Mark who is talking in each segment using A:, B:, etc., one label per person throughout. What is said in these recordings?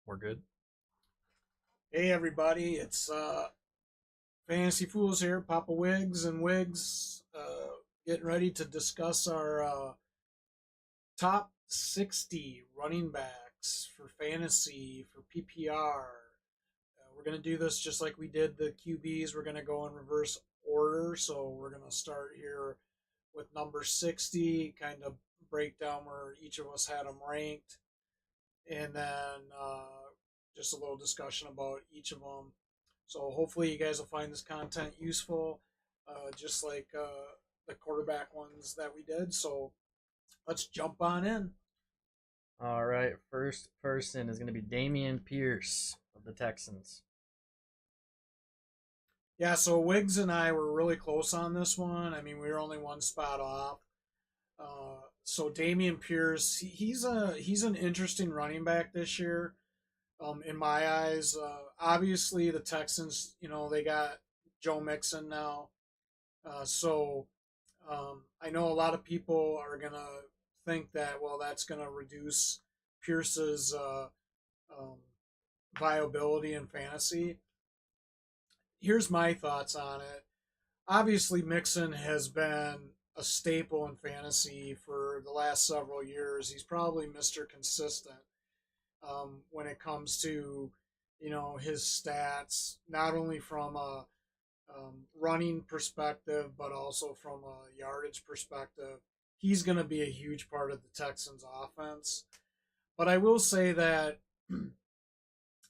A: We're good.
B: Hey everybody, it's Fantasy Fools here, Papa Wigs and Wigs, getting ready to discuss our top 60 running backs for fantasy for PPR. We're going to do this just like we did the QBs. We're going to go in reverse order, so we're going to start here with number 60, kind of break down where each of us had them ranked, and then just a little discussion about each of them. So hopefully you guys will find this content useful, just like the quarterback ones that we did. So let's jump on in.
A: All right. First person is going to be Damian Pierce of the Texans.
B: Yeah, so Wiggs and I were really close on this one. I mean, we were only one spot off. So Damian Pierce, he's an interesting running back this year. In my eyes, obviously the Texans, they got Joe Mixon now. So I know a lot of people are going to think that, well, that's going to reduce Pierce's um, viability in fantasy. Here's my thoughts on it. Obviously, Mixon has been a staple in fantasy for the last several years. He's probably Mr. Consistent when it comes to, his stats, not only from a running perspective, but also from a yardage perspective. He's going to be a huge part of the Texans' offense. But I will say that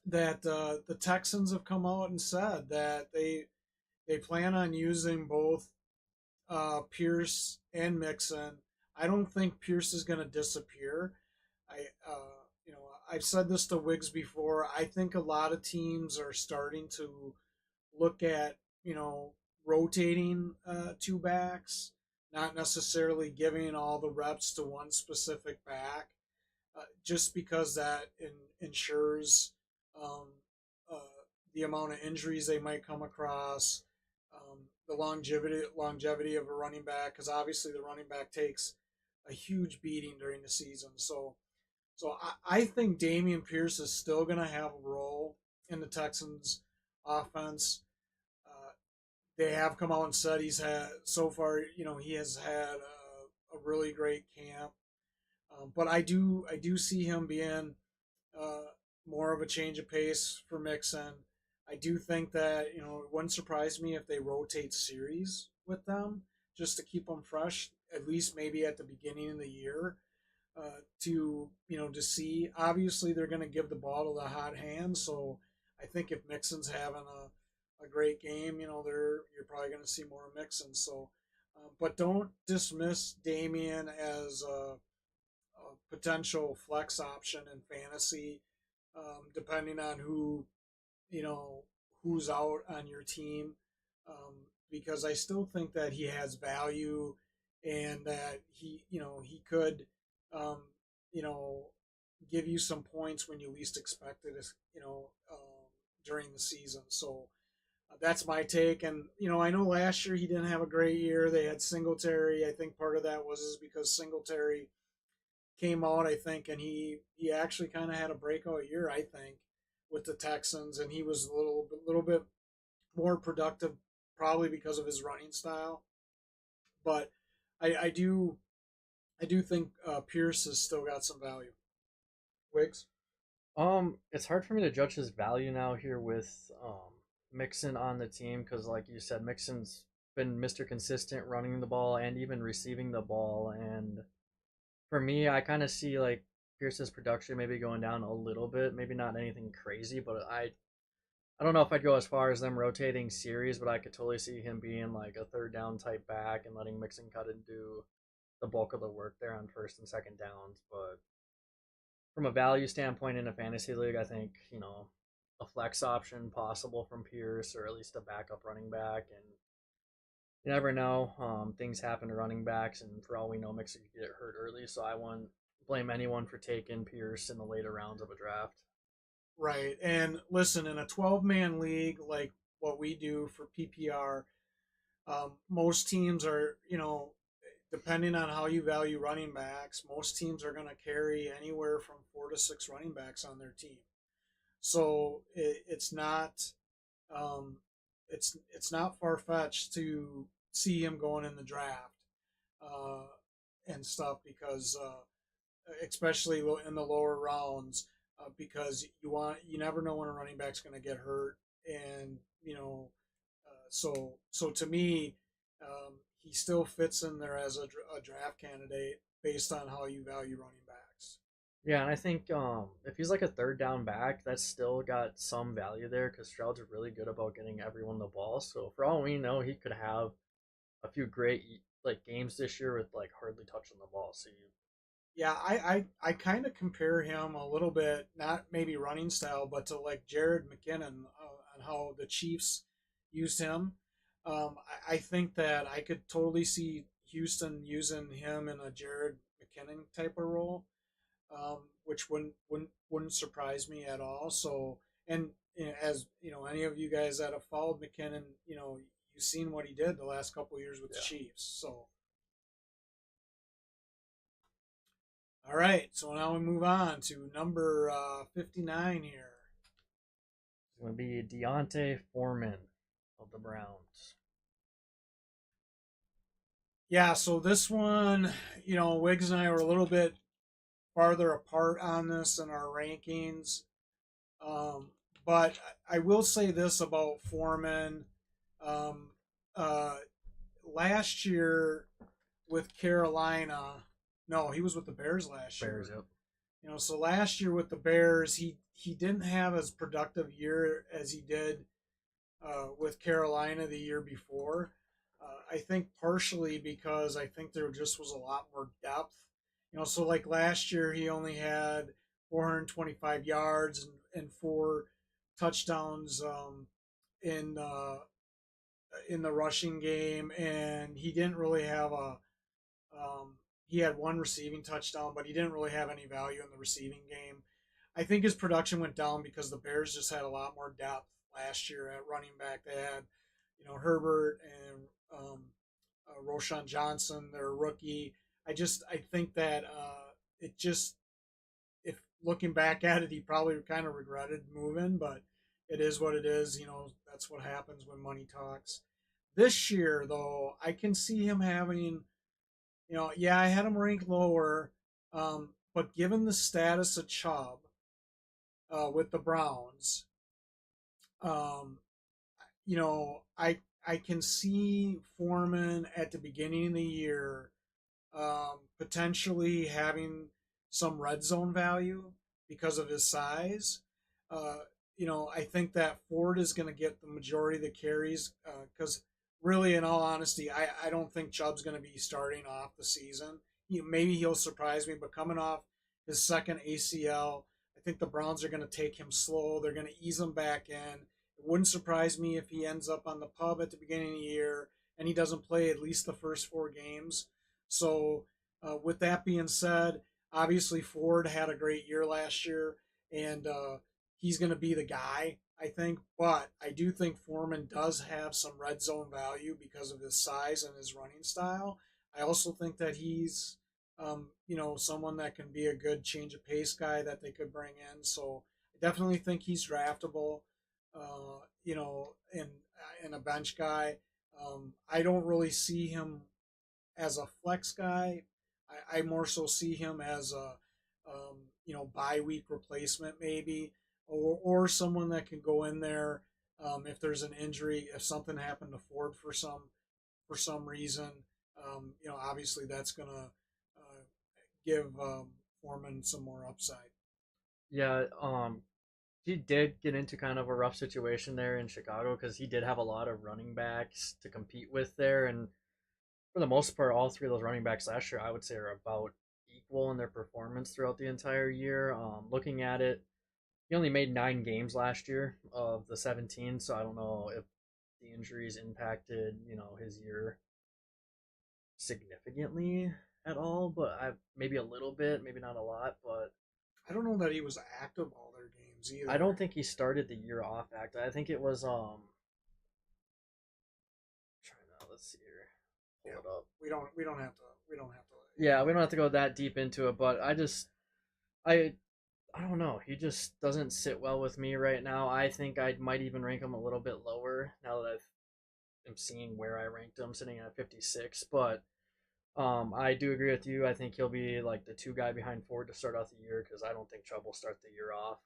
B: the Texans have come out and said that they plan on using both Pierce and Mixon. I don't think Pierce is going to disappear. I you know I've said this to Wiggs before. I think a lot of teams are starting to look at rotating two backs, not necessarily giving all the reps to one specific back, just because that ensures um, uh, the amount of injuries they might come across, the longevity of a running back, because obviously the running back takes a huge beating during the season. So I think Damian Pierce is still going to have a role in the Texans offense. Uh, they have come out and said he's had so far. He has had a really great camp, but I do see him being uh, more of a change of pace for Mixon. I do think that it wouldn't surprise me if they rotate series with them just to keep them fresh, at least maybe at the beginning of the year. To see. Obviously, they're going to give the ball to the hot hand. So I think if Mixon's having a great game, you're probably going to see more Mixon. So, but don't dismiss Damian as a potential flex option in fantasy, depending on you know who's out on your team. Because I still think that he has value, and that he could um, you know, give you some points when you least expect it, during the season. So that's my take. And, I know last year he didn't have a great year. They had Singletary. I think part of that was is because Singletary came out, I think, and he actually kind of had a breakout year, I think, with the Texans, and he was a little bit more productive, probably because of his running style. But I do think Pierce has still got some value. Wiggs.
A: It's hard for me to judge his value now here with Mixon on the team because, like you said, Mixon's been Mr. Consistent running the ball and even receiving the ball. And for me, I kind of see like Pierce's production maybe going down a little bit, maybe not anything crazy, but I don't know if I'd go as far as them rotating series, but I could totally see him being like a third down type back and letting Mixon cut and do the bulk of the work there on first and second downs. But from a value standpoint in a fantasy league, I think, a flex option possible from Pierce or at least a backup running back. And you never know. Things happen to running backs, and for all we know, Mixon could get hurt early. So I wouldn't blame anyone for taking Pierce in the later rounds of a draft.
B: Right. And listen, in a 12-man league like what we do for PPR, most teams are, depending on how you value running backs, most teams are going to carry anywhere from 4 to 6 running backs on their team. So it's not um, it's not far fetched to see him going in the draft uh, and stuff because especially in the lower rounds because you never know when a running back's going to get hurt and so to me he still fits in there as a draft candidate based on how you value running backs.
A: Yeah, and I think if he's like a third down back, that's still got some value there because Stroud's really good about getting everyone the ball. So for all we know, he could have a few great like games this year with like hardly touching the ball. So you,
B: Yeah, I kind of compare him a little bit, not maybe running style, but to like Jared McKinnon on how the Chiefs used him. I think that I could totally see Houston using him in a Jared McKinnon type of role, which wouldn't surprise me at all. So, and as you know, any of you guys that have followed McKinnon, you've seen what he did the last couple of years with the
A: yeah,
B: Chiefs. So, all right, so now we move on to number 59 here.
A: it's going to be Deontay Foreman of the Browns.
B: Yeah, so this one, Wiggs and I were a little bit farther apart on this in our rankings. Um, but I will say this about Foreman. Um, uh, Last year with Carolina, no, he was with the Bears last
A: Bears,
B: year.
A: yep.
B: So last year with the Bears, he didn't have as productive year as he did with Carolina the year before. I think partially because I think there just was a lot more depth. So like last year he only had 425 yards and four touchdowns in the rushing game, and he didn't really have a he had one receiving touchdown, but he didn't really have any value in the receiving game. I think his production went down because the Bears just had a lot more depth last year at running back. They had, Herbert and Roshan Johnson, their rookie. I think that it just, if looking back at it, he probably kind of regretted moving, but it is what it is. That's what happens when money talks. This year, though, I can see him having yeah, I had him ranked lower, but given the status of Chubb with the Browns, um, I can see Foreman at the beginning of the year potentially having some red zone value because of his size. Uh, I think that Ford is going to get the majority of the carries because, really, in all honesty, I don't think Chubb's going to be starting off the season. Maybe he'll surprise me, but coming off his second ACL, I think the Browns are going to take him slow. They're going to ease him back in. It wouldn't surprise me if he ends up on the pub at the beginning of the year and he doesn't play at least the first four games. So, with that being said, obviously Ford had a great year last year, and he's going to be the guy, I think. But I do think Foreman does have some red zone value because of his size and his running style. I also think that he's, someone that can be a good change of pace guy that they could bring in. So I definitely think he's draftable. In a bench guy. I don't really see him as a flex guy. I more so see him as a bye week replacement maybe, or someone that can go in there if there's an injury, if something happened to Ford for some reason. Obviously that's gonna give Foreman some more upside.
A: Yeah, he did get into kind of a rough situation there in Chicago because he did have a lot of running backs to compete with there, and for the most part, all three of those running backs last year, I would say, are about equal in their performance throughout the entire year. Looking at it, he only made 9 games last year of the 17, so I don't know if the injuries impacted his year significantly at all, but maybe a little bit, maybe not a lot, but
B: I don't know that he was active all their games
A: I don't
B: either.
A: think he started the year off active. I think it was trying to let's see here, pull
B: Yeah,
A: it up.
B: we don't have to
A: Yeah, we
B: ignore
A: don't have to
B: that.
A: go that deep into it, but I I don't know. He just doesn't sit well with me right now. I think I might even rank him a little bit lower now that I'm seeing where I ranked him, sitting at 56. But I do agree with you. I think he'll be like the two guy behind Ford to start off the year because I don't think Chubb will start the year off.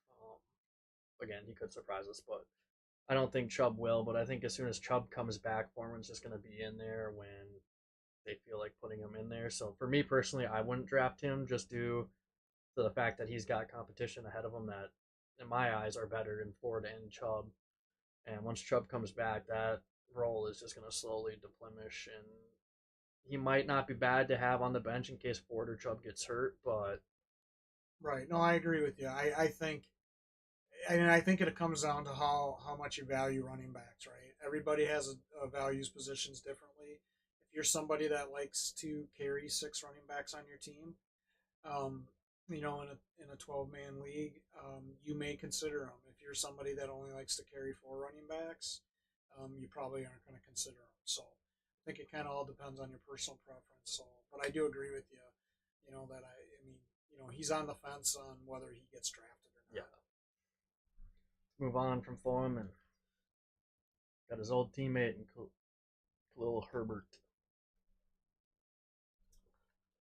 A: Again, he could surprise us, but I don't think Chubb will. But I think as soon as Chubb comes back, Foreman's just going to be in there when they feel like putting him in there. So for me personally, I wouldn't draft him just due to the fact that he's got competition ahead of him that, in my eyes, are better than Ford and Chubb. And once Chubb comes back, that role is just going to slowly deplenish, and he might not be bad to have on the bench in case Ford or Chubb gets hurt, but
B: Right. No, I agree with you. I think and I think it comes down to how much you value running backs, right? Everybody has values positions differently. If you're somebody that likes to carry six running backs on your team, um, in a 12-man league, you may consider them. If you're somebody that only likes to carry four running backs, you probably aren't going to consider them. So I think it kind of all depends on your personal preference. So, but I do agree with you. That I mean, he's on the fence on whether he gets drafted or
A: yeah.
B: not.
A: Move on from Fulham and got his old teammate and Khalil Herbert.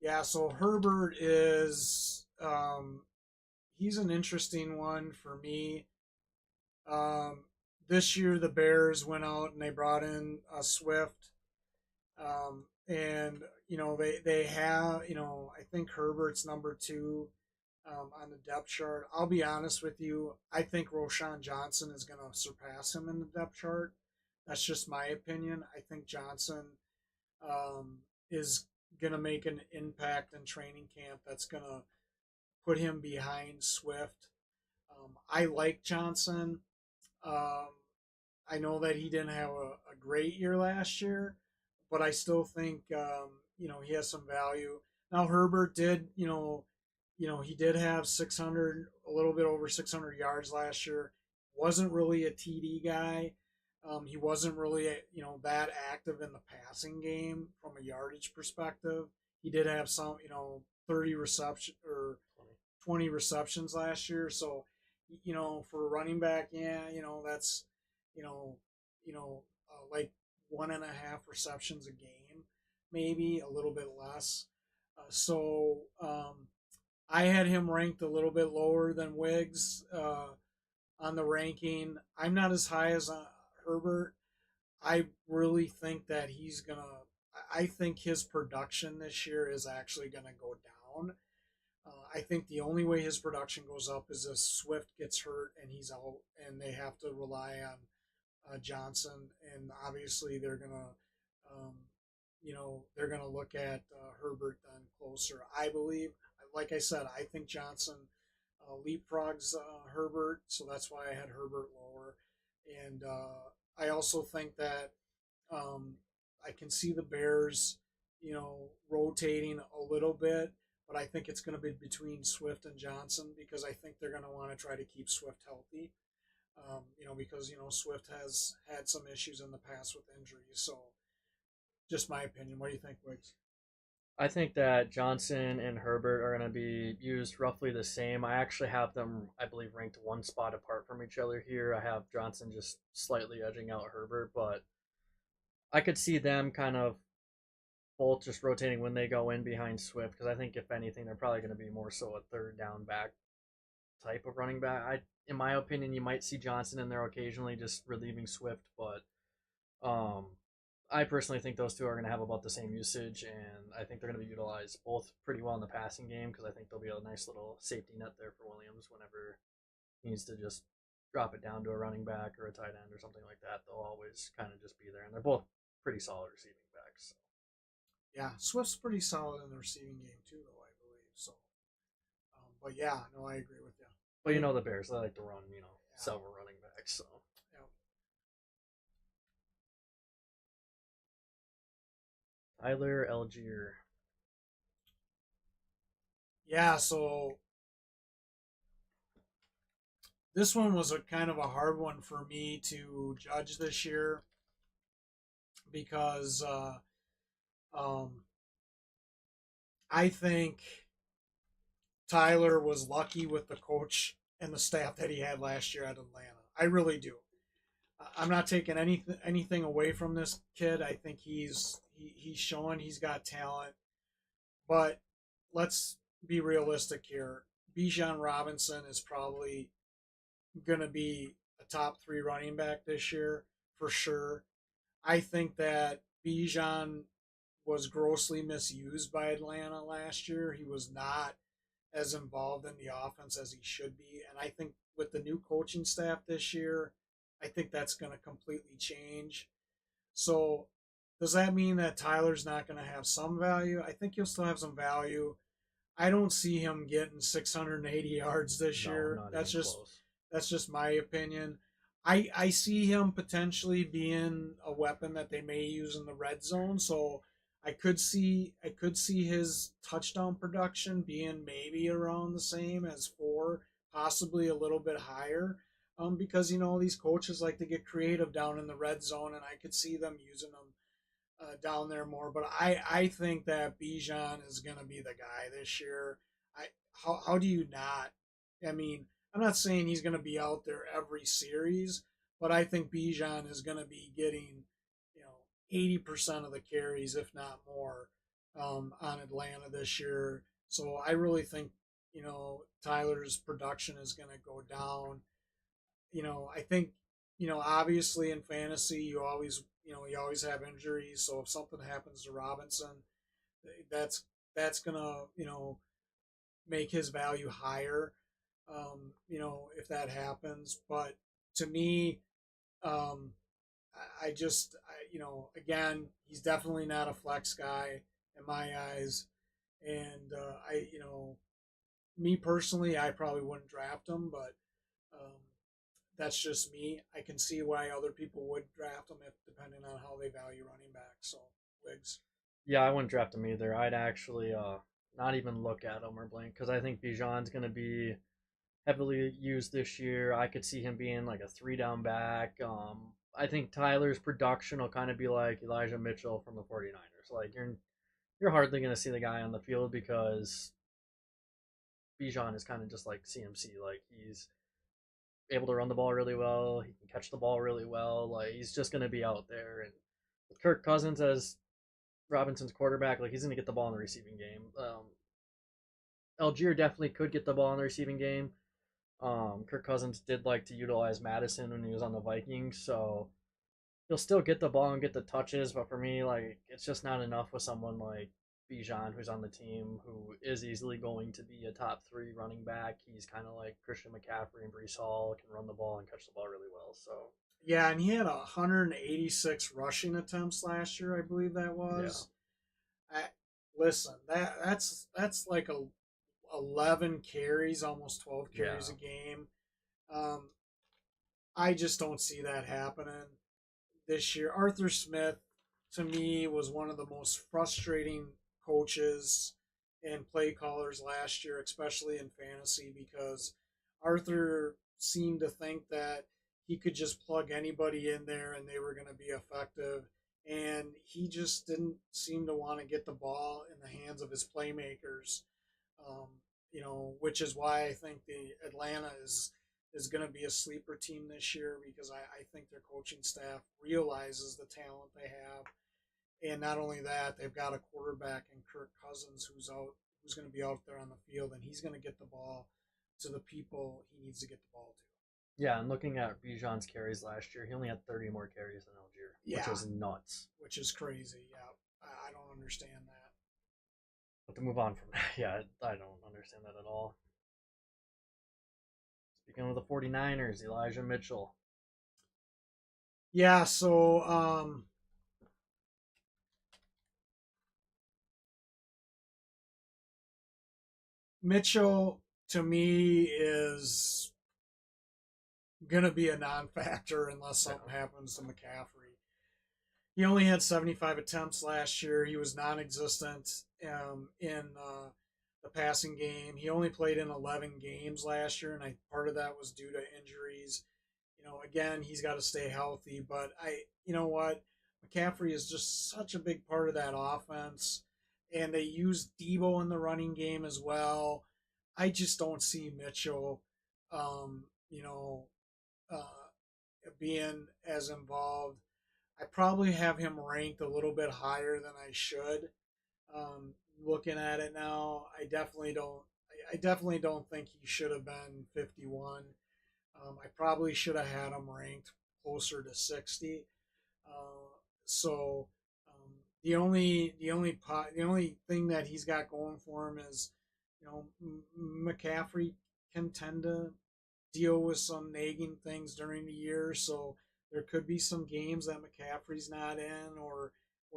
B: Yeah, so Herbert is he's an interesting one for me. Um, this year the Bears went out and they brought in Swift, and they have I think Herbert's number two on the depth chart. I'll be honest with you, I think Roshan Johnson is going to surpass him in the depth chart. That's just my opinion. I think Johnson is going to make an impact in training camp that's going to put him behind Swift. I like Johnson. Um, I know that he didn't have a great year last year, but I still think he has some value. Now Herbert did he did have 600, a little bit over 600 yards last year. Wasn't really a TD guy. He wasn't really that active in the passing game from a yardage perspective. He did have some 30 reception or 20 receptions last year. So for a running back, yeah, that's you know like 1.5 receptions a game, maybe a little bit less. I had him ranked a little bit lower than Wiggs on the ranking. I'm not as high as Herbert. I really think that he's gonna. I think his production this year is actually gonna go down. I think the only way his production goes up is if Swift gets hurt and he's out, and they have to rely on Johnson. And obviously, um, they're gonna look at Herbert then closer. I believe, like I said, I think Johnson leapfrogs Herbert, so that's why I had Herbert lower. And I also think that um, I can see the Bears, rotating a little bit, but I think it's going to be between Swift and Johnson because I think they're going to want to try to keep Swift healthy. Because Swift has had some issues in the past with injuries. So, just my opinion. What do you think, Wiggs?
A: I think that Johnson and Herbert are going to be used roughly the same. I actually have them, I believe, ranked one spot apart from each other here. I have Johnson just slightly edging out Herbert, but I could see them kind of both just rotating when they go in behind Swift because I think if anything, they're probably going to be more so a third down back type of running back. In my opinion, you might see Johnson in there occasionally, just relieving Swift, but um, I personally think those two are going to have about the same usage, and I think they're going to be utilized both pretty well in the passing game because I think there'll be a nice little safety net there for Williams whenever he needs to just drop it down to a running back or a tight end or something like that. They'll always kind of just be there, and they're both pretty solid receiving backs. So.
B: Yeah, Swift's pretty solid in the receiving game too, though I believe. So, but yeah, no, I agree with you.
A: But you know the Bears, they like to run,
B: Yeah,
A: several running backs. So
B: yeah,
A: Tyler Algier.
B: yeah. So this one was a kind of a hard one for me to judge this year because um, I think Tyler was lucky with the coach and the staff that he had last year at Atlanta. I really do. I'm not taking anything away from this kid. I think he's showing he's got talent, but let's be realistic here. Bijan Robinson is probably going to be a top 3 running back this year for sure. I think that Bijan was grossly misused by Atlanta last year. He was not as involved in the offense as he should be. And I think with the new coaching staff this year, I think that's going to completely change. So, does that mean that Tyler's not going to have some value? I think he'll still have some value. I don't see him getting 680 yards this
A: No,
B: year.
A: not
B: That's
A: even
B: just
A: close.
B: that's just my opinion. I see him potentially being a weapon that they may use in the red zone. So I could see his touchdown production being maybe around the same as 4, possibly a little bit higher. Because these coaches like to get creative down in the red zone, and I could see them using them down there more. But I think that Bijan is going to be the guy this year. How do you not? I mean, I'm not saying he's going to be out there every series, but I think Bijan is going to be getting 80% of the carries, if not more, on Atlanta this year. So I really think Tyler's production is going to go down. I think, obviously in fantasy, you always have injuries. So if something happens to Robinson, that's gonna, make his value higher. If that happens. But to me, um, again, he's definitely not a flex guy in my eyes. And me personally, I probably wouldn't draft him, but um, that's just me. I can see why other people would draft him if depending on how they value running back. So Wiggs.
A: Yeah, I wouldn't draft him either. I'd actually not even look at him or blink because I think Bijan's going to be heavily used this year. I could see him being like a 3 down back. I think Tyler's production will kind of be like Elijah Mitchell from the 49ers. Like you're hardly going to see the guy on the field because Bijan is kind of just like CMC. Like he's able to run the ball really well. He can catch the ball really well. Like he's just going to be out there. And with Kirk Cousins as Robinson's quarterback, like he's going to get the ball in the receiving game. Algier definitely could get the ball in the receiving game. Kirk Cousins did like to utilize Madison when he was on the Vikings, so he'll still get the ball and get the touches. But for me, like it's just not enough with someone like Bijan, who's on the team, who is easily going to be a top 3 running back. He's kind of like Christian McCaffrey and Brees Hall, can run the ball and catch the ball really well. So
B: Yeah, and he had 186 rushing attempts last year, I believe that
A: yeah,
B: was. I, Listen, that's like 11 carries, almost 12 carries
A: yeah,
B: a game. Um, I just don't see that happening this year. Arthur Smith, to me, was one of the most frustrating coaches and play callers last year, especially in fantasy, because Arthur seemed to think that he could just plug anybody in there and they were going to be effective. And he just didn't seem to want to get the ball in the hands of his playmakers, um, which is why I think the Atlanta is going to be a sleeper team this year because I think their coaching staff realizes the talent they have, and not only that, they've got a quarterback in Kirk Cousins who's going to be out there on the field, and he's going to get the ball to the people he needs to get the ball to.
A: yeah. And looking at Bijan's carries last year, he only had 30 more carries than Algier, which
B: Yeah,
A: is nuts.
B: which is crazy. Yeah, I don't understand that.
A: But to move on from that, yeah, I don't understand that at all. Speaking of the 49ers, Elijah Mitchell.
B: Yeah, so Mitchell to me is going to be a non-factor unless
A: Yeah.
B: something happens to McCaffrey. He only had 75 attempts last year. He was non-existent in the passing game. He only played in 11 games last year, and part of that was due to injuries. Again, he's got to stay healthy. But you know what, McCaffrey is just such a big part of that offense, and they use Debo in the running game as well. I just don't see Mitchell, um, you know, uh, being as involved. I probably have him ranked a little bit higher than I should. Um, Looking at it now, I definitely don't. I definitely don't think he should have been 51. I probably should have had him ranked closer to 60. So the only thing that he's got going for him is, McCaffrey can tend to deal with some nagging things during the year, so there could be some games that McCaffrey's not in, or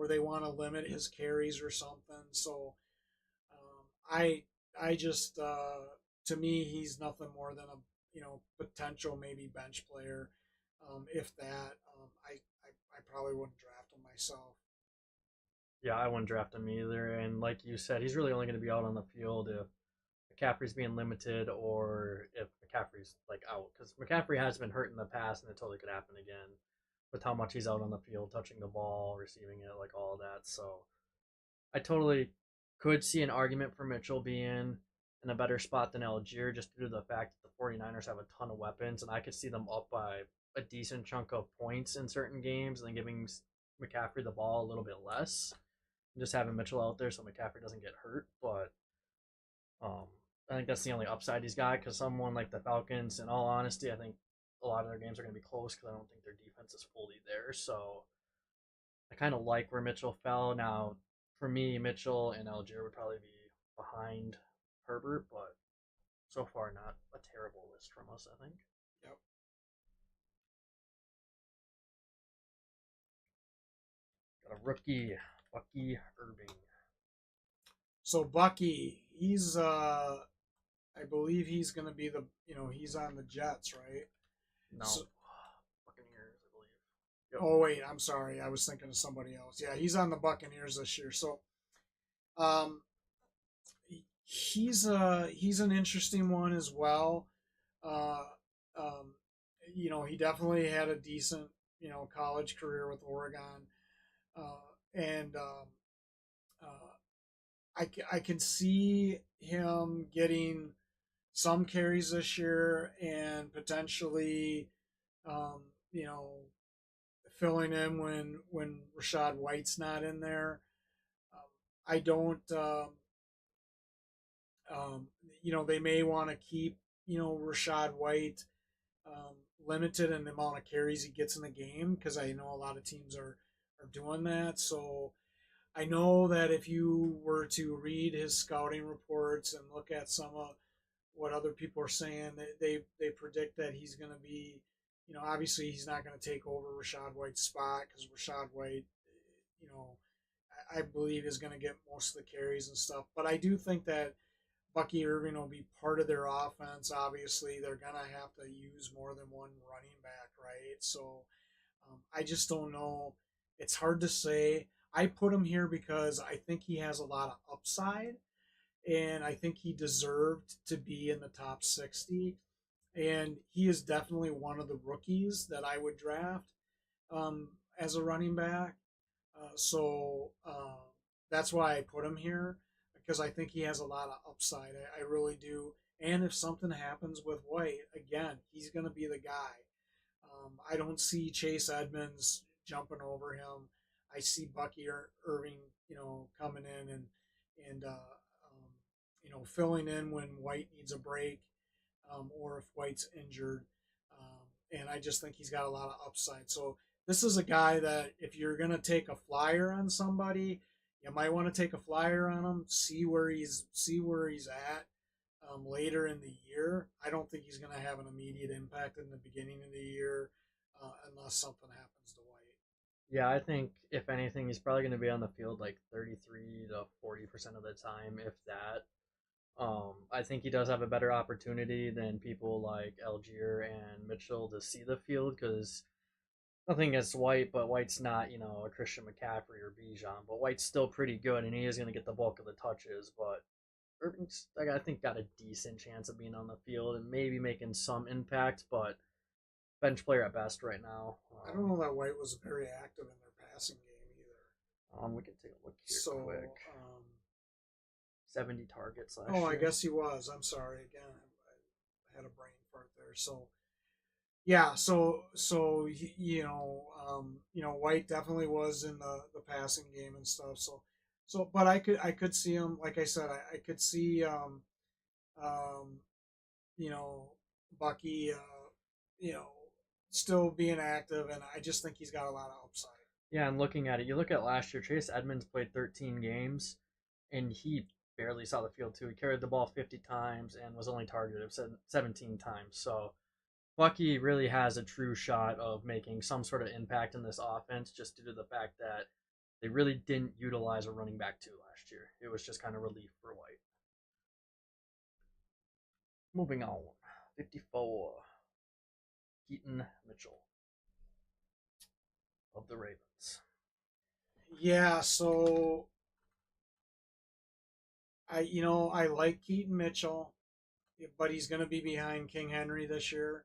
B: they want to limit his carries or something. So I I just to me he's nothing more than a potential maybe bench player, if that. I probably wouldn't draft him myself.
A: Yeah, I wouldn't draft him either. And like you said, he's really only going to be out on the field if McCaffrey's being limited or if McCaffrey's like out. Because McCaffrey has been hurt in the past, and it totally could happen again with how much he's out on the field, touching the ball, receiving it, like all of that. So I totally could see an argument for Mitchell being in a better spot than Algier just due to the fact that the 49ers have a ton of weapons, and I could see them up by a decent chunk of points in certain games and then giving McCaffrey the ball a little bit less and just having Mitchell out there so McCaffrey doesn't get hurt. But um, I think that's the only upside he's got because someone like the Falcons, in all honesty, I think a lot of their games are going to be close because I don't think their defense is fully there. So I kind of like where Mitchell fell. Now, for me, Mitchell and Algier would probably be behind Herbert, but so far not a terrible list from us, I think.
B: Yep.
A: Got a rookie, Bucky Irving.
B: So Bucky, he's I believe he's going to be he's on the Jets, right?
A: No,
B: So,
A: Buccaneers, I believe. Yep.
B: oh wait, I'm sorry, I was thinking of somebody else. Yeah, he's on the Buccaneers this year. So um, he's an interesting one as well. Uh, um, he definitely had a decent college career with Oregon, and I can see him getting some carries this year and potentially um, you know filling in when Rashad White's not in there. Um, I don't. They may want to keep Rashad White um, limited in the amount of carries he gets in the game because I know a lot of teams are doing that. So I know that if you were to read his scouting reports and look at some of what other people are saying, they predict that he's going to be, obviously he's not going to take over Rashad White's spot because Rashad White, you know, I believe is going to get most of the carries and stuff. But I do think that Bucky Irving will be part of their offense. Obviously, they're going to have to use more than one running back, right? So I just don't know. It's hard to say. I put him here because I think he has a lot of upside, and I think he deserved to be in the top 60. And he is definitely one of the rookies that I would draft as a running back. So that's why I put him here because I think he has a lot of upside. I really do. And if something happens with White, again, he's going to be the guy. I don't see Chase Edmonds jumping over him. I see Bucky Irving, coming in and filling in when White needs a break, or if White's injured. And I just think he's got a lot of upside. So this is a guy that if you're gonna take a flyer on somebody, you might want to take a flyer on him. See where he's at later in the year. I don't think he's going to have an immediate impact in the beginning of the year unless something happens to White.
A: Yeah, I think if anything, he's probably going to be on the field like 33 to 40% of the time, if that. I think he does have a better opportunity than people like Algier and Mitchell to see the field because nothing against White, but White's not, a Christian McCaffrey or Bijan, but White's still pretty good and he is going to get the bulk of the touches. But Irving's, I think, got a decent chance of being on the field and maybe making some impact, but bench player at best right now.
B: I don't know that White was very active in their passing game either.
A: We can take a look here
B: So
A: quick. 70 targets
B: Oh,
A: last
B: I
A: year.
B: guess he was. I'm sorry again. I had a brain fart there. So yeah, White definitely was in the passing game and stuff. But I could see him. Like I said, I could see um, you know, Bucky, you know, still being active, and I just think he's got a lot of upside.
A: Yeah, and looking at it, you look at last year, Chase Edmonds played 13 games, and he barely saw the field too. He carried the ball 50 times and was only targeted 17 times. So Bucky really has a true shot of making some sort of impact in this offense just due to the fact that they really didn't utilize a running back too last year. It was just kind of relief for White. Moving on. 54. Keaton Mitchell of the Ravens.
B: Yeah, so I like Keaton Mitchell, but he's going to be behind King Henry this year.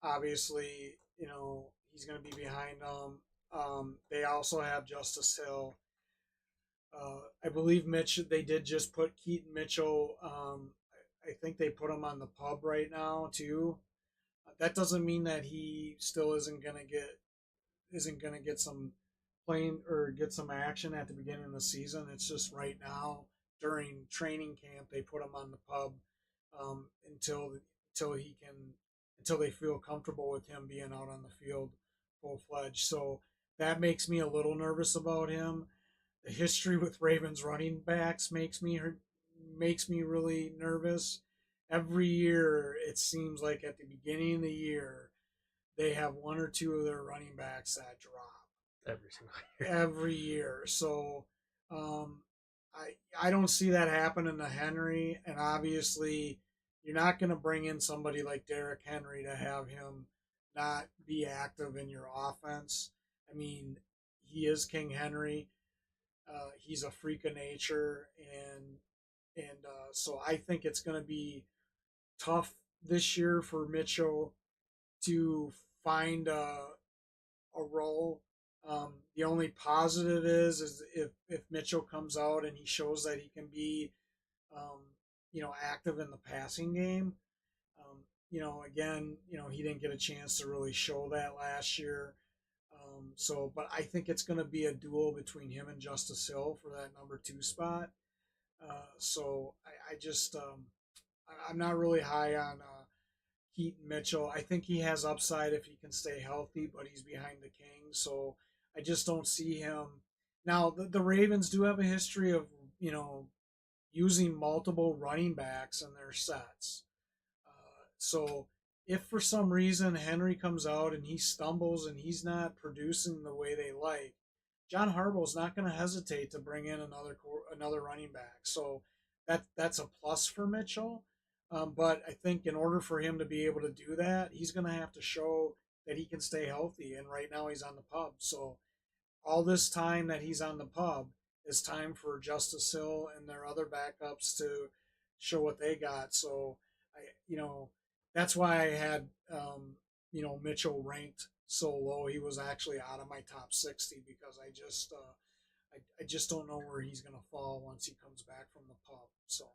B: Obviously, he's going to be behind them. They also have Justice Hill. I believe Mitch. They did just put Keaton Mitchell. I think they put him on the pub right now too. That doesn't mean that he still isn't gonna get some playing or get some action at the beginning of the season. It's just right now during training camp they put him on the pub um, until until he can until they feel comfortable with him being out on the field full fledged. So that makes me a little nervous about him. The history with Ravens running backs makes me really nervous. Every year it seems like at the beginning of the year they have one or two of their running backs that drop
A: Every single year.
B: every year. So um, I don't see that happening to Henry, and obviously you're not going to bring in somebody like Derrick Henry to have him not be active in your offense. I mean, he is King Henry. He's a freak of nature, and so I think it's going to be tough this year for Mitchell to find a role. The only positive is if Mitchell comes out and he shows that he can be, um, active in the passing game. Again, he didn't get a chance to really show that last year. But I think it's going to be a duel between him and Justice Hill for that number two spot. I'm not really high on Keaton Mitchell. I think he has upside if he can stay healthy, but he's behind the Kings, so I just don't see him. Now, the Ravens do have a history of, using multiple running backs in their sets. So if for some reason Henry comes out and he stumbles and he's not producing the way they like, John Harbaugh's not going to hesitate to bring in another running back. So that's a plus for Mitchell. But I think in order for him to be able to do that, he's going to have to show that he can stay healthy. And right now he's on the pub. So all this time that he's on the pub is time for Justice Hill and their other backups to show what they got. So I, that's why I had, Mitchell ranked so low. He was actually out of my top 60 because I just don't know where he's going to fall once he comes back from the pub. So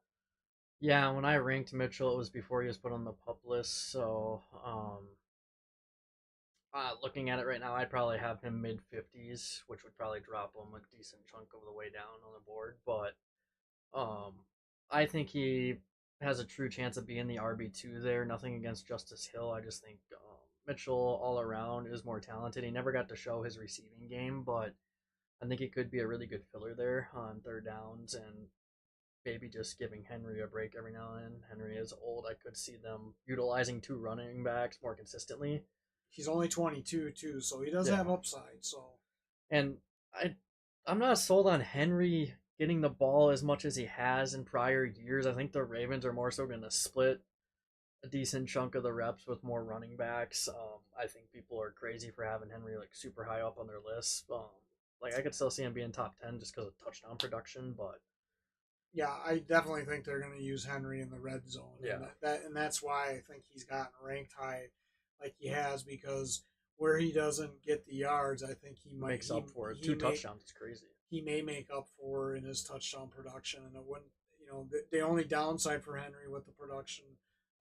A: Yeah, when I ranked Mitchell, it was before he was put on the pup list. So, looking at it right now, I'd probably have him mid 50s, which would probably drop him a decent chunk of the way down on the board. But um, I think he has a true chance of being the RB2 there. Nothing against Justice Hill. I just think Mitchell all around is more talented. He never got to show his receiving game, but I think he could be a really good filler there on third downs and maybe just giving Henry a break every now and then. Henry is old. I could see them utilizing two running backs more consistently.
B: he's only 22 too, so he does have
A: Yeah.
B: upside. So
A: And I I'm not sold on Henry getting the ball as much as he has in prior years. I think the Ravens are more so going to split a decent chunk of the reps with more running backs. I think people are crazy for having Henry like super high up on their list. Like I could still see him being top 10 just because of touchdown production, but
B: yeah, I definitely think they're going to use Henry in the red zone, and
A: yeah,
B: that's why I think he's gotten ranked high, like he has, because where he doesn't get the yards, I think he might
A: makes up for it.
B: he
A: Two
B: may
A: touchdowns is crazy.
B: he may make up for in his touchdown production. And it wouldn't, the only downside for Henry with the production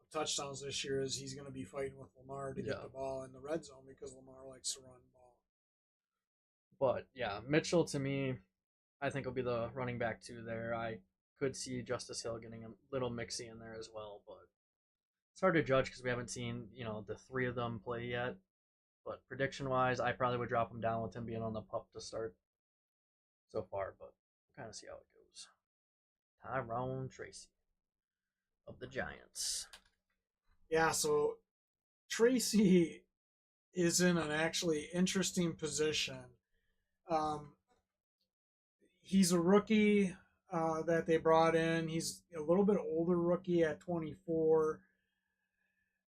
B: of touchdowns this year is he's going to be fighting with Lamar to get
A: Yeah.
B: the ball in the red zone because Lamar likes to run the ball.
A: But yeah, Mitchell to me, I think will be the running back two there. I could see Justice Hill getting a little mixy in there as well, but it's hard to judge because we haven't seen the three of them play yet. But prediction wise, I probably would drop him down with him being on the pup to start so far, but we'll kind of see how it goes. Tyrone Tracy of the Giants.
B: Yeah, so Tracy is in an actually interesting position. Um, he's a rookie that they brought in. He's a little bit older rookie at 24.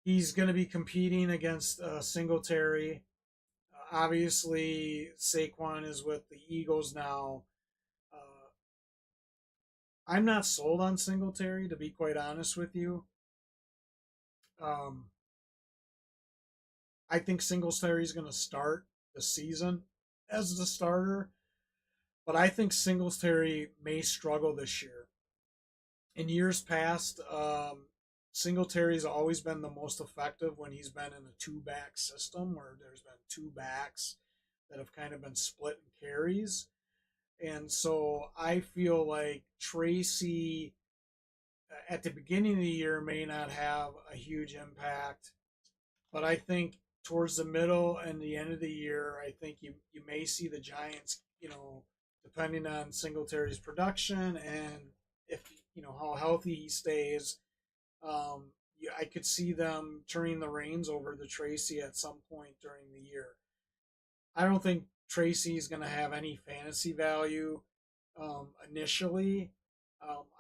B: He's going to be competing against Singletary. Obviously, Saquon is with the Eagles now. Uh, I'm not sold on Singletary, to be quite honest with you. Um, I think Singletary is going to start the season as the starter, but I think Singletary may struggle this year. In years past, Singletary's always been the most effective when he's been in a two-back system where there's been two backs that have kind of been split in carries. And so I feel like Tracy at the beginning of the year may not have a huge impact, but I think towards the middle and the end of the year, I think you may see the Giants, depending on Singletary's production and if how healthy he stays, I could see them turning the reins over to Tracy at some point during the year. I don't think Tracy's going to have any fantasy value initially.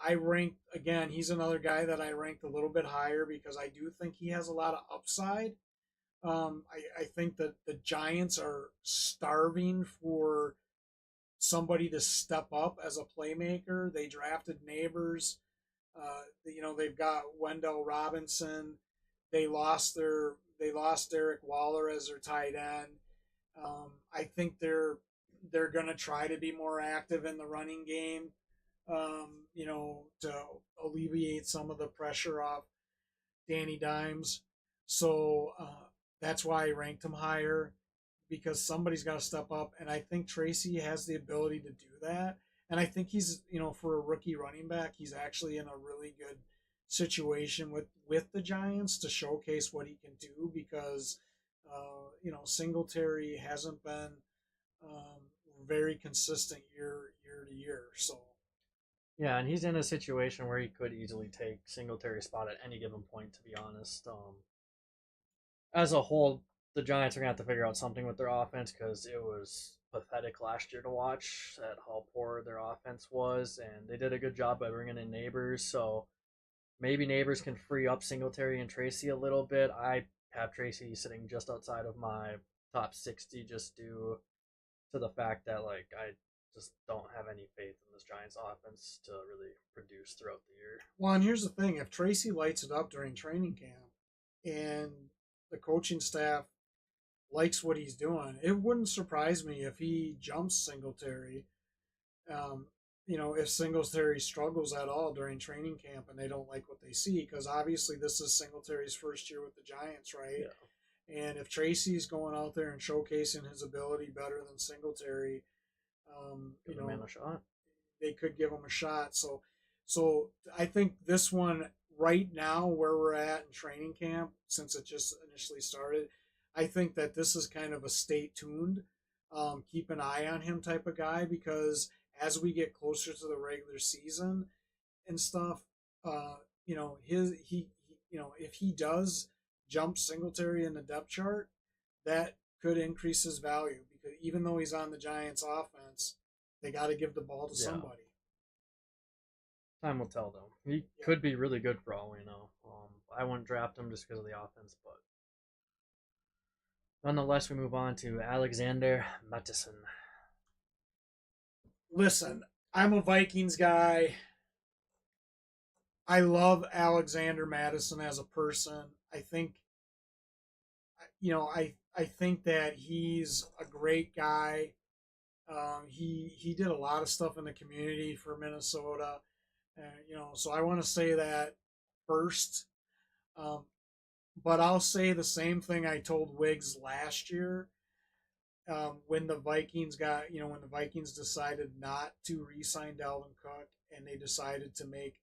B: I ranked again. He's another guy that I ranked a little bit higher because I do think he has a lot of upside. I think that the Giants are starving for somebody to step up as a playmaker. They drafted Neighbors. They've got Wendell Robinson. They lost Derek Waller as their tight end. I think they're going to try to be more active in the running game. To alleviate some of the pressure off Danny Dimes. So that's why I ranked him higher because somebody's got to step up, and I think Tracy has the ability to do that. And I think he's, for a rookie running back, he's actually in a really good situation with the Giants to showcase what he can do because, Singletary hasn't been um, very consistent year to year. So
A: Yeah, and he's in a situation where he could easily take Singletary's spot at any given point, to be honest. As a whole, the Giants are going to have to figure out something with their offense because it was pathetic last year to watch at how poor their offense was, and they did a good job by bringing in Neighbors. So maybe Neighbors can free up Singletary and Tracy a little bit. I have Tracy sitting just outside of my top 60 just due to the fact that I just don't have any faith in this Giants offense to really produce throughout the year.
B: well, and here's the thing: if Tracy lights it up during training camp, and the coaching staff likes what he's doing, it wouldn't surprise me if he jumps Singletary. Um, if Singletary struggles at all during training camp and they don't like what they see, because obviously this is Singletary's first year with the Giants, right?
A: Yeah,
B: And if Tracy's going out there and showcasing his ability better than Singletary,
A: give the man a shot.
B: they could give him a shot. So I think this one right now, where we're at in training camp, since it just initially started, I think that this is kind of a stay tuned, keep an eye on him type of guy because as we get closer to the regular season and stuff, if he does jump Singletary in the depth chart, that could increase his value because even though he's on the Giants offense, they got to give the ball to
A: Yeah,
B: somebody.
A: time will tell though. He
B: Yeah.
A: could be really good for all we know. I wouldn't draft him just because of the offense, but nonetheless, we move on to Alexander Mattison.
B: Listen, I'm a Vikings guy. I love Alexander Madison as a person. I think, I think that he's a great guy. He did a lot of stuff in the community for Minnesota, so I want to say that first. Um, but I'll say the same thing I told Wiggs last year when the Vikings when the Vikings decided not to re-sign Dalvin Cook and they decided to make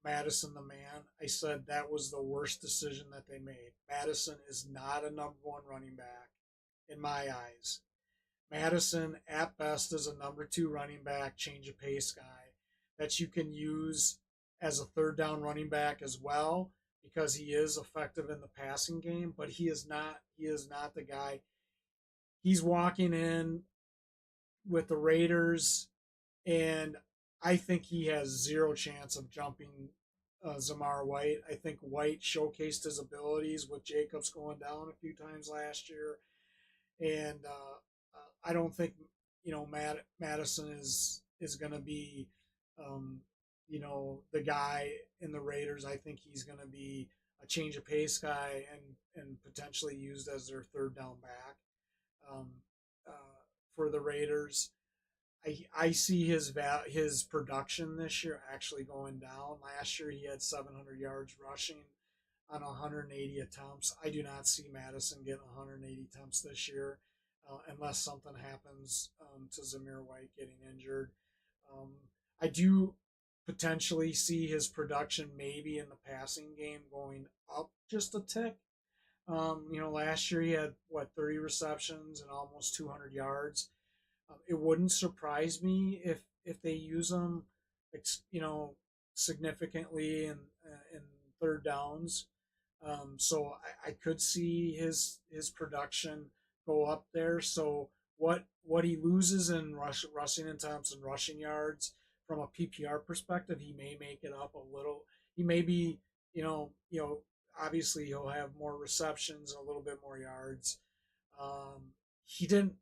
B: Madison the man. I said that was the worst decision that they made. Madison is not a number one running back in my eyes. Madison, at best, is a number two running back, change of pace guy that you can use as a third down running back as well because he is effective in the passing game, but he is not. He is not the guy. He's walking in with the Raiders, and I think he has zero chance of jumping Zamar White. I think White showcased his abilities with Jacobs going down a few times last year, and I don't think Madison is going to be the guy in the Raiders. I think he's going to be a change of pace guy and potentially used as their third down back um, uh, for the Raiders. I see his production this year actually going down. Last year he had 700 yards rushing on 180 attempts. I do not see Madison getting 180 attempts this year unless something happens to Zamir White getting injured. Um, I do potentially see his production maybe in the passing game going up just a tick. Last year he had 30 receptions and almost 200 yards. It wouldn't surprise me if they use him, you know, significantly in third downs. So I could see his production go up there. So what he loses in rushing attempts and rushing yards from a PPR perspective, he may make it up a little. He may be, obviously he'll have more receptions, a little bit more yards. He didn't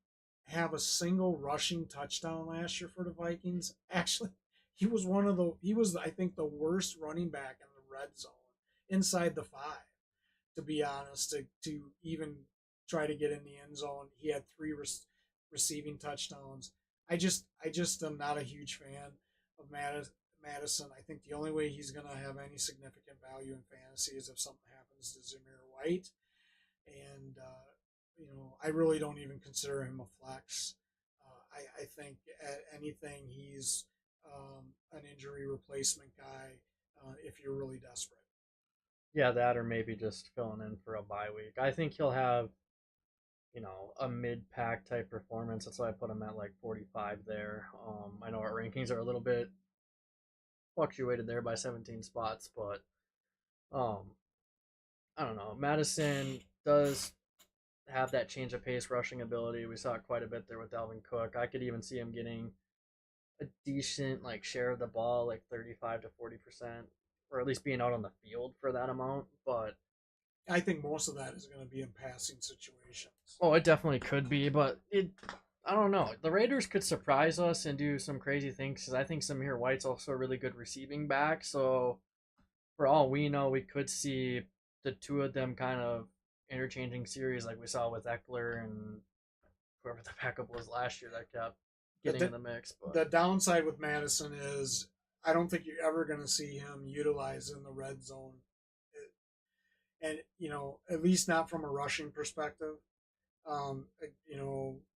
B: have a single rushing touchdown last year for the Vikings. Actually, he was I think the worst running back in the red zone inside the 5. To be honest, to even try to get in the end zone, he had 3 receiving touchdowns. I just am not a huge fan of Madison. I think the only way he's going to have any significant value in fantasy is if something happens to Zamir White, and I really don't even consider him a flex. I think at anything he's an injury replacement guy if you're really desperate.
A: Yeah, that or maybe just filling in for a bye week. I think he'll have, a mid pack type performance. That's why I put him at like 45 there. I know our rankings are a little bit fluctuated there by 17 spots, but um, I don't know. Madison does have that change of pace rushing ability. We saw it quite a bit there with Dalvin Cook. I could even see him getting a decent like share of the ball, like 35 to 40%, or at least being out on the field for that amount. But
B: I think most of that is going to be in passing situations.
A: oh, it definitely could be, but I don't know. The Raiders could surprise us and do some crazy things because I think Samir White's also a really good receiving back. So for all we know, we could see the two of them kind of interchanging series like we saw with Eckler and whoever the backup was last year that kept getting in
B: The,
A: the mix. But
B: the downside with Madison is I don't think you're ever going to see him utilized in the red zone, and at least not from a rushing perspective.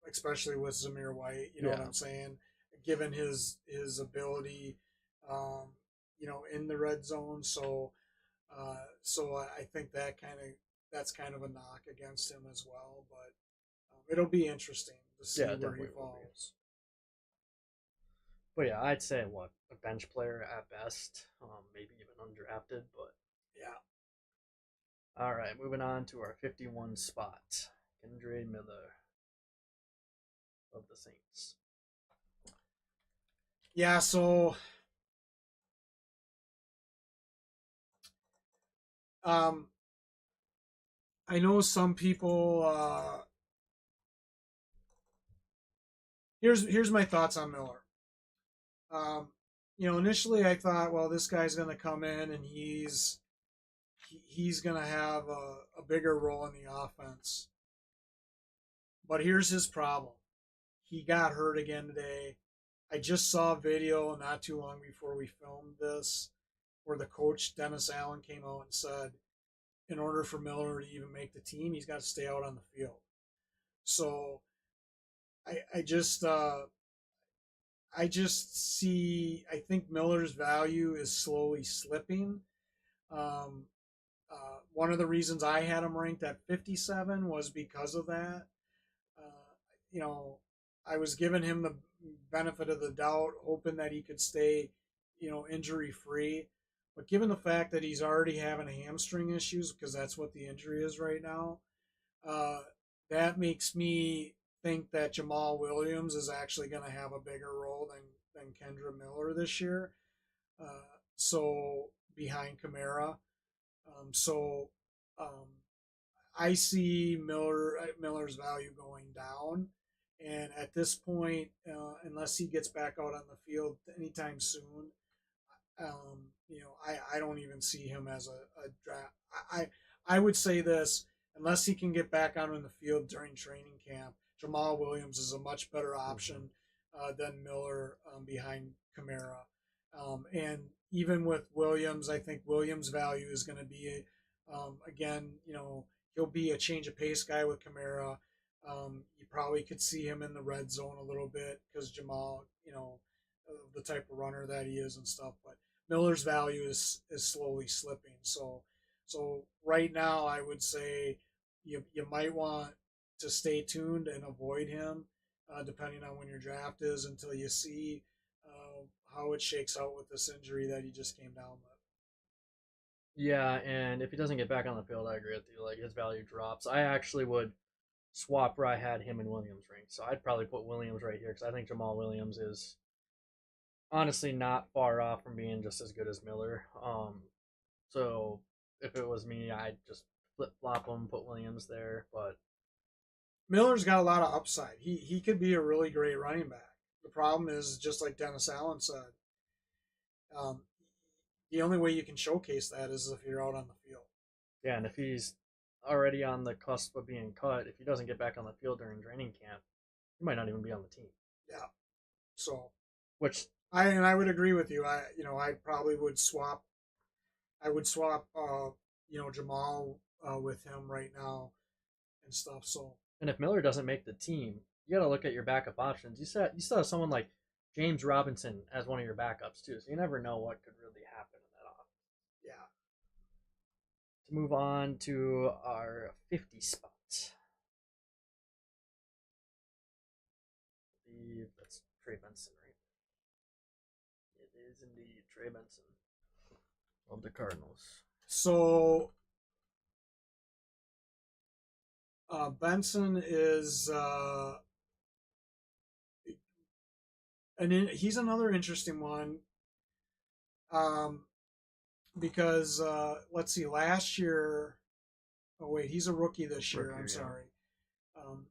B: Especially with Zamir White, you know what
A: yeah,
B: I'm saying? Given his ability, in the red zone, so I think that's kind of a knock against him as well. But it'll be interesting to
A: yeah,
B: see
A: it
B: where he
A: definitely will be.
B: falls.
A: But yeah, I'd say what a bench player at best, maybe even undrafted. But
B: Yeah,
A: all right, moving on to our 51 spot, Kendra Miller of the Saints.
B: yeah. So um, I know some people. Here's my thoughts on Miller. Um, initially I thought, well, this guy's going to come in and he's going to have a bigger role in the offense. But here's his problem. he got hurt again today. I just saw a video not too long before we filmed this where the coach Dennis Allen came out and said, in order for Miller to even make the team, he's got to stay out on the field. So I just I just see, I think Miller's value is slowly slipping. Um, One of the reasons I had him ranked at 57 was because of that. Uh, you know, I was giving him the benefit of the doubt, hoping that he could stay, injury free. But given the fact that he's already having hamstring issues, because that's what the injury is right now, uh, that makes me think that Jamal Williams is actually going to have a bigger role than Kendra Miller this year. So behind Kamara, so um, I see Miller's value going down, and at this point, unless he gets back out on the field anytime soon, I don't even see him as a draft. I would say this: unless he can get back out on the field during training camp, Jamal Williams is a much better option than Miller behind Kamara. And even with Williams, I think Williams' value is going to be, again, he'll be a change of pace guy with Kamara. You probably could see him in the red zone a little bit because Jamal, the type of runner that he is and stuff. But Miller's value is slowly slipping. So right now, I would say you might want to stay tuned and avoid him, depending on when your draft is, until you see how it shakes out with this injury that he just came down with.
A: Yeah, and if he doesn't get back on the field, I agree with you. Like his value drops. I actually would swap where I had him and Williams ranked. So I'd probably put Williams right here because I think Jamal Williams is honestly not far off from being just as good as Miller. So if it was me, I'd just flip flop him, put Williams there. But
B: Miller's got a lot of upside. He could be a really great running back. The problem is, just like Dennis Allen said, um, the only way you can showcase that is if you're out on the field.
A: yeah, and if he's already on the cusp of being cut, if he doesn't get back on the field during training camp, he might not even be on the team.
B: Yeah. So
A: Which
B: I would agree with you. I probably would swap. I would swap Jamal with him right now and stuff. So
A: and if Miller doesn't make the team, you got to look at your backup options. You still have someone like James Robinson as one of your backups too, so you never know what could really happen in that offense.
B: yeah.
A: To move on to our 50 spot. I believe that's Trey Benson, right? It is indeed Trey Benson of the Cardinals.
B: So Benson is he's another interesting one um, because let's see, last year. Oh wait, he's a rookie this year.
A: Rookie,
B: I'm
A: yeah.
B: sorry. Um,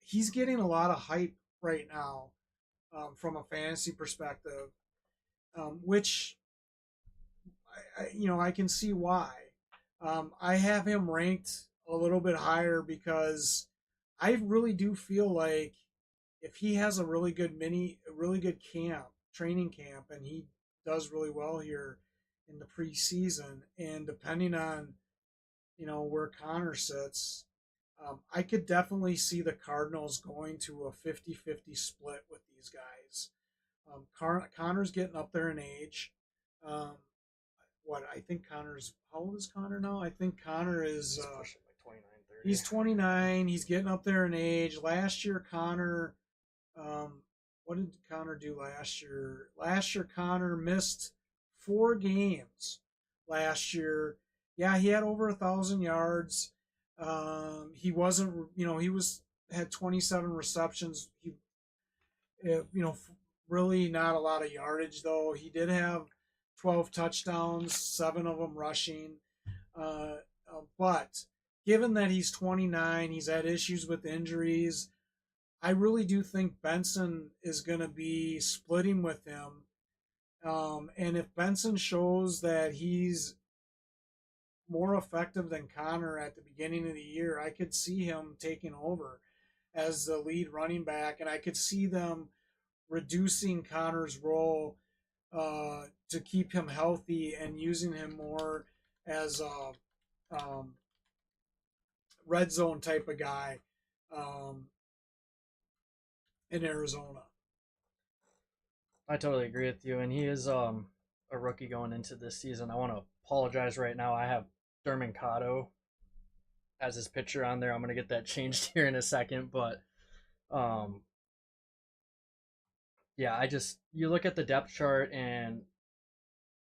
B: he's getting a lot of hype right now from a fantasy perspective, which I can see why. I have him ranked a little bit higher because I really do feel like if he has a really good training camp, and he does really well here in the preseason, and depending on where Connor sits, I could definitely see the Cardinals going to a 50-50 split with these guys. Connor's getting up there in age. Um, I think Connor's, how old is Connor now? I think Connor is
A: He's pushing like 29, 30.
B: he's 29. He's getting up there in age. Last year, Connor, what did Connor do last year? Last year, Connor missed 4 games. Last year, yeah, he had over 1,000 yards. He wasn't, he had 27 receptions. Really not a lot of yardage though. He did have 12 touchdowns, 7 of them rushing. But given that he's 29, he's had issues with injuries. I really do think Benson is going to be splitting with him. And if Benson shows that he's more effective than Connor at the beginning of the year, I could see him taking over as the lead running back, and I could see them reducing Connor's role to keep him healthy and using him more as a red zone type of guy um, in Arizona.
A: I totally agree with you, and he is a rookie going into this season. I want to apologize right now. I have Dermancado as his pitcher on there. I'm gonna get that changed here in a second, but um, yeah, I just you look at the depth chart and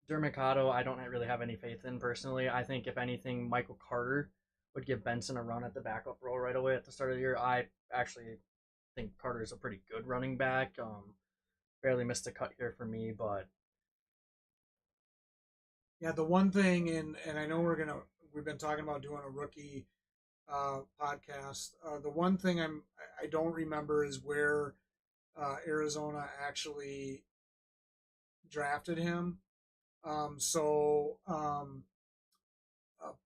A: Dermacado, I don't really have any faith in personally. I think if anything, Michael Carter would give Benson a run at the backup role right away at the start of the year. I actually think Carter is a pretty good running back. Barely missed a cut here for me, but
B: Yeah, the one thing, and I know we've been talking about doing a rookie podcast. The one thing I don't remember is where Arizona actually drafted him.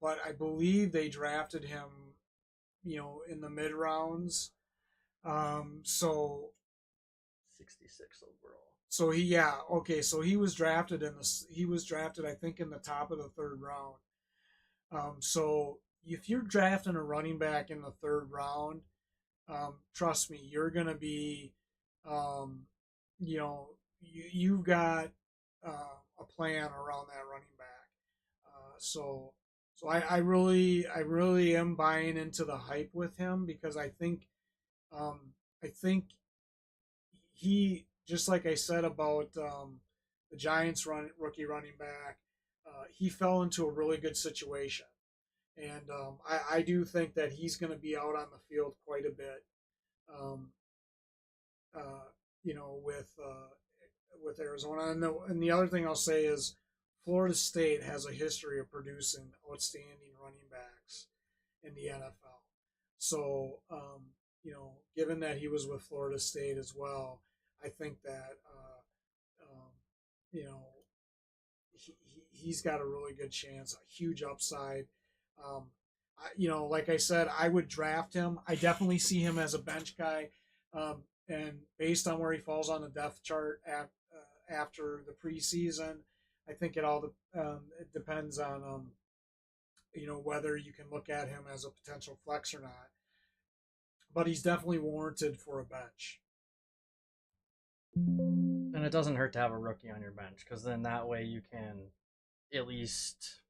B: But I believe they drafted him, in the mid rounds. Um, so
A: 66 overall.
B: so he yeah okay so he was drafted I think in the top of the third round. So if you're drafting a running back in the third round, trust me, you're gonna be, um, you've got a plan around that running back. So I really am buying into the hype with him because I think he, just like I said about the Giants rookie running back, he fell into a really good situation. And I do think that he's going to be out on the field quite a bit. Um, uh, with Arizona, and the other thing I'll say is Florida State has a history of producing outstanding running backs in the NFL. So given that he was with Florida State as well, I think that you know he's got a really good chance, a huge upside. Um, like I said, I would draft him. I definitely see him as a bench guy, and based on where he falls on the depth chart after the preseason, I think it depends on whether you can look at him as a potential flex or not. But he's definitely warranted for a bench.
A: And it doesn't hurt to have a rookie on your bench because then that way you can at least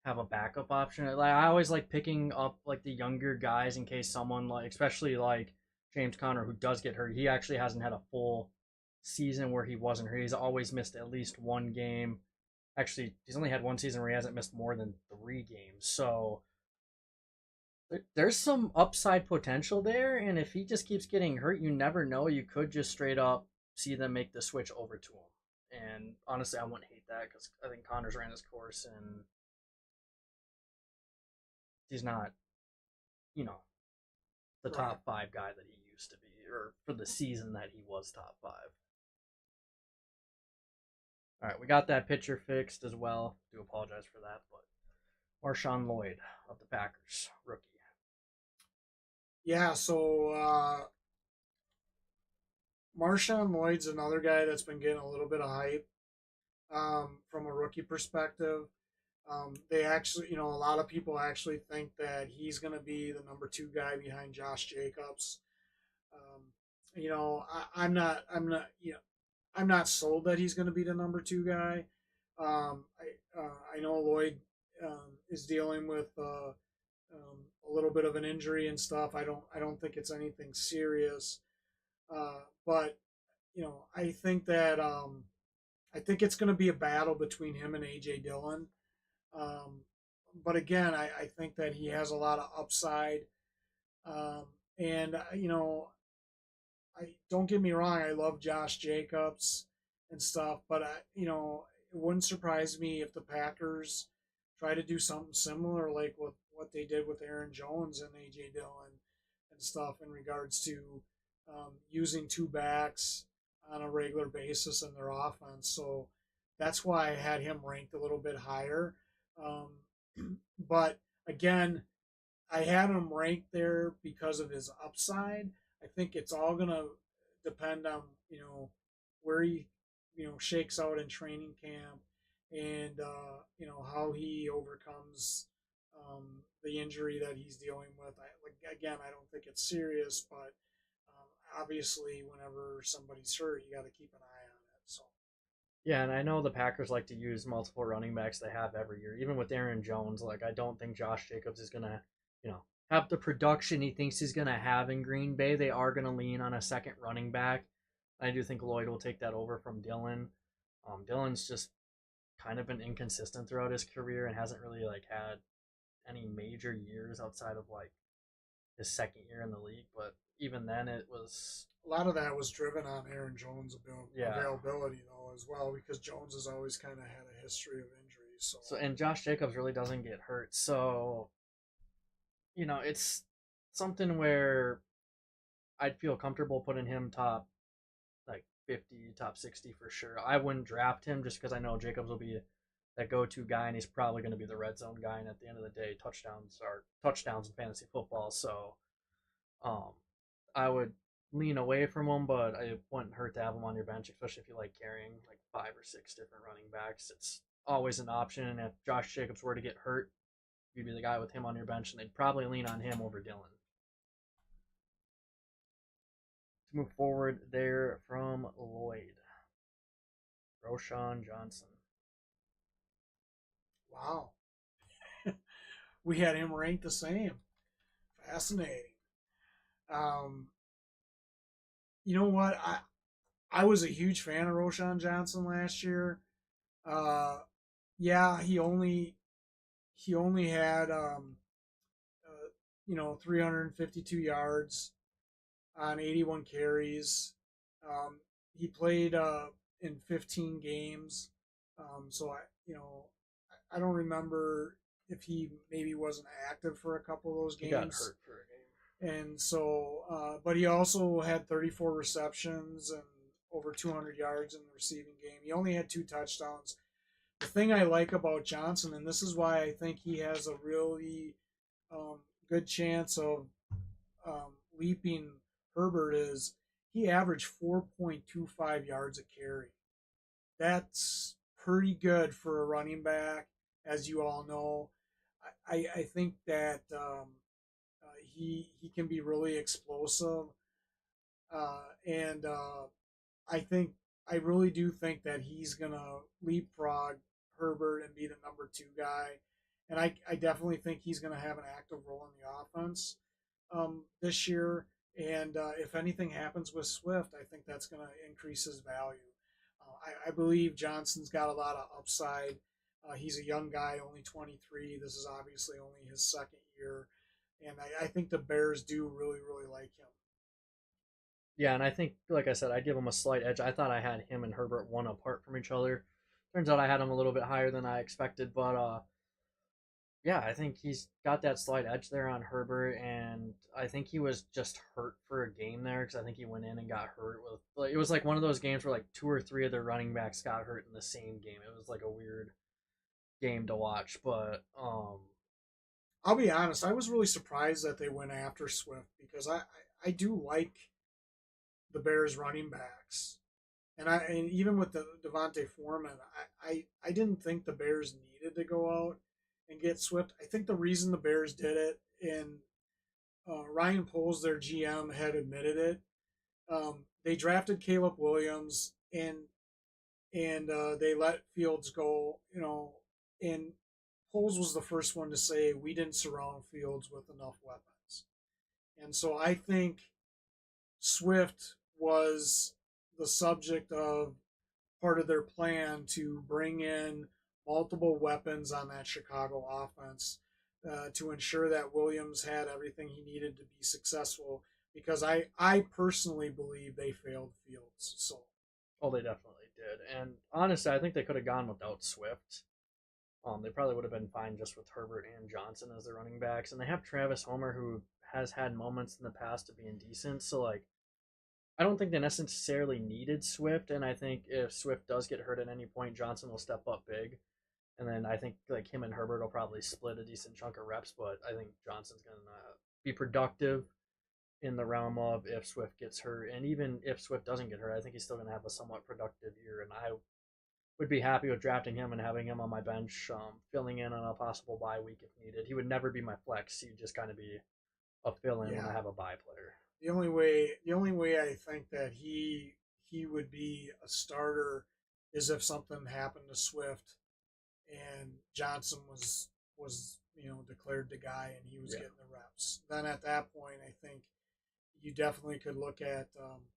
A: have a backup option. Like I always like picking up like the younger guys in case someone like, especially like James Conner, who does get hurt. He actually hasn't had a full season where he wasn't hurt. He's always missed at least one game. Actually, he's only had one season where he hasn't missed more than 3 games. So there's some upside potential there, and if he just keeps getting hurt, you never know. You could just straight up see them make the switch over to him. And honestly, I wouldn't hate that because I think Connors ran his course, and he's not, you know, the
B: Right.
A: top five guy that he used to be, or for the season that he was top five. All right, we got that pitcher fixed as well. Do apologize for that, but Marshawn Lloyd of the Packers, rookie.
B: Yeah. So Marshawn Lloyd's another guy that's been getting a little bit of hype from a rookie perspective. They actually, a lot of people actually think that he's going to be the number two guy behind Josh Jacobs. Um, I'm not sold that he's going to be the number two guy. I know Lloyd is dealing with a little bit of an injury and stuff. I don't think it's anything serious, but I think it's going to be a battle between him and AJ Dillon. Um, but again, I think that he has a lot of upside. Um, and I don't get me wrong, I love Josh Jacobs and stuff, but it wouldn't surprise me if the Packers try to do something similar, like what they did with Aaron Jones and AJ Dillon and stuff in regards to using two backs on a regular basis in their offense. So that's why I had him ranked a little bit higher. Um, but again, I had him ranked there because of his upside. I think it's all gonna depend on where he shakes out in training camp and how he overcomes the injury that he's dealing with. Again, I don't think it's serious, but obviously, whenever somebody's hurt, you got to keep an eye on it. So
A: Yeah, and I know the Packers like to use multiple running backs they have every year. Even with Aaron Jones, like I don't think Josh Jacobs is gonna, you know, have the production he thinks he's gonna have in Green Bay. They are gonna lean on a second running back. I do think Lloyd will take that over from Dylan. Dylan's just kind of been inconsistent throughout his career and hasn't really like had any major years outside of like his second year in the league. But even then, it was
B: a lot of that was driven on Aaron Jones'
A: yeah.
B: availability, though, as well, because Jones has always kind of had a history of injuries. So
A: So and Josh Jacobs really doesn't get hurt, so it's something where I'd feel comfortable putting him top like 50, top 60 for sure. I wouldn't draft him just because I know Jacobs will be that go-to guy, and he's probably going to be the red zone guy. And at the end of the day, touchdowns are touchdowns in fantasy football. So um, I would lean away from him, but it wouldn't hurt to have him on your bench, especially if you like carrying like 5 or 6 different running backs. It's always an option. And if Josh Jacobs were to get hurt, you'd be the guy with him on your bench, and they'd probably lean on him over Dylan. To move forward there from Lloyd, Roshan Johnson.
B: wow, we had him ranked the same. Fascinating. Um, you know what? I was a huge fan of Roshan Johnson last year. Uh, yeah, he only had 352 yards on 81 carries. Um, he played in 15 games. So I don't remember if he maybe wasn't active for a couple of those
A: He got
B: games.
A: hurt for a game.
B: And so, but he also had 34 receptions and over 200 yards in the receiving game. He only had 2 touchdowns. The thing I like about Johnson, and this is why I think he has a really good chance of leaping Herbert, is he averaged 4.25 yards a carry. That's pretty good for a running back, as you all know. I think that he can be really explosive, and I really do think that he's gonna leapfrog Herbert and be the number 2 guy, and I definitely think he's gonna have an active role in the offense this year. And if anything happens with Swift, I think that's going to increase his value. I believe Johnson's got a lot of upside. He's a young guy, only 23. This is obviously only his second year. And I think the Bears do really, really like him.
A: Yeah, and I think, like I said, I'd give him a slight edge. I thought I had him and Herbert one apart from each other. Turns out I had him a little bit higher than I expected, but yeah, I think he's got that slight edge there on Herbert, and I think he was just hurt for a game there because I think he went in and got hurt with. Like, it was like one of those games where like 2 or 3 of their running backs got hurt in the same game. It was like a weird game to watch, but
B: I'll be honest, I was really surprised that they went after Swift because I do like the Bears running backs. And even with the Devontae Foreman, I didn't think the Bears needed to go out and get Swift. I think the reason the Bears did it, and Ryan Poles, their GM, had admitted it. They drafted Caleb Williams, and they let Fields go. And Poles was the first one to say we didn't surround Fields with enough weapons, and so I think Swift was the subject of part of their plan to bring in multiple weapons on that Chicago offense to ensure that Williams had everything he needed to be successful. Because I personally believe they failed Fields. So
A: oh, they definitely did. And honestly, I think they could have gone without Swift. They probably would have been fine just with Herbert and Johnson as their running backs, and they have Travis Homer who has had moments in the past of being decent. So like, I don't think they necessarily needed Swift, and I think if Swift does get hurt at any point, Johnson will step up big. And then I think like him and Herbert will probably split a decent chunk of reps, but I think Johnson's going to be productive in the realm of if Swift gets hurt, and even if Swift doesn't get hurt, I think he's still going to have a somewhat productive year. And I would be happy with drafting him and having him on my bench, filling in on a possible bye week if needed. He would never be my flex. He'd just kind of be a fill in when I
B: Yeah.
A: have a bye player.
B: The only way I think that he would be a starter is if something happened to Swift and Johnson was declared the guy and he was
A: Yeah,
B: getting the reps. Then at that point, I think you definitely could look at um,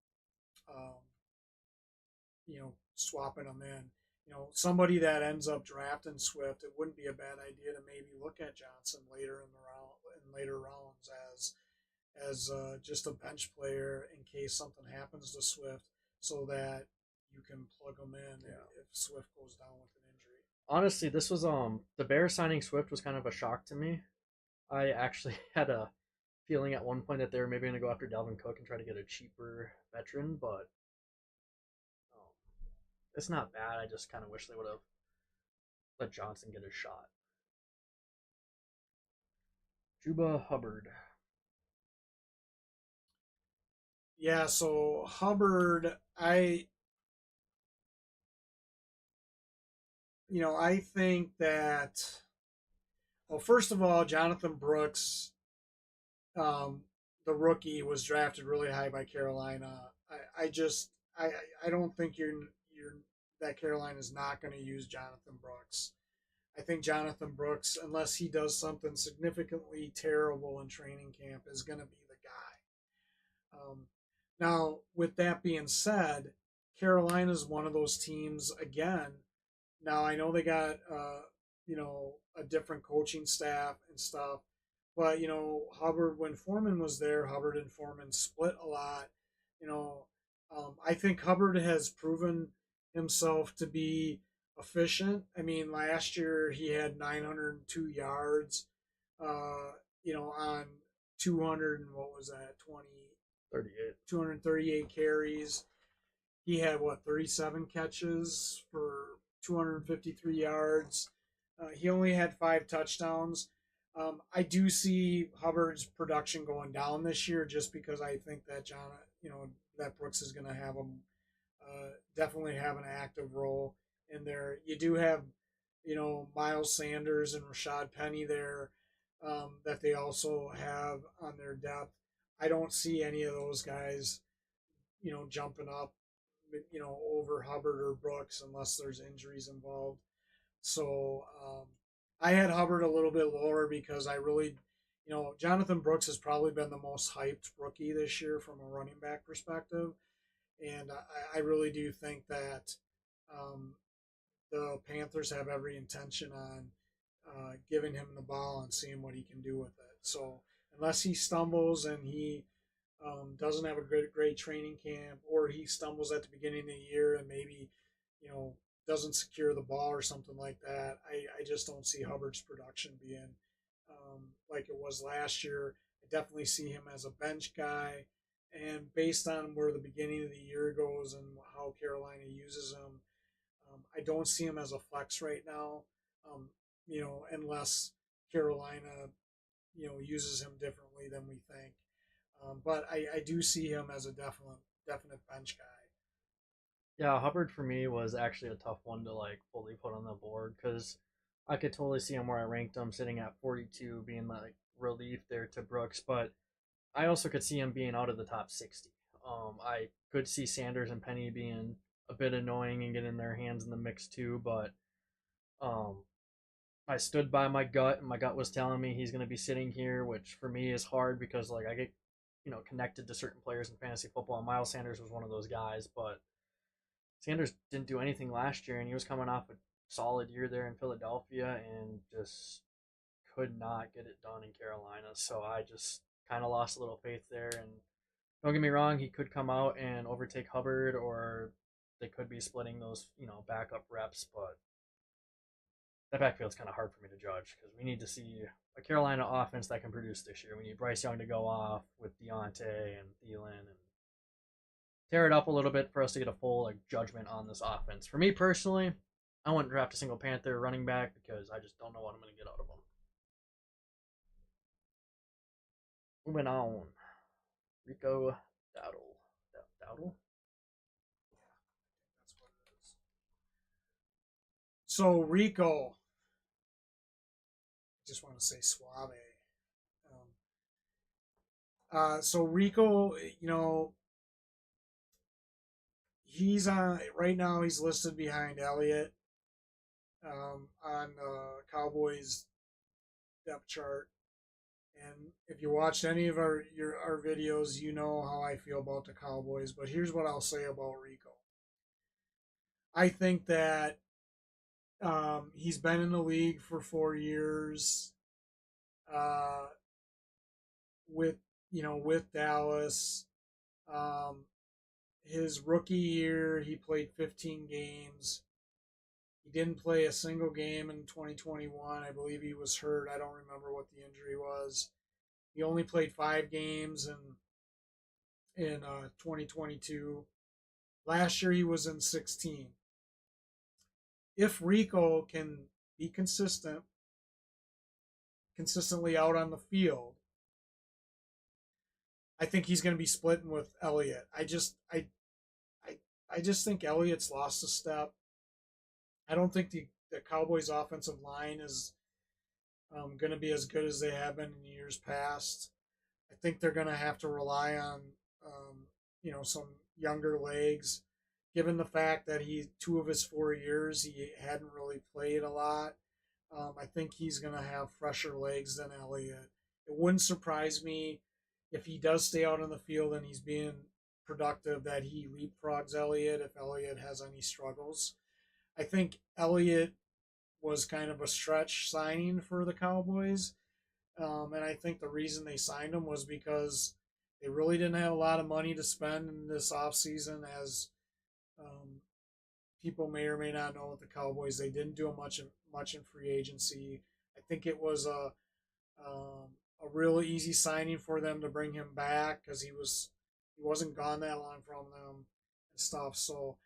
B: swapping them in. Somebody that ends up drafting Swift, it wouldn't be a bad idea to maybe look at Johnson later in the round in later rounds as just a bench player in case something happens to Swift, so that you can plug him in
A: yeah.
B: if Swift goes down with an injury.
A: Honestly, this was the Bears signing Swift was kind of a shock to me. I actually had a feeling at one point that they were maybe going to go after Dalvin Cook and try to get a cheaper veteran, but um, it's not bad. I just kind of wish they would have let Johnson get a shot. Juba Hubbard.
B: Yeah, so Hubbard, I think that, well, first of all, Jonathan Brooks, um, the rookie, was drafted really high by Carolina. I don't think you're that Carolina is not going to use Jonathan Brooks. I think Jonathan Brooks, unless he does something significantly terrible in training camp, is going to be the guy. Now, with that being said, Carolina is one of those teams again. Now I know they got a different coaching staff and stuff, but Hubbard, when Foreman was there, Hubbard and Foreman split a lot. You know, I think Hubbard has proven himself to be efficient. I mean, last year he had 902 yards, on 200 and what was that,
A: 38.
B: 238 carries. He had what, 37 catches for 253 yards. He only had 5 touchdowns. I do see Hubbard's production going down this year just because I think that that Brooks is going to have him definitely have an active role in there. You do have Miles Sanders and Rashad Penny there that they also have on their depth. I don't see any of those guys jumping up over Hubbard or Brooks unless there's injuries involved. So I had Hubbard a little bit lower because I really, Jonathan Brooks has probably been the most hyped rookie this year from a running back perspective. And I really do think that um, the Panthers have every intention on giving him the ball and seeing what he can do with it. So unless he stumbles and he doesn't have a great training camp, or he stumbles at the beginning of the year and maybe, doesn't secure the ball or something like that, I just don't see Hubbard's production being like it was last year. I definitely see him as a bench guy. And based on where the beginning of the year goes and how Carolina uses him, I don't see him as a flex right now, unless Carolina, uses him differently than we think. But I do see him as a definite bench guy.
A: Yeah, Hubbard for me was actually a tough one to like fully put on the board because I could totally see him where I ranked him sitting at 42, being like relief there to Brooks, but I also could see him being out of the top 60. I could see Sanders and Penny being a bit annoying and getting their hands in the mix too, but um, I stood by my gut, and my gut was telling me he's going to be sitting here, which for me is hard because like I get connected to certain players in fantasy football. And Miles Sanders was one of those guys, but Sanders didn't do anything last year, and he was coming off a solid year there in Philadelphia and just could not get it done in Carolina. So I just kind of lost a little faith there. And don't get me wrong, he could come out and overtake Hubbard, or they could be splitting those backup reps, but that backfield's kind of hard for me to judge because we need to see a Carolina offense that can produce this year. We need Bryce Young to go off with Deontay and Thielen and tear it up a little bit for us to get a full like judgment on this offense. For me personally, I wouldn't draft a single Panther running back because I just don't know what I'm going to get out of them. Moving on. Rico Dowdle. Dowdle?
B: That's what it is. So Rico, I just want to say Suave. So Rico, he's on right now. He's listed behind Elliott on Cowboys depth chart. And if you watched any of our videos, you know how I feel about the Cowboys. But here's what I'll say about Rico. I think that he's been in the league for 4 years. Uh, with with Dallas. Um, his rookie year, he played 15 games. He didn't play a single game in 2021. I believe he was hurt. I don't remember what the injury was. He only played 5 games in 2022. Last year he was in 16. If Rico can be consistently out on the field, I think he's going to be splitting with Elliott. I I just think Elliott's lost a step. I don't think the Cowboys' offensive line is going to be as good as they have been in years past. I think they're going to have to rely on some younger legs, given the fact that he 2 of his 4 years he hadn't really played a lot. I think he's going to have fresher legs than Elliott. It wouldn't surprise me if he does stay out on the field and he's being productive that he leapfrogs Elliott if Elliott has any struggles. I think Elliott was kind of a stretch signing for the Cowboys. And I think the reason they signed him was because they really didn't have a lot of money to spend in this offseason. As um, people may or may not know with the Cowboys, they didn't do much in free agency. I think it was a real easy signing for them to bring him back because he wasn't gone that long from them and stuff. So,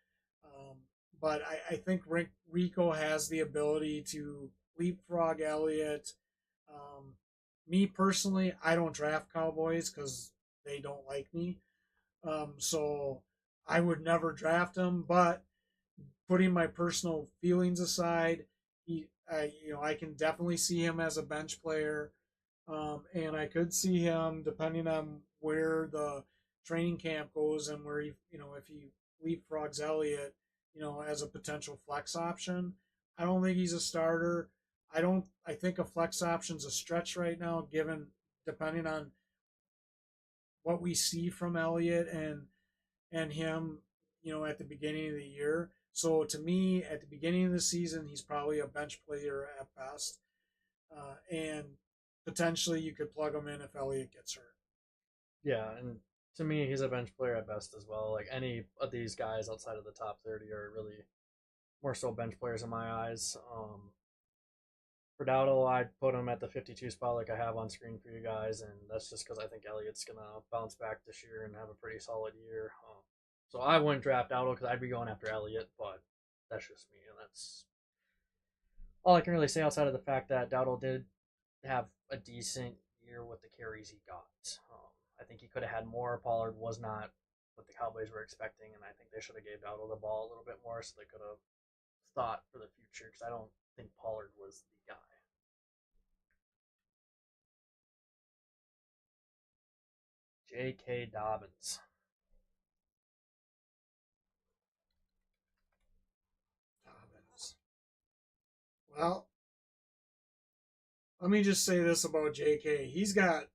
B: um, but I think Rico has the ability to leapfrog Elliott. Um, Me personally, I don't draft Cowboys because they don't like me. So I would never draft him. But putting my personal feelings aside, I can definitely see him as a bench player, and I could see him depending on where the training camp goes and where if he leapfrogs Elliott, as a potential flex option. I don't think he's a starter. I don't. I think a flex option's a stretch right now, given depending on what we see from Elliott and him, at the beginning of the year. So to me, at the beginning of the season, he's probably a bench player at best, and potentially you could plug him in if Elliott gets hurt.
A: Yeah, and to me, he's a bench player at best as well. Like any of these guys outside of the top 30 are really more so bench players in my eyes. For Dowdle, I'd put him at the 52 spot like I have on screen for you guys, and that's just because I think Elliott's going to bounce back this year and have a pretty solid year. So I wouldn't draft Dowdle because I'd be going after Elliott, but that's just me, and that's all I can really say outside of the fact that Dowdle did have a decent year with the carries he got. I think he could have had more. Pollard was not what the Cowboys were expecting, and I think they should have gave Dowdle the ball a little bit more so they could have thought for the future because I don't think Pollard was the guy. J.K. Dobbins.
B: Dobbins. Well, let me just say this about J.K. He's got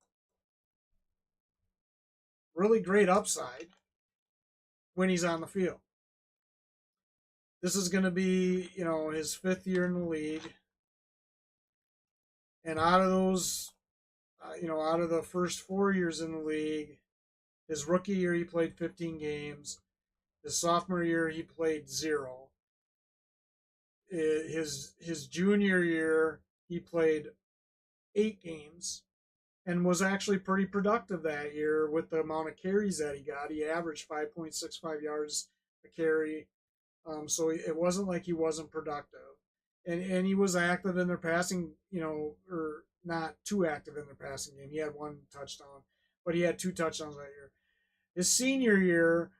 B: really great upside when he's on the field. This is going to be, his 5th year in the league, and out of those, out of the first 4 years in the league, his rookie year he played 15 games. His sophomore year he played 0. His junior year he played 8 games and was actually pretty productive that year with the amount of carries that he got. He averaged 5.65 yards a carry So it wasn't like he wasn't productive, and he was active in their passing, or not too active in their passing game. He had one touchdown, but he had two touchdowns that year. His senior year,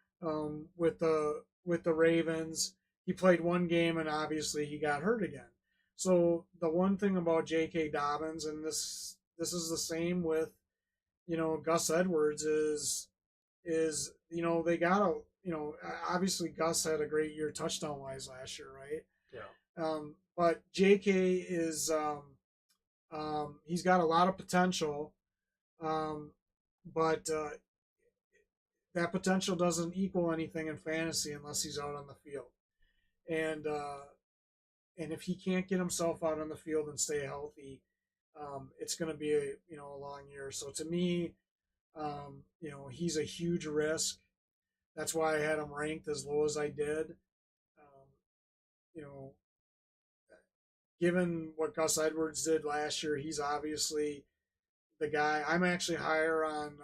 B: with the Ravens, he played one game and obviously he got hurt again. So the one thing about J.K. Dobbins, and this is the same with Gus Edwards, is they got a obviously Gus had a great year touchdown wise last year, right?
A: Yeah.
B: But J.K. is he's got a lot of potential, um, but that potential doesn't equal anything in fantasy unless he's out on the field. And and if he can't get himself out on the field and stay healthy, it's going to be a long year. So to me, he's a huge risk. That's why I had him ranked as low as I did. Um, you know, Given what Gus Edwards did last year, he's obviously the guy. I'm actually higher on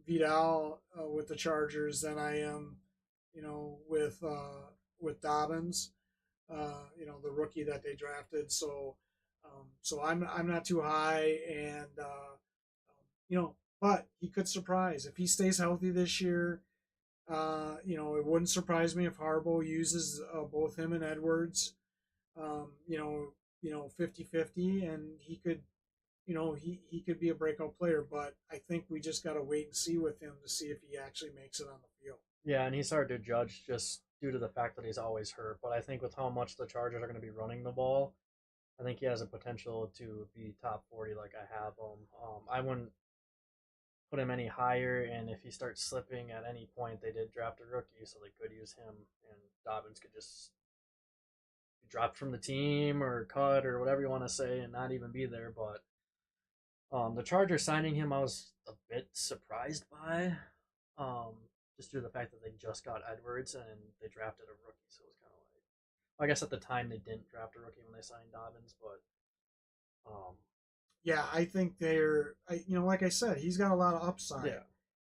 B: Vidal with the Chargers than I am, with Dobbins, the rookie that they drafted. So I'm not too high, and but he could surprise if he stays healthy this year. It wouldn't surprise me if Harbaugh uses both him and Edwards, 50-50, and he could, he could be a breakout player. But I think we just got to wait and see with him to see if he actually makes it on the field.
A: Yeah, and he's hard to judge just due to the fact that he's always hurt. But I think with how much the Chargers are going to be running the ball, I think he has a potential to be top 40 like I have him. I wouldn't put him any higher, and if he starts slipping at any point, they did draft a rookie, so they could use him, and Dobbins could just be dropped from the team or cut or whatever you want to say and not even be there. But the Chargers signing him, I was a bit surprised by, um, just due to the fact that they just got Edwards and they drafted a rookie, so it was kind of like, I guess at the time they didn't draft a rookie when they signed Dobbins, but
B: Yeah, I think like I said, he's got a lot of upside,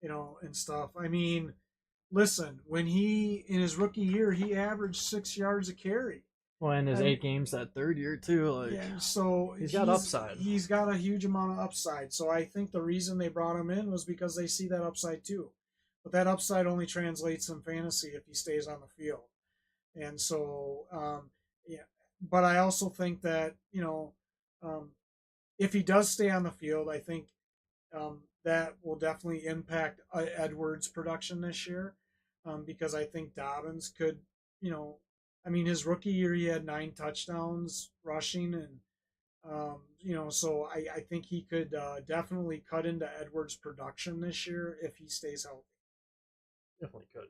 A: yeah.
B: and stuff. I mean, listen, when he in his rookie year, he averaged 6 yards a carry.
A: Well, in his
B: I mean,
A: 8 games that third year too, like
B: yeah, so
A: he's got upside.
B: he's got a huge amount of upside. So I think the reason they brought him in was because they see that upside too. But that upside only translates in fantasy if he stays on the field. And so, yeah. But I also think that um, if he does stay on the field, I think that will definitely impact Edwards' production this year, because I think Dobbins could, you know, I mean, his rookie year he had 9 touchdowns rushing, and so I think he could definitely cut into Edwards' production this year if he stays healthy.
A: Definitely could.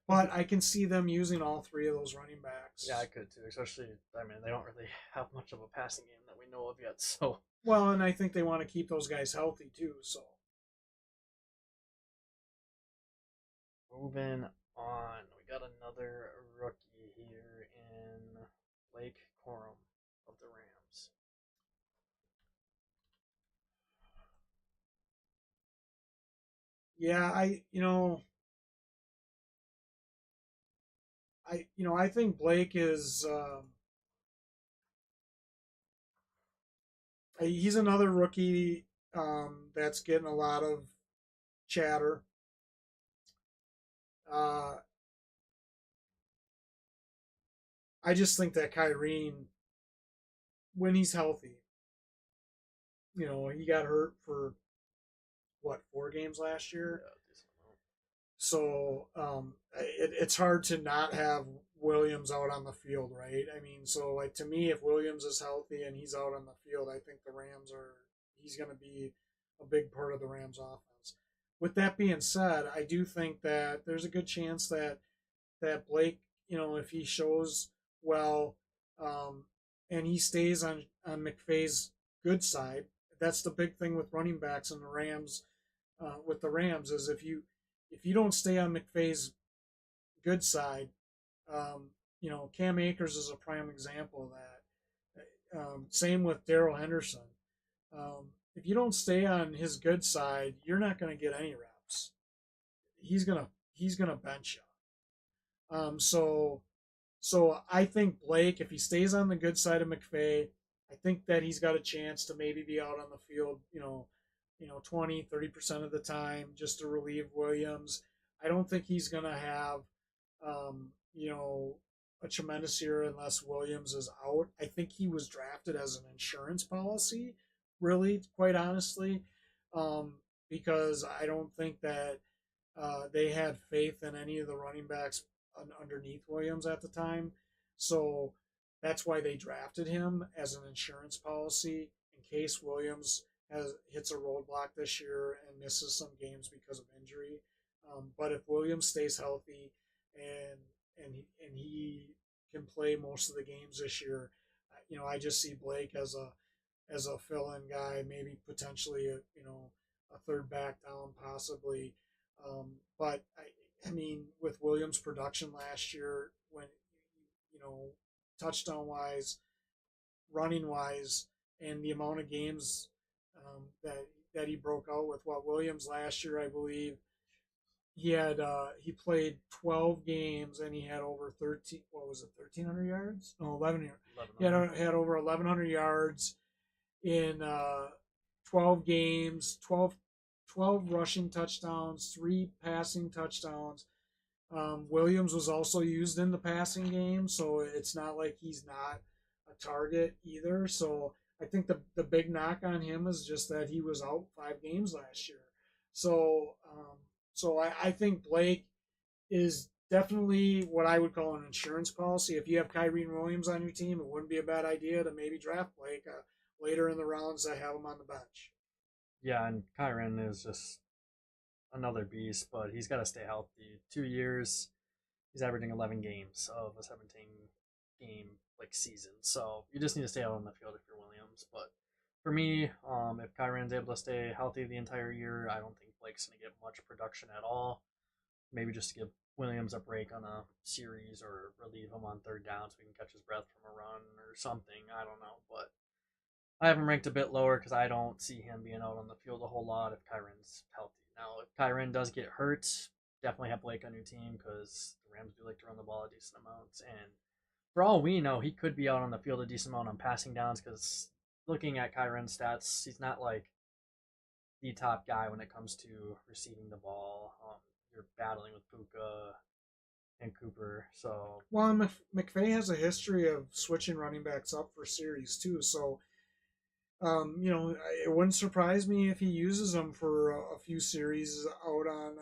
B: But I can see them using all three of those running backs.
A: Yeah, I could too. Especially, I mean, they don't really have much of a passing game that we know of yet. So
B: Well, and I think they want to keep those guys healthy too. So
A: moving on, we got another rookie here in Blake Corum of the Rams.
B: yeah, I think Blake is he's another rookie that's getting a lot of chatter. Uh, I just think that Kyrene, when he's healthy, he got hurt for what 4 games last year.
A: Yeah, decent amount.
B: So it's hard to not have Williams out on the field, right? I mean, so like to me, if Williams is healthy and he's out on the field, I think he's going to be a big part of the Rams offense. With that being said, I do think that there's a good chance that Blake, if he shows well, and he stays on McVay's good side, that's the big thing with running backs in the Rams. With the Rams is if you don't stay on McVay's good side, Cam Akers is a prime example of that. Same with Darrell Henderson. If you don't stay on his good side, you're not going to get any reps. He's gonna bench you. So I think Blake, if he stays on the good side of McVay, I think that he's got a chance to maybe be out on the field, 20, 30% of the time just to relieve Williams. I don't think he's going to have, a tremendous year unless Williams is out. I think he was drafted as an insurance policy, really, quite honestly, um, because I don't think that they had faith in any of the running backs underneath Williams at the time. So that's why they drafted him as an insurance policy in case Williams hits a roadblock this year and misses some games because of injury. But if Williams stays healthy and he can play most of the games this year, I just see Blake as a fill-in guy, maybe potentially a third back down possibly. But I mean, with Williams' production last year, when you know touchdown wise, running wise, and the amount of games that he broke out with, what Williams last year, I believe he played 12 games and he had over 13. What was it? 1,300 yards? No, 11. He
A: 1100.
B: had over 1,100 yards in 12 games, 12 rushing touchdowns, 3 passing touchdowns. Williams was also used in the passing game, so it's not like he's not a target either. So I think the big knock on him is just that he was out 5 games last year. So I think Blake is definitely what I would call an insurance policy. If you have Kyrie Williams on your team, it wouldn't be a bad idea to maybe draft Blake later in the rounds to have him on the bench.
A: Yeah, and Kyron is just another beast, but he's got to stay healthy. 2 years, he's averaging 11 games of a 17 game like season. So you just need to stay out on the field if you're Williams. But for me, if Kyron's able to stay healthy the entire year, I don't think Blake's going to get much production at all. Maybe just to give Williams a break on a series or relieve him on third down so he can catch his breath from a run or something. I don't know, but I have him ranked a bit lower because I don't see him being out on the field a whole lot if Kyron's healthy. Now, if Kyron does get hurt, definitely have Blake on your team because the Rams do like to run the ball a decent amount. And for all we know, he could be out on the field a decent amount on passing downs because looking at Kyron's stats, he's not like the top guy when it comes to receiving the ball. You're battling with Puka and Cooper, so
B: Well, McVay has a history of switching running backs up for series too, so it wouldn't surprise me if he uses them for a few series out on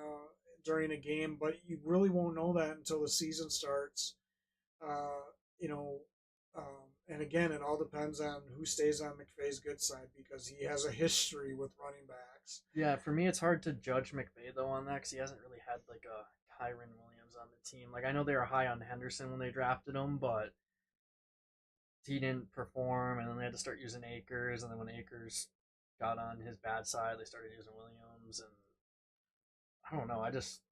B: during a game, but you really won't know that until the season starts. Uh, you know, and again, it all depends on who stays on McVay's good side because he has a history with running backs.
A: yeah, for me, it's hard to judge McVay though on that because he hasn't really had like a Kyron Williams on the team. Like I know they were high on Henderson when they drafted him, but he didn't perform, and then they had to start using Akers, and then when Akers got on his bad side, they started using Williams, and I don't know. I just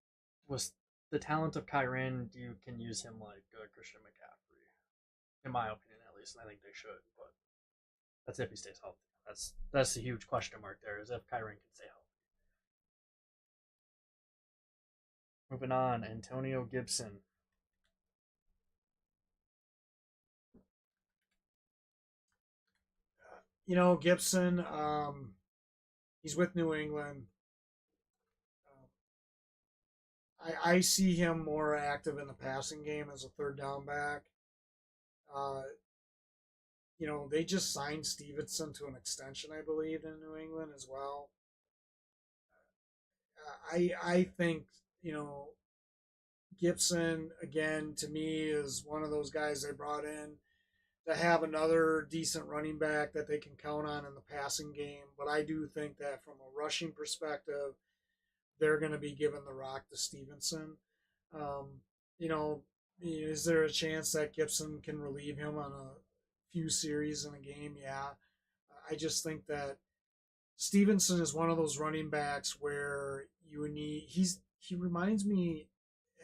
A: was the talent of Kyron. You can use him like Christian McCaffrey, in my opinion, at least, and I think they should. But that's if he stays healthy. That's a huge question mark there. Is if Kyron can stay healthy. Moving on, Antonio Gibson.
B: Gibson, he's with New England. I see him more active in the passing game as a third down back. Uh, they just signed Stevenson to an extension, I believe, in New England as well. I think you know Gibson again to me is one of those guys they brought in to have another decent running back that they can count on in the passing game. But I do think that from a rushing perspective, they're going to be giving the rock to Stevenson. Um, you know, is there a chance that Gibson can relieve him on a few series in a game? Yeah. I just think that Stevenson is one of those running backs where you need. He reminds me,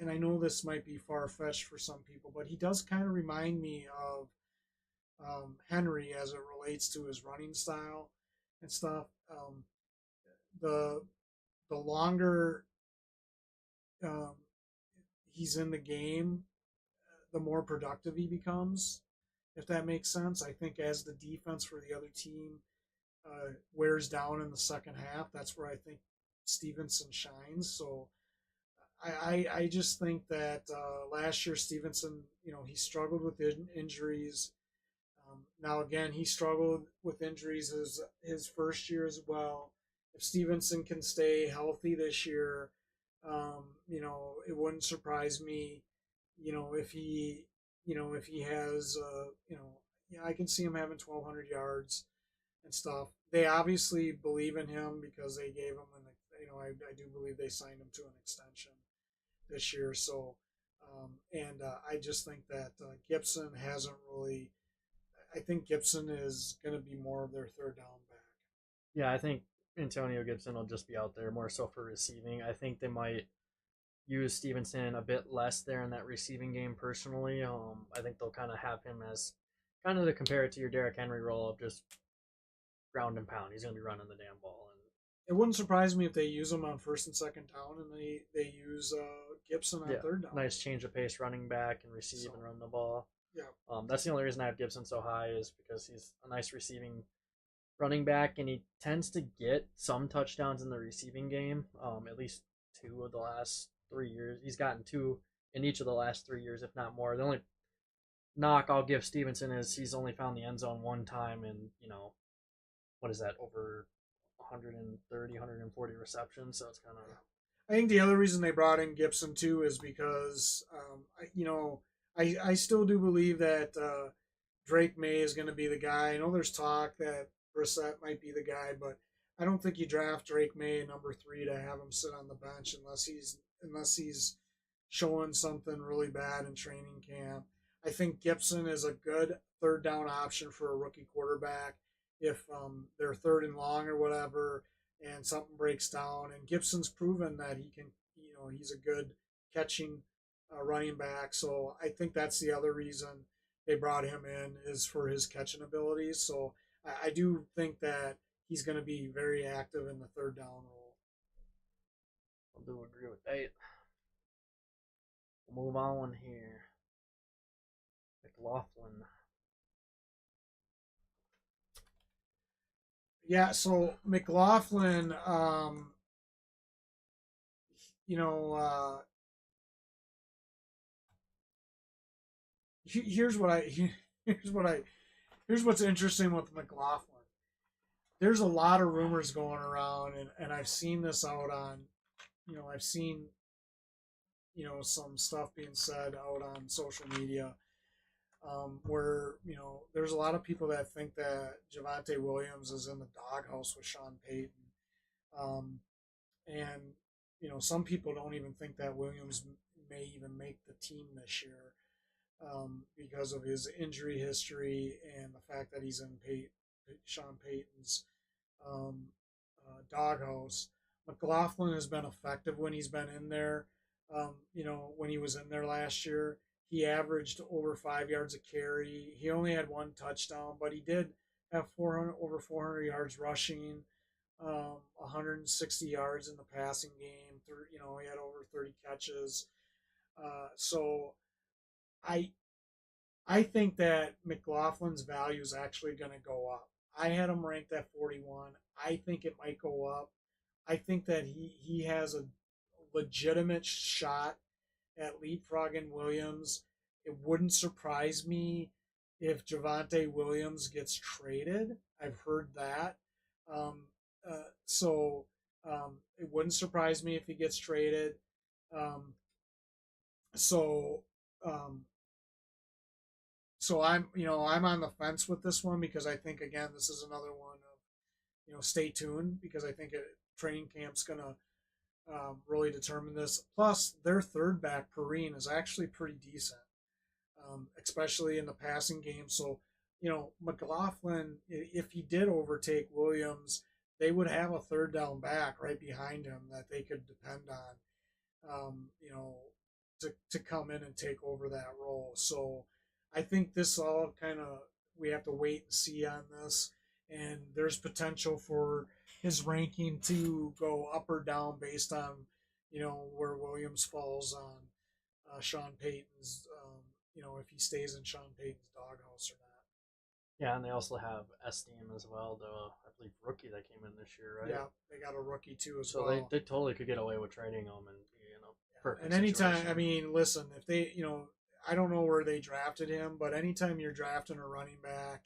B: and I know this might be far fetched for some people, but he does kind of remind me of Henry as it relates to his running style and stuff. The the longer um, he's in the game, the more productive he becomes, if that makes sense. I think as the defense for the other team wears down in the second half, that's where I think Stevenson shines. So I just think that last year Stevenson, he struggled with injuries. Now again, he struggled with injuries his first year as well. If Stevenson can stay healthy this year, it wouldn't surprise me, if he has, yeah, I can see him having 1,200 yards and stuff. They obviously believe in him because they gave him I do believe they signed him to an extension this year. So, I just think that Gibson hasn't really. I think Gibson is going to be more of their third down back.
A: Yeah, I think Antonio Gibson will just be out there more so for receiving. I think they might use Stevenson a bit less there in that receiving game personally. I think they'll kind of have him as kind of to compare it to your Derrick Henry role of just ground and pound. He's going to be running the damn ball. And
B: It wouldn't surprise me if they use him on first and second down, and they use Gibson on
A: yeah,
B: third down.
A: nice change of pace running back and receive
B: So
A: and run the ball.
B: yeah,
A: That's the only reason I have Gibson so high is because he's a nice receiving running back and he tends to get some touchdowns in the receiving game. At least 2 of the last 3 years. He's gotten two in each of the last 3 years, if not more. The only knock I'll give Stevenson is he's only found the end zone one time in, what is that, over 130, 140 receptions. So it's kind of.
B: I think the other reason they brought in Gibson too is because I still do believe that Drake May is going to be the guy. I know there's talk that Brissett might be the guy, but I don't think you draft Drake May number 3 to have him sit on the bench unless he's showing something really bad in training camp. I think Gibson is a good third down option for a rookie quarterback if they're third and long or whatever, and something breaks down. And Gibson's proven that he can, he's a good catching running back. So I think that's the other reason they brought him in is for his catching abilities. So I do think that he's going to be very active in the third down role.
A: I do agree with that. We'll move on here. McLaughlin.
B: Yeah, so McLaughlin, you know, here's what I here's what I here's what's interesting with McLaughlin. There's a lot of rumors going around, and I've seen this out on, I've seen, some stuff being said out on social media, where, there's a lot of people that think that Javonte Williams is in the doghouse with Sean Payton. Um, and, some people don't even think that Williams may even make the team this year, because of his injury history and the fact that he's in Sean Payton's um, doghouse. McLaughlin has been effective when he's been in there. When he was in there last year, he averaged over 5 yards a carry. He only had one touchdown, but he did have over 400 yards rushing, 160 yards in the passing game. He had over 30 catches. So I I think that McLaughlin's value is actually going to go up. I had him ranked at 41. I think it might go up. I think that he has a legitimate shot at leapfrogging Williams. It wouldn't surprise me if Javonte Williams gets traded. I've heard that. Um, it wouldn't surprise me if he gets traded. Um, so um, I'm on the fence with this one because I think again this is another one of stay tuned because I think training camp's gonna really determine this. Plus, their third back Perrine is actually pretty decent, especially in the passing game. So McLaughlin, if he did overtake Williams, they would have a third down back right behind him that they could depend on. To come in and take over that role. So I think this all kind of we have to wait and see on this, and there's potential for his ranking to go up or down based on where Williams falls on Sean Payton's, if he stays in Sean Payton's doghouse or not.
A: Yeah, and they also have Esteem as well, the I believe rookie that came in this year, right?
B: Yeah, they got a rookie too as
A: So they
B: well.
A: they totally could get away with trading them and be in a
B: Yeah. And
A: perfect
B: anytime, I
A: situation.
B: mean, listen, if they, I don't know where they drafted him, but anytime you're drafting a running back,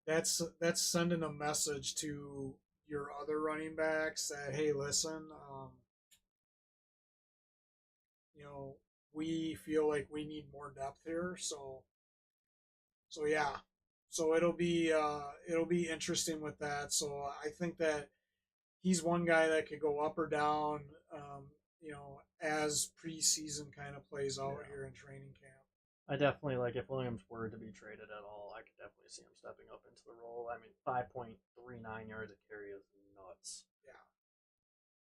B: that's sending a message to your other running backs that hey, listen, you know, we feel like we need more depth here. So yeah, so it'll be interesting with that. So I think that he's one guy that could go up or down, as preseason kind of plays out
A: Yeah.
B: here in training camp.
A: I definitely like if Williams were to be traded at all, I could definitely see him stepping up into the role. I mean, 5.39 yards a carry is nuts.
B: Yeah.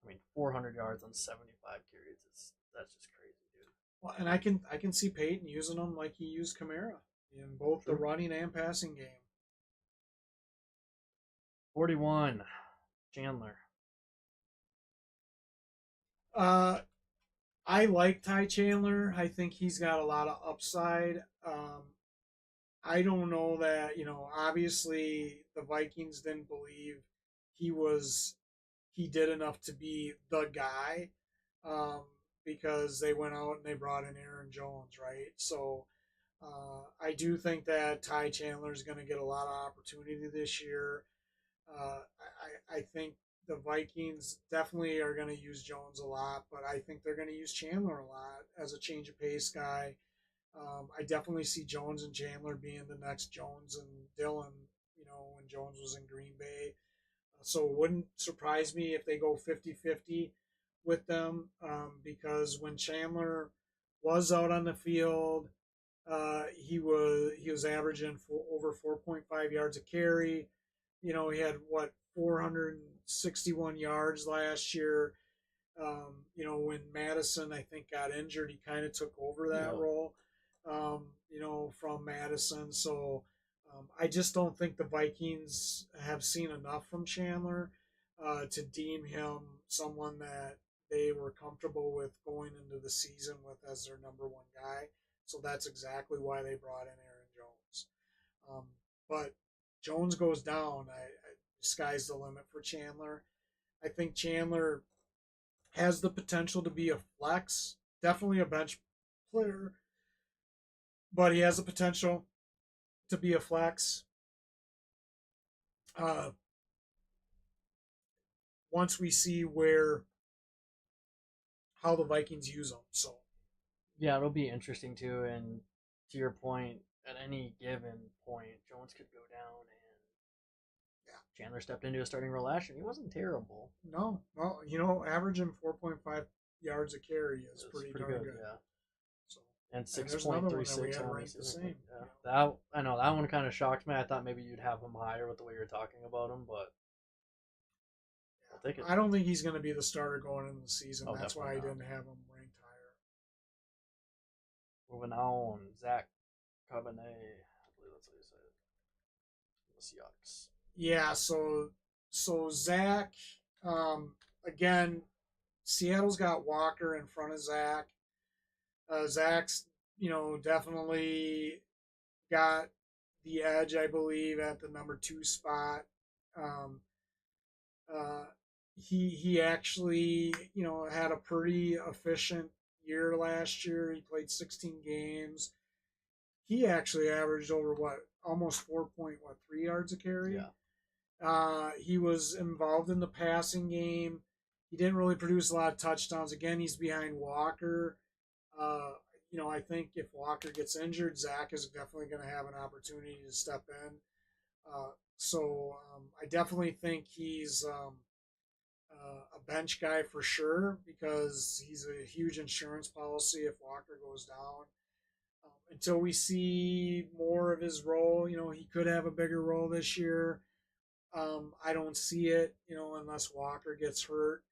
A: I mean, 400 yards on 75 carries. That's just crazy, dude.
B: Well, and I can see Peyton using him like he used Kamara in both the
A: True.
B: running and passing game.
A: 41, Chandler.
B: Uh, I like Ty Chandler. I think he's got a lot of upside. I don't know that obviously the Vikings didn't believe he was he did enough to be the guy, um, because they went out and they brought in Aaron Jones, right? So I do think that Ty Chandler is going to get a lot of opportunity this year. I think the Vikings definitely are going to use Jones a lot, but I think they're going to use Chandler a lot as a change of pace guy. I definitely see Jones and Chandler being the next Jones and Dillon, when Jones was in Green Bay. So it wouldn't surprise me if they go 50-50 with them, because when Chandler was out on the field, he was averaging over 4.5 yards a carry. He had what 461 yards last year. When Madison, I think, got injured, he kind of took over that
A: Yeah.
B: role, from Madison. So I just don't think the Vikings have seen enough from Chandler to deem him someone that they were comfortable with going into the season with as their number one guy. So that's exactly why they brought in Aaron Jones. Um, but Jones goes down, sky's the limit for Chandler. I think Chandler has the potential to be a flex, definitely a bench player, but he has the potential to be a flex. Uh, Once we see where how the Vikings use him, so
A: Yeah, it'll be interesting too. And to your point, at any given point, Jones could go down, and
B: yeah,
A: Chandler stepped into a starting role last year. And he wasn't terrible.
B: no, well, averaging 4.5 yards a carry is
A: It's
B: pretty
A: pretty
B: darn
A: good,
B: good.
A: yeah.
B: So,
A: And
B: and
A: six
B: there's
A: point
B: another
A: three
B: one that we
A: six
B: had
A: on the
B: ranked the
A: season.
B: same.
A: Yeah, that I know that one kind of shocked me. I thought maybe you'd have him higher with the way you're talking about him, but I'll take it.
B: I don't think he's going to be the starter going into the season.
A: Oh,
B: That's why
A: definitely
B: I
A: not.
B: didn't have him ranked higher.
A: Moving on, Zach Cabernet. I believe that's how you say it. The Seahawks.
B: Yeah, so Zach, again, Seattle's got Walker in front of Zach. Zach's, definitely got the edge, I believe, at the number two spot. Um, uh, he actually, had a pretty efficient year last year. He played 16 games. He actually averaged over what almost 4.3 yards a carry.
A: Yeah.
B: He was involved in the passing game. He didn't really produce a lot of touchdowns. Again, he's behind Walker. Uh, I think if Walker gets injured, Zach is definitely going to have an opportunity to step in. So I definitely think he's a bench guy for sure because he's a huge insurance policy if Walker goes down. Until we see more of his role, he could have a bigger role this year. I don't see it, unless Walker gets hurt.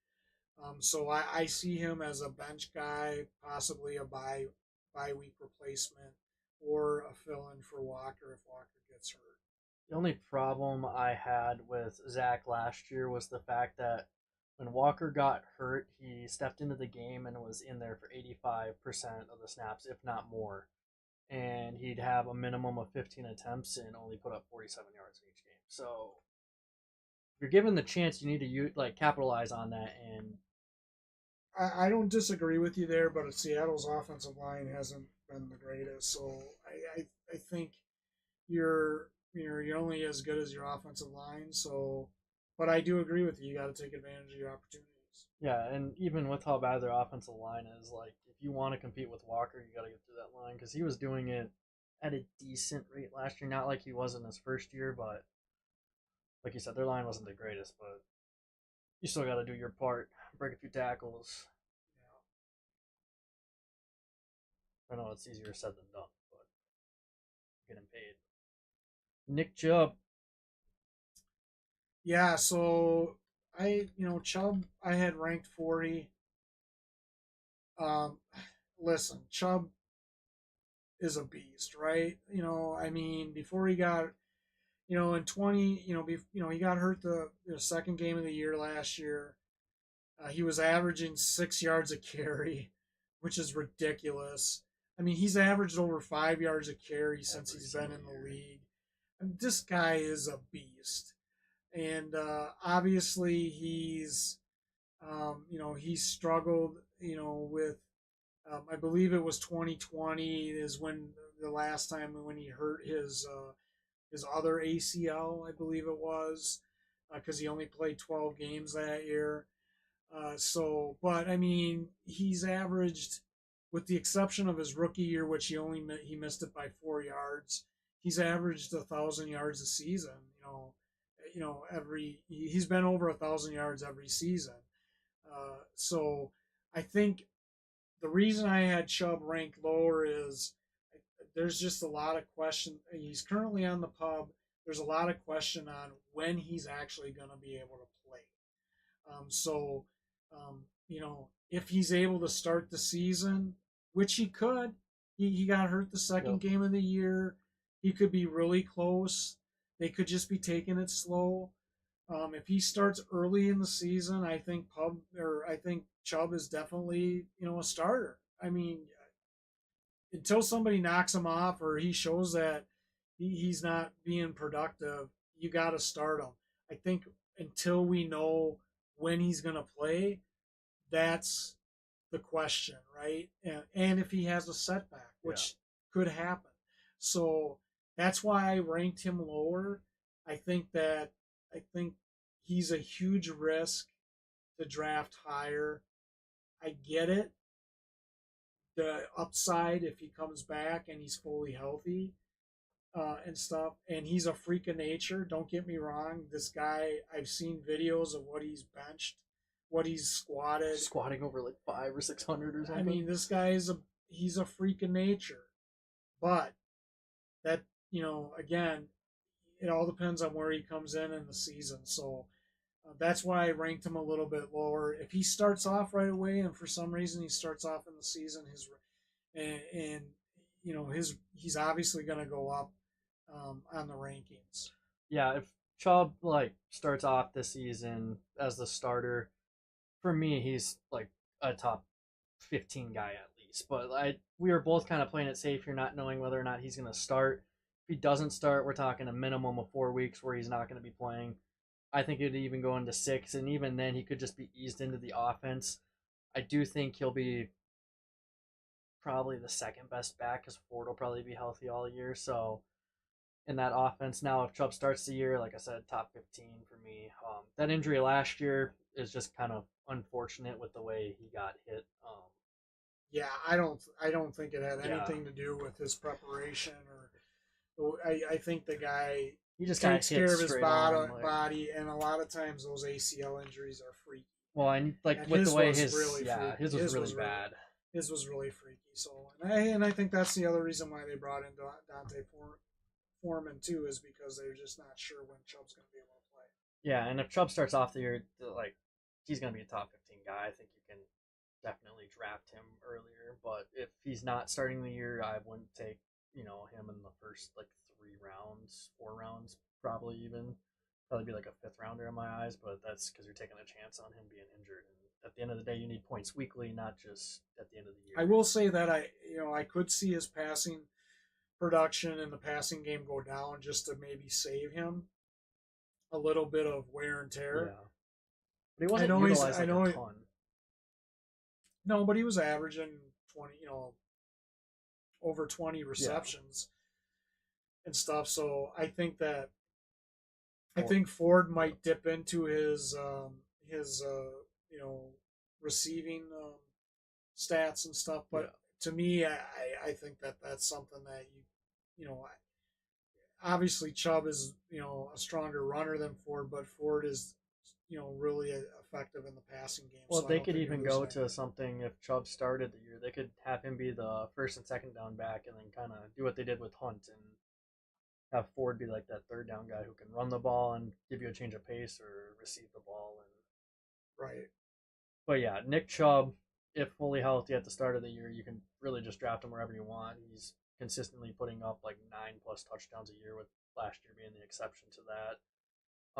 B: So I see him as a bench guy, possibly a bye week replacement, or a fill in for Walker if Walker gets hurt.
A: The only problem I had with Zach last year was the fact that when Walker got hurt, he stepped into the game and was in there for 85% of the snaps, if not more. And he'd have a minimum of 15 attempts and only put up 47 yards in each game. So if you're given the chance, you need to capitalize on that. And
B: I don't disagree with you there, but Seattle's offensive line hasn't been the greatest. So I think you're only as good as your offensive line. So, but I do agree with you. You got to take advantage of your opportunities.
A: yeah, and even with how bad their offensive line is, like if you want to compete with Walker, you got to get through that line because he was doing it at a decent rate last year. Not like he was in his first year, but like you said, their line wasn't the greatest, but you still got to do your part, break a few tackles. I know it's easier said than done, but getting paid. Nick Chubb,
B: Yeah. So Chubb I had ranked 40. Um, Listen, Chubb is a beast, right? I mean, before he got, in 20, he got hurt the second game of the year last year. He was averaging 6 yards a carry, which is ridiculous. I mean, he's averaged over 5 yards a carry since
A: every
B: he's been
A: single
B: in the
A: year.
B: league. And this guy is a beast. And obviously, he struggled, with I believe it was 2020 is when the last time when he hurt his other ACL, I believe it was, because he only played 12 games that year. But I mean, he's averaged, with the exception of his rookie year, which he missed it by 4 yards. He's averaged 1,000 yards a season. He's been over 1,000 yards every season. So I think the reason I had Chubb ranked lower is there's just a lot of question. He's currently on the pub. There's a lot of question on when he's actually going to be able to play. So, if he's able to start the season, which he could, he got hurt the second
A: Yep.
B: game of the year. He could be really close. They could just be taking it slow. If he starts early in the season, I think Chubb is definitely a starter. I mean, until somebody knocks him off or he shows that he's not being productive, you got to start him. I think until we know when he's going to play, that's the question, right? And if he has a setback,
A: Yeah.
B: which could happen. So that's why I ranked him lower. I think he's a huge risk to draft higher. I get it. The upside if he comes back and he's fully healthy, and stuff. And he's a freak of nature. Don't get me wrong. This guy, I've seen videos of what he's benched, what he's squatted.
A: Squatting over like 5 or 600 or
B: I
A: something.
B: mean, this guy he's a freak of nature. But that, again, it all depends on where he comes in the season. So that's why I ranked him a little bit lower. If he starts off right away, and for some reason he starts off in the season, and he's obviously going to go up on the rankings.
A: Yeah, if Chubb like starts off the season as the starter, for me he's like a top 15 guy at least. But we were both kind of playing it safe here, not knowing whether or not he's going to start. If he doesn't start, we're talking a minimum of 4 weeks where he's not going to be playing. I think it'd even go into 6, and even then he could just be eased into the offense. I do think he'll be probably the second best back because Ford will probably be healthy all year. So in that offense now, if Chubb starts the year, like I said, top 15 for me. That injury last year is just kind of unfortunate with the way he got hit.
B: Yeah, I don't think it had
A: Yeah,
B: anything to do with his preparation or I think the guy
A: he just got
B: takes
A: hit
B: care of his
A: straight on.
B: body, and a lot of times those ACL injuries are freaky.
A: Well, and like
B: And
A: with the
B: his
A: way
B: was really freaky.
A: his was really bad.
B: His was really freaky. So, and I think that's the other reason why they brought in Dante Foreman too, is because they're just not sure when Chubb's going to be able to play.
A: Yeah, and if Chubb starts off the year, like he's gonna be a top 15 guy. I think you can definitely draft him earlier. But if he's not starting the year, I wouldn't take him in the first like 3 rounds, 4 rounds, probably even. probably be like a fifth rounder in my eyes, but that's because you're taking a chance on him being injured. And at the end of the day, you need points weekly, not just at the end of the
B: I
A: year.
B: will say that I could see his passing production and the passing game go down just to maybe save him a little bit of wear and tear.
A: Yeah, but he wasn't utilized
B: I
A: like a
B: know
A: ton.
B: no, but he was averaging 20, over 20
A: Yeah,
B: receptions and stuff. So I
A: or
B: think Ford
A: yeah,
B: might dip into his you know receiving stats and stuff.
A: yeah.
B: But to me, I think that that's something that obviously Chubb is a stronger runner than Ford, but Ford is really effective in the passing game.
A: Well,
B: So I
A: they
B: don't
A: could
B: think you're
A: even
B: losing
A: go
B: anything.
A: to something if Chubb started the year. They could have him be the first and second down back, and then kind of do what they did with Hunt and have Ford be like that third down guy who can run the ball and give you a change of pace or receive the ball. And
B: Right.
A: but yeah, Nick Chubb, if fully healthy at the start of the year, you can really just draft him wherever you want. He's consistently putting up like 9+ touchdowns a year, with last year being the exception to that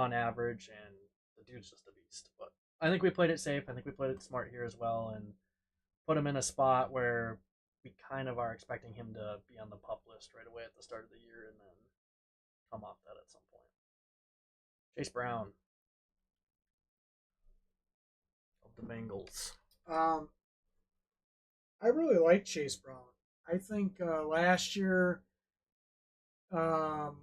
A: on average. And the dude's just a beast. But I think we played it safe. I think we played it smart here as well, and put him in a spot where we kind of are expecting him to be on the pup list right away at the start of the year, and then come off that at some point. Chase Brown of the Bengals.
B: Um, I really like Chase Brown. I think last year, um,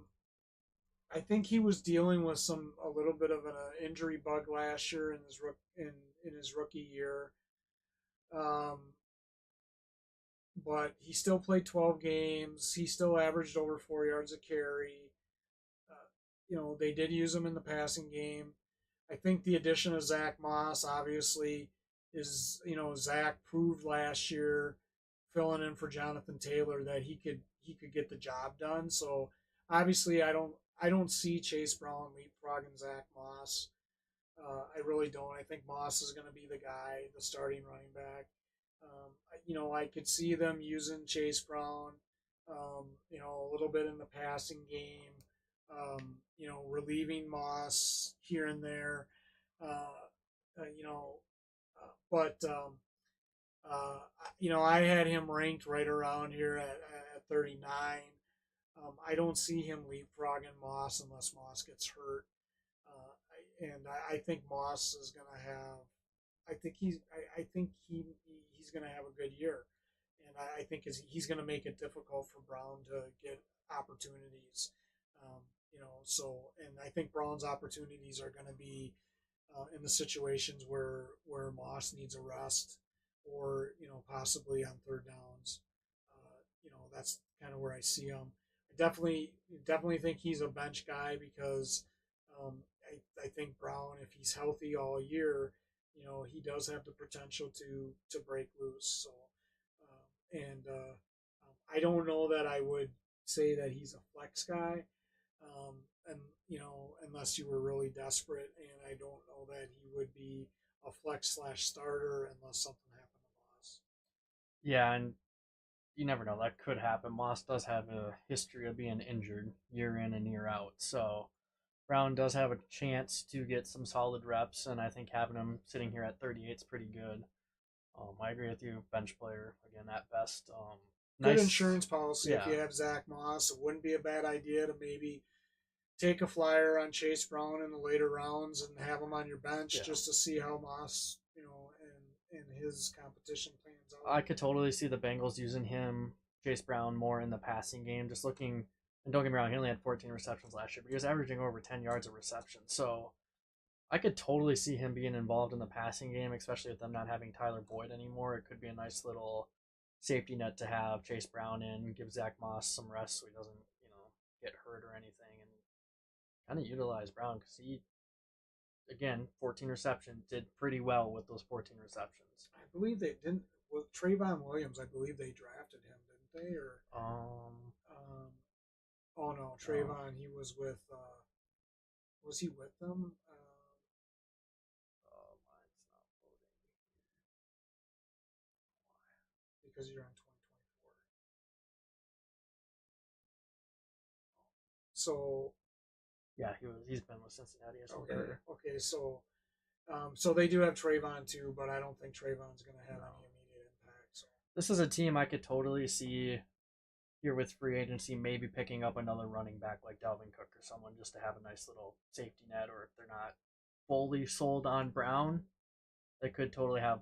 B: I think he was dealing with a little bit of an injury bug last year in his rookie year. Um, but he still played 12 games. He still averaged over 4 yards a carry. Uh, they did use him in the passing game. I think the addition of Zach Moss obviously is, Zach proved last year filling in for Jonathan Taylor that he could get the job done. So obviously I don't see Chase Brown leapfrogging Zach Moss. I really don't. I think Moss is going to be the guy, the starting running back. I could see them using Chase Brown, a little bit in the passing game, relieving Moss here and there. Uh, uh, you know, but I had him ranked right around here at 39. I don't see him leapfrogging Moss unless Moss gets hurt. And I think Moss is going to have. I think he's going to have a good year, and I think he's going to make it difficult for Brown to get opportunities. Um, and I think Brown's opportunities are going to be in the situations where Moss needs a rest, or possibly on third downs. That's kind of where I see him. I definitely think he's a bench guy because I think Brown, if he's healthy all year, he does have the potential to break loose. So, I don't know that I would say that he's a flex guy, and unless you were really desperate, and I don't know that he would be a flex slash starter unless something happened to Moss.
A: Yeah, and you never know. That could happen. Moss does have a history of being injured year in and year out. So Brown does have a chance to get some solid reps, and I think having him sitting here at 38 is pretty good. I agree with you. Bench player, again, at best.
B: Good
A: Nice.
B: insurance policy if
A: Yeah.
B: you have Zach Moss. It wouldn't be a bad idea to maybe take a flyer on Chase Brown in the later rounds and have him on your bench
A: Yeah.
B: just to see how Moss, and his competition plans out.
A: I could totally see the Bengals using him, Chase Brown, more in the passing game. Just looking, and don't get me wrong, he only had 14 receptions last year, but he was averaging over 10 yards a reception. So I could totally see him being involved in the passing game, especially with them not having Tyler Boyd anymore. It could be a nice little safety net to have Chase Brown in, give Zach Moss some rest so he doesn't, get hurt or anything, and kind of utilize Brown because he, again, 14 receptions, did pretty well with those 14 receptions.
B: I believe they didn't. With Trayvon Williams, I believe they drafted him, didn't they? Or um, oh no,
A: No,
B: Trayvon. He was with. Was he with them?
A: mine's not loading.
B: Because you're on 2024. So
A: Yeah, he's been with Cincinnati his whole
B: Okay,
A: career.
B: okay, so they do have Trayvon too, but I don't think Trayvon's going to have
A: No,
B: any immediate impact. So
A: this is a team I could totally see here with free agency, maybe picking up another running back like Dalvin Cook or someone just to have a nice little safety net, or if they're not fully sold on Brown, they could totally have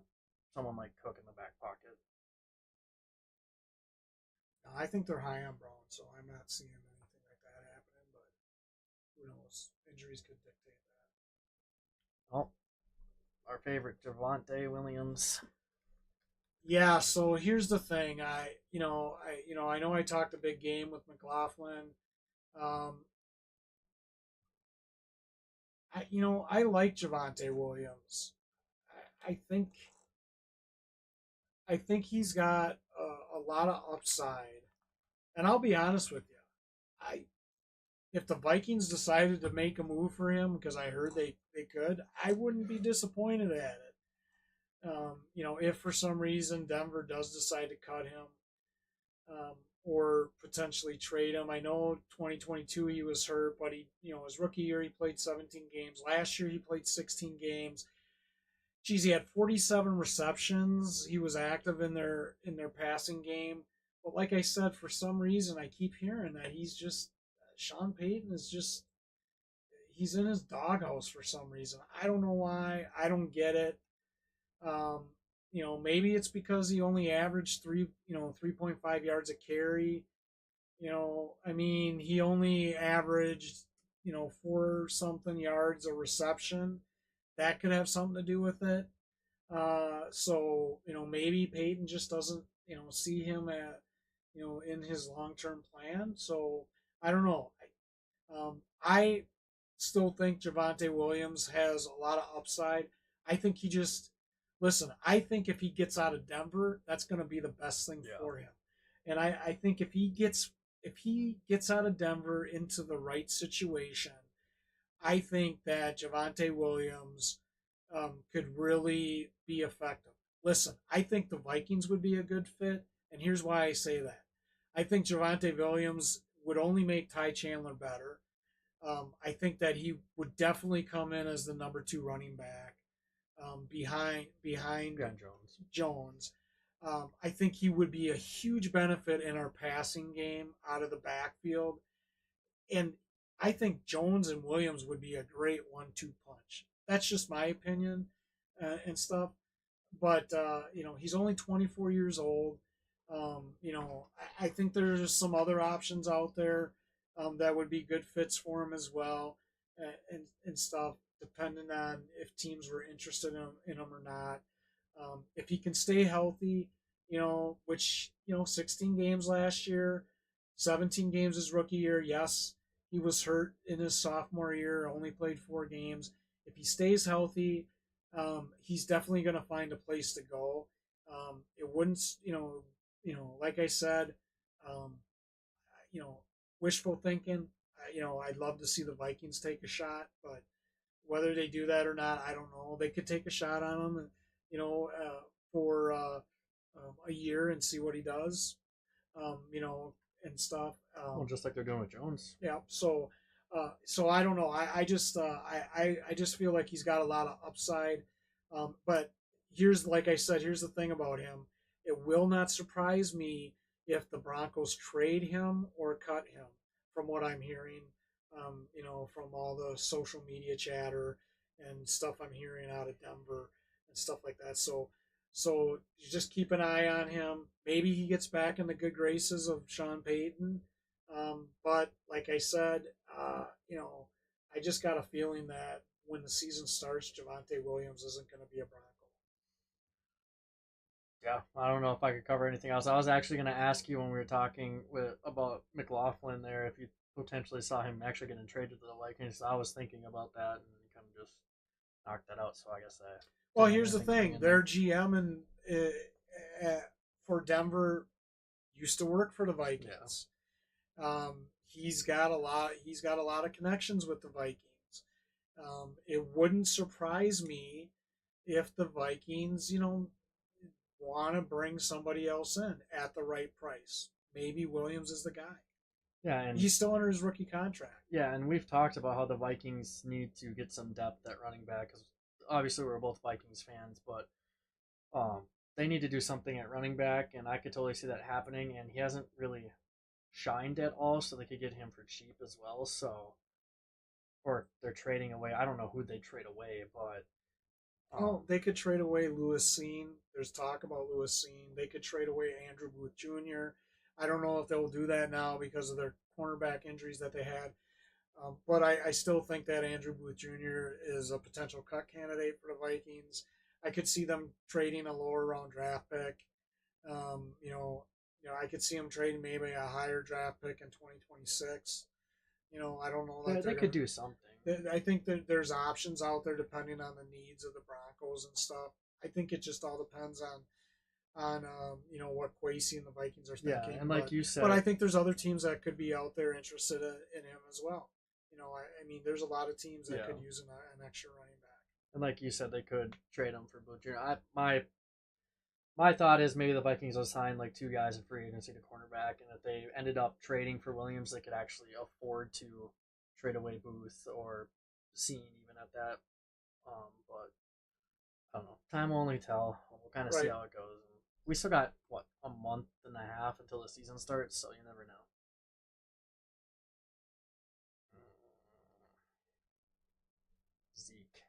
A: someone like Cook in the back pocket.
B: I think they're high on Brown, so I'm not seeing anything like that happening. But who knows? Injuries could dictate that.
A: Well, our favorite Javante Williams.
B: Yeah. So here's the thing. I know I talked a big game with McLaughlin. Um, I like Javante Williams. I think he's got a lot of upside. And I'll be honest with you, I if the Vikings decided to make a move for him, because I heard they could, I wouldn't be disappointed at it. If for some reason Denver does decide to cut him, or potentially trade him. I know 2022 he was hurt, but his rookie year he played 17 games. Last year he played 16 games. Geez, he had 47 receptions. He was active in their passing game. But like I said, for some reason I keep hearing that he's just Sean Payton is just he's in his doghouse for some reason. I don't know why. I don't get it. Um, maybe it's because he only averaged 3.5 yards a carry. I mean, he only averaged, four something yards a reception. That could have something to do with it. So maybe Peyton just doesn't, see him in his long term plan. So I don't know. I still think Javante Williams has a lot of upside. I think he just listen. I think if he gets out of Denver, that's going to be the best thing
A: Yeah.
B: for him. And I think if he gets out of Denver into the right situation, I think that Javante Williams could really be effective. Listen, I think the Vikings would be a good fit, and here's why I say that. I think Javante Williams would only make Ty Chandler better. I think that he would definitely come in as the number two running back behind
A: John Jones.
B: Jones. I think he would be a huge benefit in our passing game out of the backfield, and I think Jones and Williams would be a great 1-2 punch. That's just my opinion and stuff. But he's only 24 years old. I think there's some other options out there that would be good fits for him as well, and stuff, depending on if teams were interested in him or not. If he can stay healthy, which 16 games last year, 17 games his rookie year. Yes, he was hurt in his sophomore year, only played 4 games. If he stays healthy, he's definitely going to find a place to go. It wouldn't, like I said, um, you know, wishful thinking. I'd love to see the Vikings take a shot, but whether they do that or not, I don't know. They could take a shot on him, and for a year and see what he does, and stuff.
A: Well, just like they're doing with Jones.
B: Yeah. So I don't know. I just feel like he's got a lot of upside. But like I said, here's the thing about him. It will not surprise me if the Broncos trade him or cut him. From what I'm hearing, from all the social media chatter and stuff I'm hearing out of Denver and stuff like that. So you just keep an eye on him. Maybe he gets back in the good graces of Sean Payton, but like I said, I just got a feeling that when the season starts, Javante Williams isn't going to be a Bronco.
A: Yeah, I don't know if I could cover anything else. I was actually going to ask you when we were talking about McLaughlin there if you potentially saw him actually getting traded to the Vikings. I was thinking about that and kind of just knocked that out. So I guess I
B: Well,
A: didn't have
B: here's the
A: anything to bring
B: thing:
A: in
B: their
A: there.
B: GM for Denver used to work for the
A: Yeah,
B: Vikings. He's got a lot. He's got a lot of connections with the Vikings. It wouldn't surprise me if the Vikings, want to bring somebody else in at the right price. Maybe Williams is the guy.
A: Yeah, and
B: He's still under his rookie contract.
A: yeah, and we've talked about how the Vikings need to get some depth at running back because obviously we're both Vikings fans, but um, they need to do something at running back, and I could totally see that happening. And he hasn't really shined at all, so they could get him for cheap as well. So, or they're trading away. I don't know who they trade away, but
B: Oh, they could trade away Lewis Seen. There's talk about Lewis Seen. They could trade away Andrew Booth Jr. I don't know if they'll do that now because of their cornerback injuries that they had. But I still think that Andrew Booth Jr. is a potential cut candidate for the Vikings. I could see them trading a lower round draft pick. Um, you know, I could see them trading maybe a higher draft pick in 2026. I don't know
A: yeah,
B: that
A: they
B: they're
A: could
B: gonna.
A: do something.
B: I think that there's options out there depending on the needs of the Broncos and stuff. I think it just all depends on what Quasey and the Vikings are
A: Yeah,
B: thinking.
A: and like
B: But
A: you
B: but I
A: said,
B: think there's other teams that could be out there interested in him as well. I mean, there's a lot of teams that
A: yeah,
B: could use an extra running back.
A: and like you said, they could trade him for Blue Jr. My thought is maybe the Vikings will sign like two guys in free agency to cornerback, and if they ended up trading for Williams, they could actually afford to trade away Booth or Scene even at that. But I don't know. Time will only tell. We'll kind of see
B: Right.
A: how it goes. And we still got what, a month and a half until the season starts, so you never know. Zeke.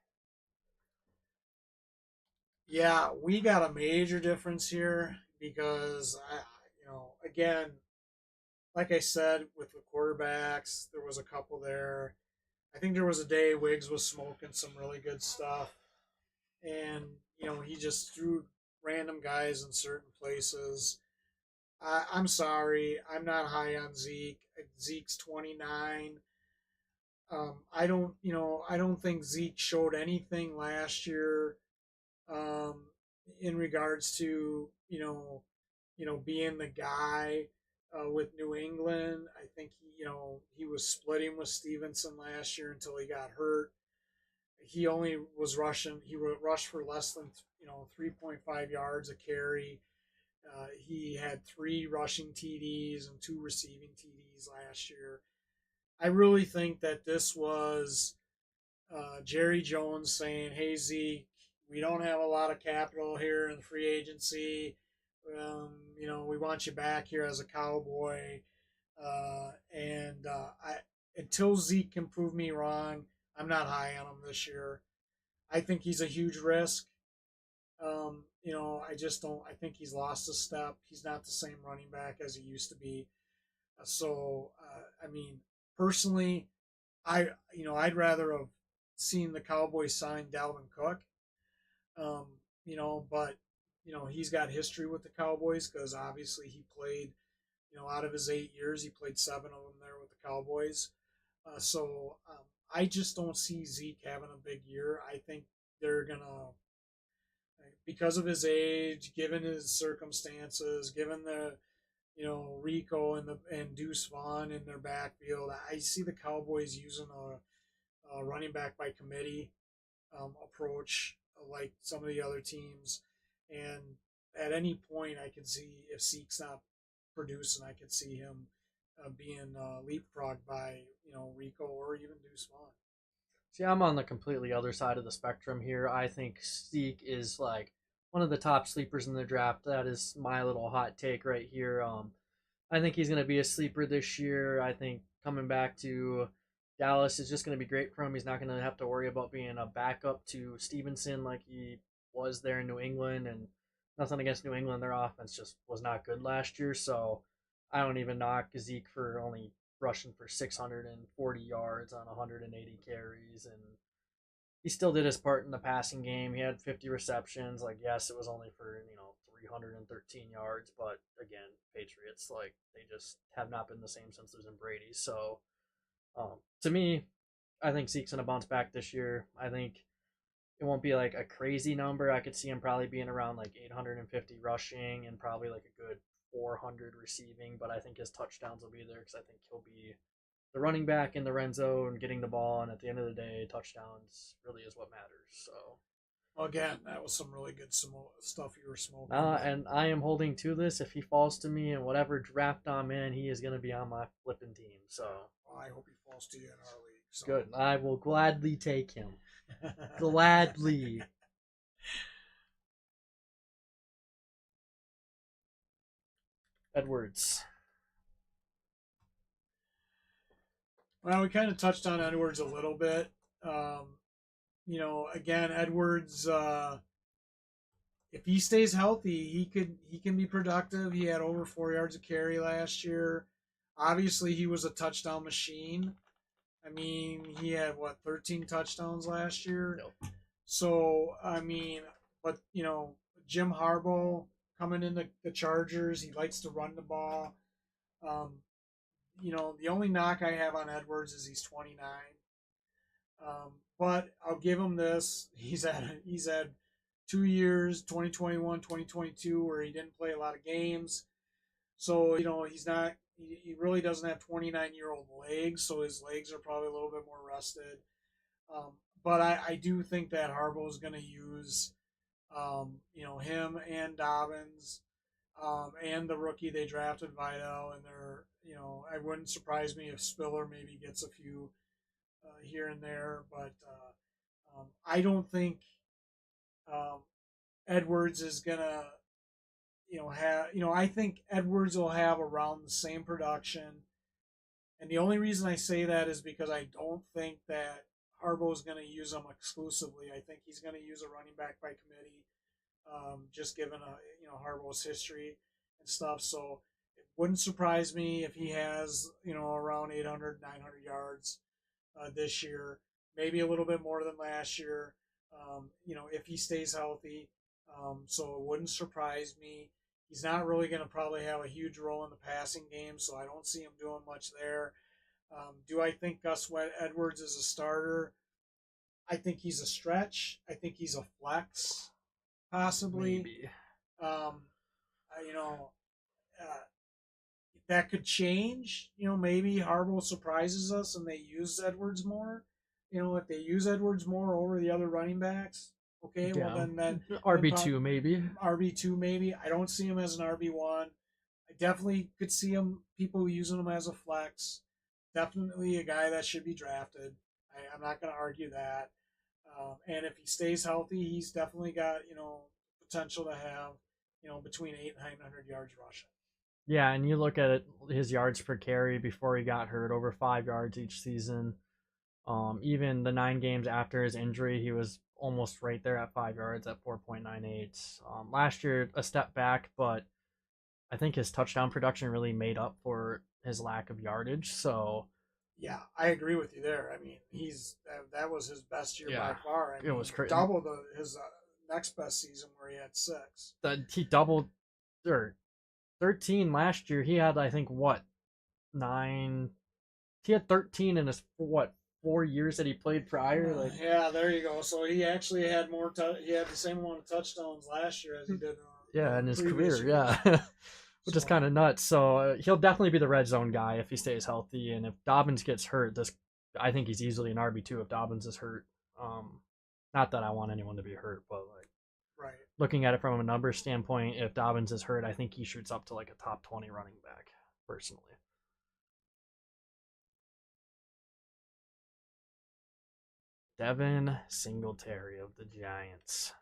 B: Yeah, we got a major difference here because again, like I said, with the quarterbacks, there was a couple there. I think there was a day Wiggs was smoking some really good stuff, and he just threw random guys in certain places. I'm sorry, I'm not high on Zeke. Zeke's 29. I don't think Zeke showed anything last year um, in regards to being the guy with New England. I think he was splitting with Stevenson last year until he got hurt. He only was rushing. He rushed for less than 3.5 yards a carry. He had three rushing TDs and two receiving TDs last year. I really think that this was Jerry Jones saying, "Hey Zeke, we don't have a lot of capital here in free agency. We want you back here as a Cowboy, and I until Zeke can prove me wrong, I'm not high on him this year. I think he's a huge risk. I just don't. I think he's lost a step. He's not the same running back as he used to be. I mean, personally, I'd rather have seen the Cowboys sign Dalvin Cook. Um, but he's got history with the Cowboys because obviously he played. Out of his 8 years, he played seven of them there with the Cowboys. I just don't see Zeke having a big year. I think they're gonna, because of his age, given his circumstances, given the Rico and Deuce Vaughn in their backfield. I see the Cowboys using a running back by committee approach like some of the other teams. And at any point, I could see if Zeke's not producing, I could see him being leapfrogged by Rico or even Deuce Vaughn.
A: See, I'm on the completely other side of the spectrum here. I think Zeke is like one of the top sleepers in the draft. That is my little hot take right here. I think he's going to be a sleeper this year. I think coming back to Dallas is just going to be great for him. He's not going to have to worry about being a backup to Stevenson like he was there in New England. And nothing against New England, their offense just was not good last year. So I don't even knock Zeke for only rushing for 640 yards on 180 carries, and he still did his part in the passing game. He had 50 receptions. Like, yes, it was only for 313 yards, but again, Patriots, like, they just have not been the same since losing Brady. So to me, I think Zeke's gonna bounce back this year. I think it won't be like a crazy number. I could see him probably being around like 850 rushing and probably like a good 400 receiving, but I think his touchdowns will be there because I think he'll be the running back in the red zone, getting the ball, and at the end of the day, touchdowns really is what matters. So
B: Well, again, that was some really good stuff you were smoking. But
A: And I am holding to this. If he falls to me in whatever draft I'm in, he is going to be on my flipping team. So
B: well, I hope he falls to you in our league. So
A: good. I will gladly take him. Gladly. Edwards.
B: well, we kind of touched on Edwards a little bit. Um, again, Edwards. If he stays healthy, he can be productive. He had over 4 yards of carry last year. Obviously, he was a touchdown machine. I mean, he had what 13 touchdowns last year.
A: Yep.
B: So I mean, but Jim Harbaugh coming in the Chargers, he likes to run the ball. Um, the only knock I have on Edwards is he's 29. But I'll give him this. He's had 2 years, 2021, 2022, where he didn't play a lot of games. So, he's not, he really doesn't have 29-year-old legs, so his legs are probably a little bit more rusted. Um, but I do think that Harbaugh is going to use, him and Dobbins and the rookie they drafted, Vidal, and I wouldn't surprise me if Spiller maybe gets a few here and there, but I don't think um, Edwards is gonna, have I think Edwards will have around the same production, and the only reason I say that is because I don't think that Harbaugh is going to use him exclusively. I think he's going to use a running back by committee, just given Harbaugh's history and stuff. So it wouldn't surprise me if he has around 800, 900 yards this year, maybe a little bit more than last year. If he stays healthy, so it wouldn't surprise me. He's not really going to probably have a huge role in the passing game, so I don't see him doing much there. Do I think Gus Edwards is a starter? I think he's a stretch. I think he's a flex, possibly.
A: Maybe.
B: Um, you know, uh, that could change. Maybe Harbaugh surprises us and they use Edwards more. If they use Edwards more over the other running backs, okay, well
A: Yeah.
B: then
A: RB2 maybe.
B: RB2 maybe. I don't see him as an RB1. I definitely could see him people using him as a flex. Definitely a guy that should be drafted. I'm not going to argue that. And if he stays healthy, he's definitely got potential to have between 8 and 900 yards rushing.
A: Yeah, and you look at it, his yards per carry before he got hurt, over 5 yards each season. Even the 9 games after his injury, he was almost right there at 5 yards at 4.98. Last year, a step back, but I think his touchdown production really made up for his lack of yardage. So
B: Yeah, I agree with you there. I mean, that was his best year by
A: yeah,
B: far. I
A: it
B: mean,
A: was crazy.
B: double his next best season where he had six.
A: That he doubled or 13 last year. He had I think what nine. He had 13 in his what 4 years that he played prior. Like
B: Yeah, there you go. So he actually had he had the same amount of touchdowns last year as he did
A: yeah, in
B: the
A: his
B: previous
A: career,
B: years.
A: yeah. Which is
B: So
A: kind of nuts. So he'll definitely be the red zone guy if he stays healthy. And if Dobbins gets hurt, this I think he's easily an RB2 if Dobbins is hurt. Not that I want anyone to be hurt, but like
B: right.
A: looking at it from a numbers standpoint, if Dobbins is hurt, I think he shoots up to like a top 20 running back personally. Devin Singletary of the Giants.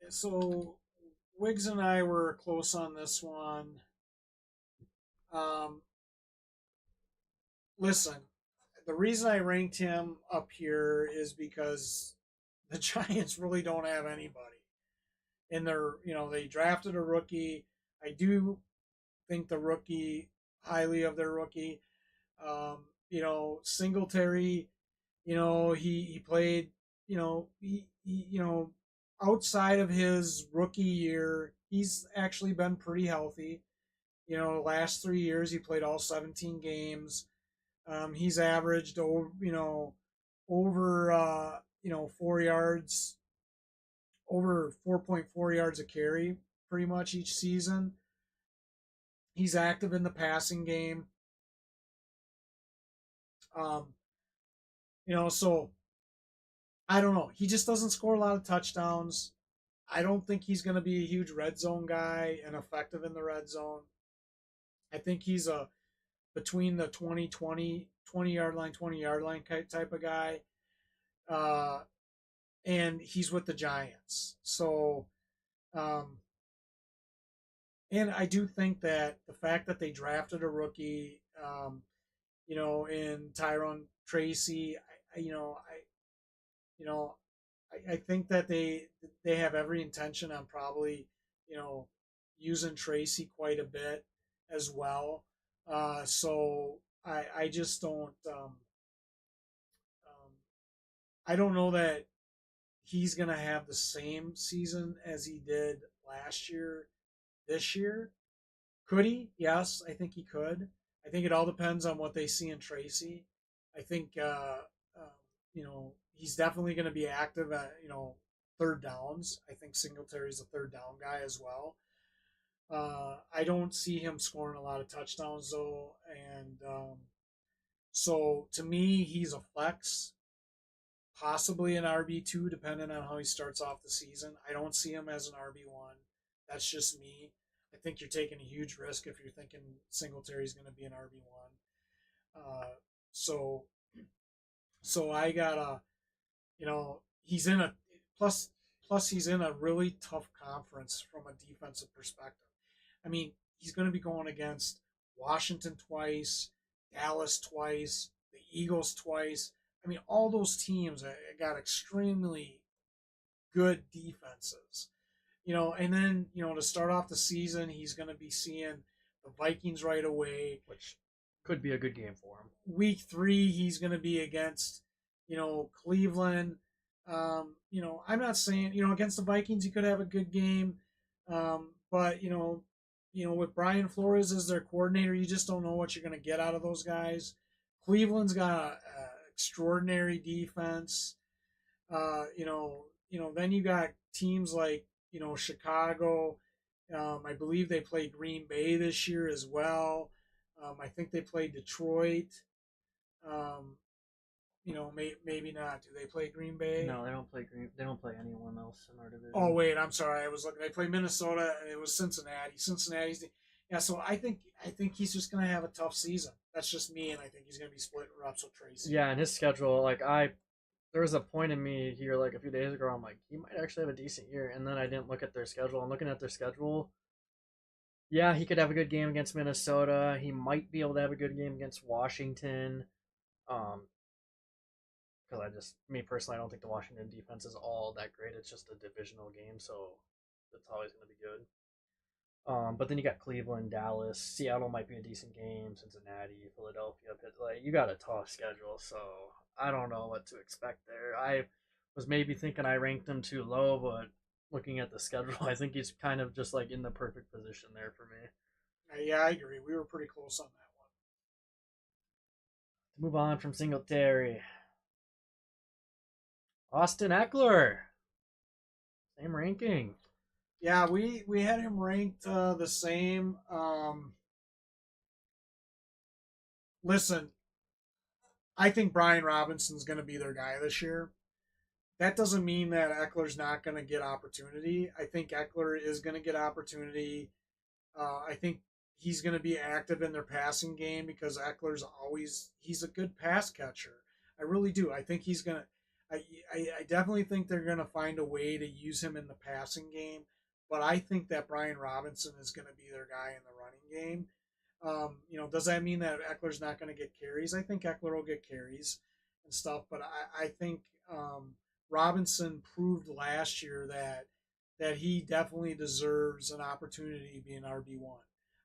B: So Wiggs and I were close on this one. Um, Listen, the reason I ranked him up here is because the Giants really don't have anybody. And they drafted a rookie. I do think the rookie highly of their rookie. Singletary, he played, outside of his rookie year, he's actually been pretty healthy. Last 3 years he played all 17 games. He's averaged over 4 yards, over 4.4 yards a carry, pretty much each season. He's active in the passing game. Um, so I don't know. He just doesn't score a lot of touchdowns. I don't think he's going to be a huge red zone guy and effective in the red zone. I think he's a between the 20 yard line, 20 yard line type of guy. Uh, and he's with the Giants. So, um, and I do think that the fact that they drafted a rookie, in Tyrone Tracy, you know, I think that they have every intention on probably, you know, using Tracy quite a bit as well. So I just don't um, I don't know that he's gonna have the same season as he did last year this year. Could he? Yes, I think he could. I think it all depends on what they see in Tracy. I think he's definitely going to be active at third downs. I think Singletary's a third down guy as well. I don't see him scoring a lot of touchdowns though, and so to me, he's a flex, possibly an RB2, depending on how he starts off the season. I don't see him as an RB1. That's just me. I think you're taking a huge risk if you're thinking Singletary is going to be an RB1. So, so I got he's in a plus plus he's in a really tough conference from a defensive perspective. I mean, he's going to be going against Washington twice, Dallas twice, the Eagles twice. I mean, all those teams got extremely good defenses. And then, to start off the season, he's going to be seeing the Vikings right away.
A: which could be a good game for him.
B: Week 3, he's going to be against, Cleveland. I'm not saying, against the Vikings, he could have a good game. But, with Brian Flores as their coordinator, you just don't know what you're going to get out of those guys. Cleveland's got an extraordinary defense. Then you got teams like, Chicago. I believe they play Green Bay this year as well. I think they play Detroit. Um, maybe not. Do they play Green Bay?
A: No, they don't play Green. They don't play anyone else in our
B: Oh
A: division.
B: wait, I'm sorry. I was looking. They play Minnesota, and it was Cincinnati. Cincinnati's. Yeah, so I think he's just gonna have a tough season. That's just me, and I think he's gonna be split reps with Tracy.
A: Yeah, and his schedule, there was a point in me here like a few days ago. I'm like, he might actually have a decent year, and then I didn't look at their schedule. I'm looking at their schedule. Yeah, he could have a good game against Minnesota. He might be able to have a good game against Washington. Um, because me personally, I don't think the Washington defense is all that great. It's just a divisional game, so it's always going to be good. But then you got Cleveland, Dallas, Seattle might be a decent game, Cincinnati, Philadelphia. Like you got a tough schedule, so I don't know what to expect there. I was maybe thinking I ranked him too low, but looking at the schedule, I think he's kind of just like in the perfect position there for me.
B: Yeah, I agree. We were pretty close on that one.
A: To move on from Singletary, Austin Eckler, same ranking.
B: Yeah, we had him ranked the same. Listen, I think Brian Robinson's going to be their guy this year. That doesn't mean that Eckler's not going to get opportunity. I think Eckler is going to get opportunity. I think he's going to be active in their passing game because he's a good pass catcher. I really do. I think he's going to. I definitely think they're going to find a way to use him in the passing game, but I think that Brian Robinson is going to be their guy in the running game. Does that mean that Eckler's not going to get carries? I think Eckler will get carries and stuff, but I think Robinson proved last year that he definitely deserves an opportunity to be an RB1.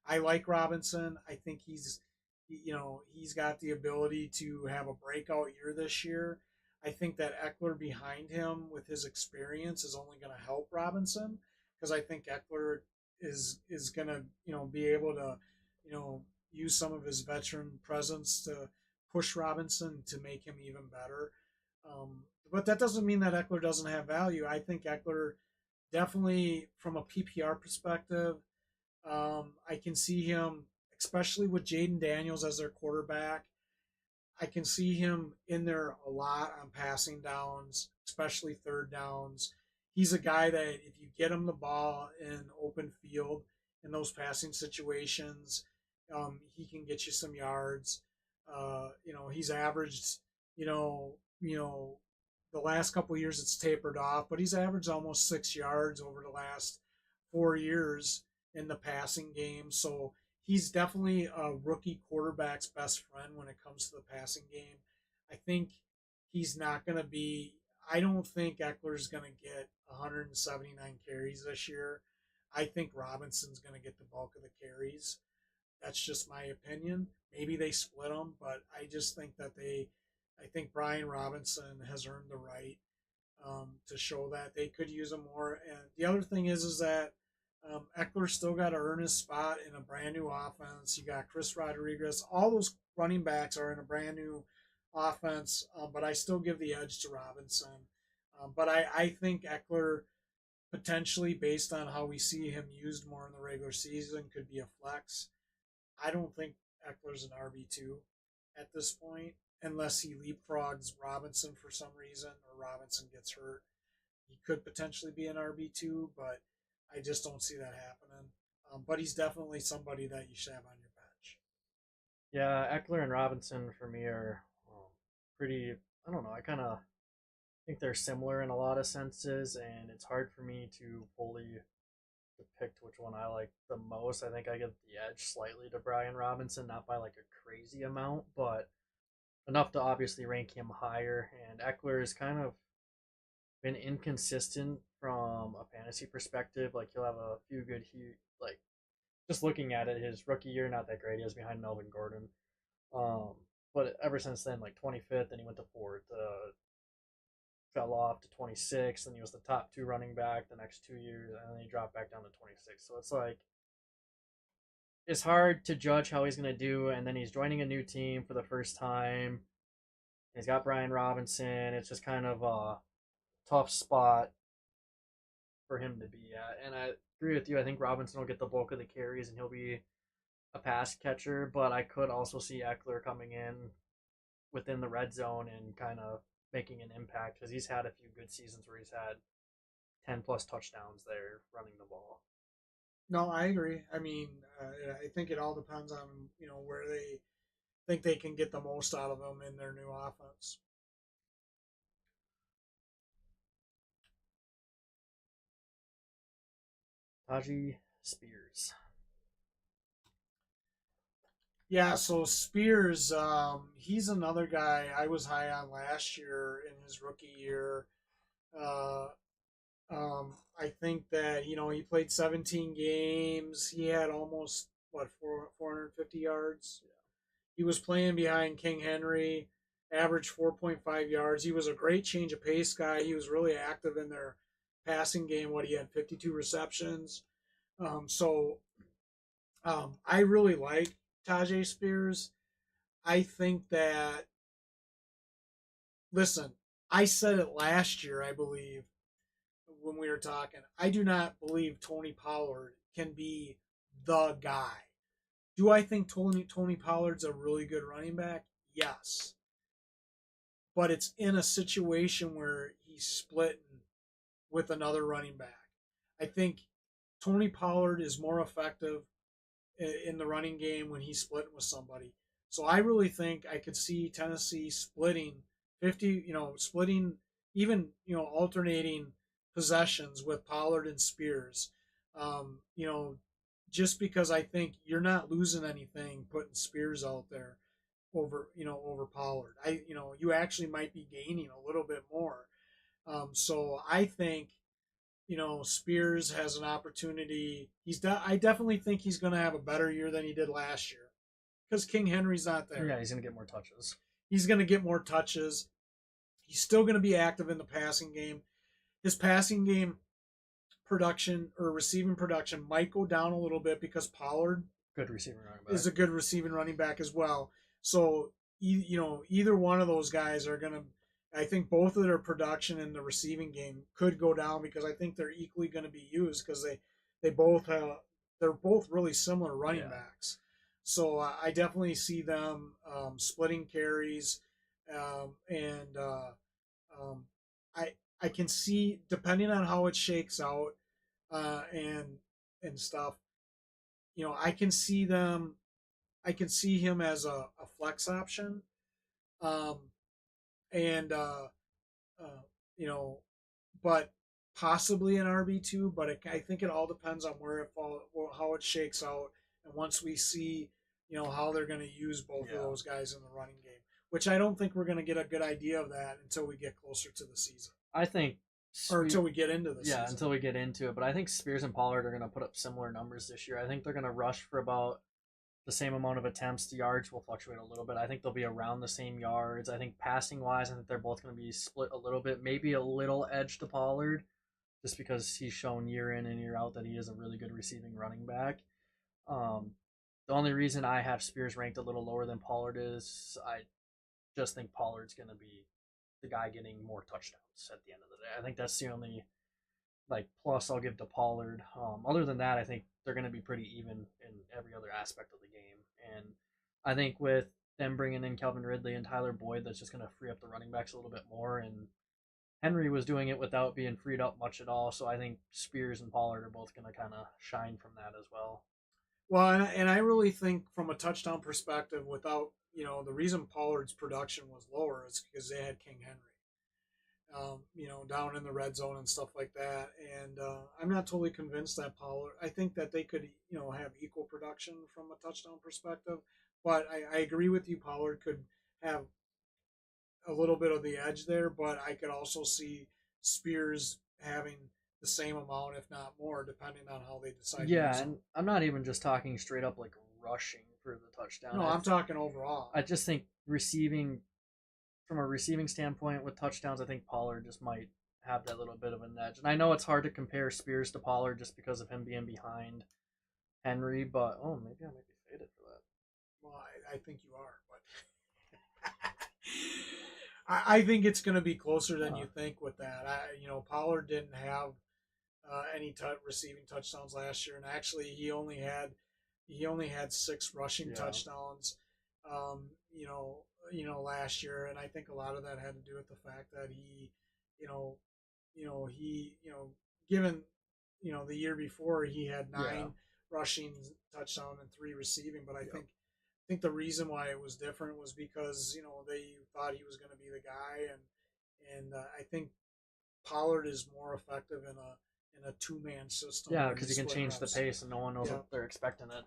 B: I like Robinson. I think he's got the ability to have a breakout year this year. I think that Eckler behind him with his experience is only going to help Robinson because I think Eckler is going to be able to use some of his veteran presence to push Robinson to make him even better. But that doesn't mean that Eckler doesn't have value. I think Eckler definitely from a PPR perspective, I can see him, especially with Jaden Daniels as their quarterback. I can see him in there a lot on passing downs, especially third downs. He's a guy that if you get him the ball in open field in those passing situations, he can get you some yards. He's averaged, the last couple of years it's tapered off, but he's averaged almost 6 yards over the last 4 years in the passing game. So he's definitely a rookie quarterback's best friend when it comes to the passing game. I think he's not going to be. I don't think Eckler's going to get 179 carries this year. I think Robinson's going to get the bulk of the carries. That's just my opinion. Maybe they split them, but I just think that I think Brian Robinson has earned the right to show that they could use him more. And the other thing is that Eckler still got to earn his spot in a brand new offense. You got Chris Rodriguez. All those running backs are in a brand new offense, but I still give the edge to Robinson. But I think Eckler potentially, based on how we see him used more in the regular season, could be a flex. I don't think Eckler's an RB2 at this point, unless he leapfrogs Robinson for some reason or Robinson gets hurt. He could potentially be an RB2, but I just don't see that happening. But he's definitely somebody that you should have on your bench.
A: Yeah, Eckler and Robinson for me are pretty. I don't know. I kind of think they're similar in a lot of senses, and it's hard for me to fully depict which one I like the most. I think I give the edge slightly to Brian Robinson, not by like a crazy amount, but enough to obviously rank him higher. And Eckler has kind of been inconsistent from a fantasy perspective. Like he'll have a few good like just looking at it, his rookie year not that great. He was behind Melvin Gordon. Um, but ever since then, like 25th, and he went to fourth. Fell off to 26th, and he was the top two running back the next 2 years, and then he dropped back down to 26th. So it's like it's hard to judge how he's gonna do, and then he's joining a new team for the first time. He's got Brian Robinson. It's just kind of a tough spot for him to be at. And I agree with you. I think Robinson will get the bulk of the carries, and he'll be a pass catcher. But I could also see Eckler coming in within the red zone and kind of making an impact because he's had a few good seasons where he's had 10 plus touchdowns there running the ball.
B: No, I agree. I mean, I think it all depends on where they think they can get the most out of them in their new offense.
A: Taji Spears.
B: Yeah, so Spears, he's another guy I was high on last year in his rookie year. Uh, I think that he played 17 games. He had almost 450 yards. He was playing behind King Henry, averaged 4.5 yards. He was a great change of pace guy. He was really active in their passing game. What he had 52 receptions. I really like Tajay Spears. I think that listen, I said it last year, I believe, when we were talking. I do not believe Tony Pollard can be the guy. Do I think Tony Pollard's a really good running back? Yes. But it's in a situation where he's splitting with another running back. I think Tony Pollard is more effective in the running game when he's splitting with somebody. So I really think I could see Tennessee splitting 50, splitting even, alternating possessions with Pollard and Spears. Um, you know, just because I think you're not losing anything putting Spears out there over Pollard. You actually might be gaining a little bit more. So I think Spears has an opportunity. I definitely think he's going to have a better year than he did last year because King Henry's not there.
A: Yeah, he's going to get more touches.
B: He's going to get more touches. He's still going to be active in the passing game. His passing game production or receiving production might go down a little bit because Pollard
A: good receiving running back
B: is a good receiving running back as well. So either one of those guys are going to. I think both of their production in the receiving game could go down because I think they're equally going to be used because they're both really similar running backs. So I definitely see them splitting carries, and um, I I can see depending on how it shakes out and stuff. I can see them. I can see him as a flex option, um, and uh, you know, but possibly an RB2. But I think it all depends on where it fall, how it shakes out, and once we see, how they're going to use both of
A: Yeah.
B: those guys in the running game. Which I don't think we're going to get a good idea of that until we get closer to the season,
A: I think
B: or
A: Spe-
B: until we get into the
A: yeah,
B: season.
A: until we get into it. But I think Spears and Pollard are going to put up similar numbers this year. I think they're going to rush for about the same amount of attempts. The yards will fluctuate a little bit. I think they'll be around the same yards. I think passing wise, I think they're both going to be split a little bit, maybe a little edge to Pollard, just because he's shown year in and year out that he is a really good receiving running back. Um, the only reason I have Spears ranked a little lower than Pollard is I just think Pollard's going to be the guy getting more touchdowns at the end of the day. I think that's the only plus I'll give to Pollard. Other than that, I think they're going to be pretty even in every other aspect of the game. And I think with them bringing in Calvin Ridley and Tyler Boyd, that's just going to free up the running backs a little bit more. And Henry was doing it without being freed up much at all. So I think Spears and Pollard are both going to kind of shine from that as well.
B: Well, and I really think from a touchdown perspective, without the reason Pollard's production was lower is because they had King Henry. Down in the red zone and stuff like that. And I'm not totally convinced that Pollard. I think that they could, have equal production from a touchdown perspective. But I agree with you. Pollard could have a little bit of the edge there, but I could also see Spears having the same amount, if not more, depending on how they decide to
A: Yeah,
B: use him.
A: and I'm not even just talking straight up like rushing for the touchdown.
B: No, I'm talking overall.
A: I just think receiving from a receiving standpoint with touchdowns, I think Pollard just might have that little bit of an edge. And I know it's hard to compare Spears to Pollard just because of him being behind Henry, but maybe I might be faded for that.
B: Well, I think you are, but I think it's going to be closer than
A: Uh,
B: you think with that. Pollard didn't have any receiving touchdowns last year, and actually he only had 6 rushing
A: yeah,
B: touchdowns. Last year, and I think a lot of that had to do with the fact that you know, given the year before he had
A: yeah,
B: 9 rushing touchdown and 3 receiving, but I
A: yep.
B: think the reason why it was different was because they thought he was going to be the guy, and I think Pollard is more effective in a 2-man system
A: Yeah,
B: where you
A: because you can
B: split
A: change the
B: reps.
A: pace and no one knows
B: Yeah,
A: what they're expecting at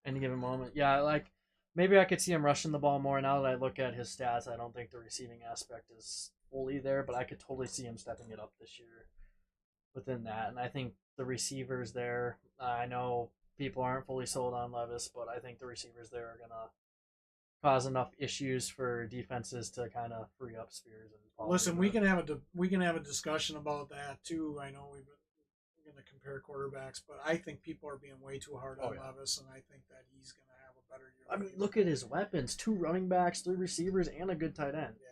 A: any given moment. Yeah, like maybe I could see him rushing the ball more. Now that I look at his stats, I don't think the receiving aspect is fully there, but I could totally see him stepping it up this year within that. And I think the receivers there, I know people aren't fully sold on Levis, but I think the receivers there are going to cause enough issues for defenses to kind of free up Spears and Pollard.
B: listen, we can have a discussion about that too. I know we're going to compare quarterbacks, but I think people are being way too hard
A: Oh
B: on
A: yeah.
B: Levis, and I think that he's going to have a better year
A: I
B: than
A: mean,
B: even
A: look at his weapons: two running backs, three receivers, and a good tight end.
B: yeah.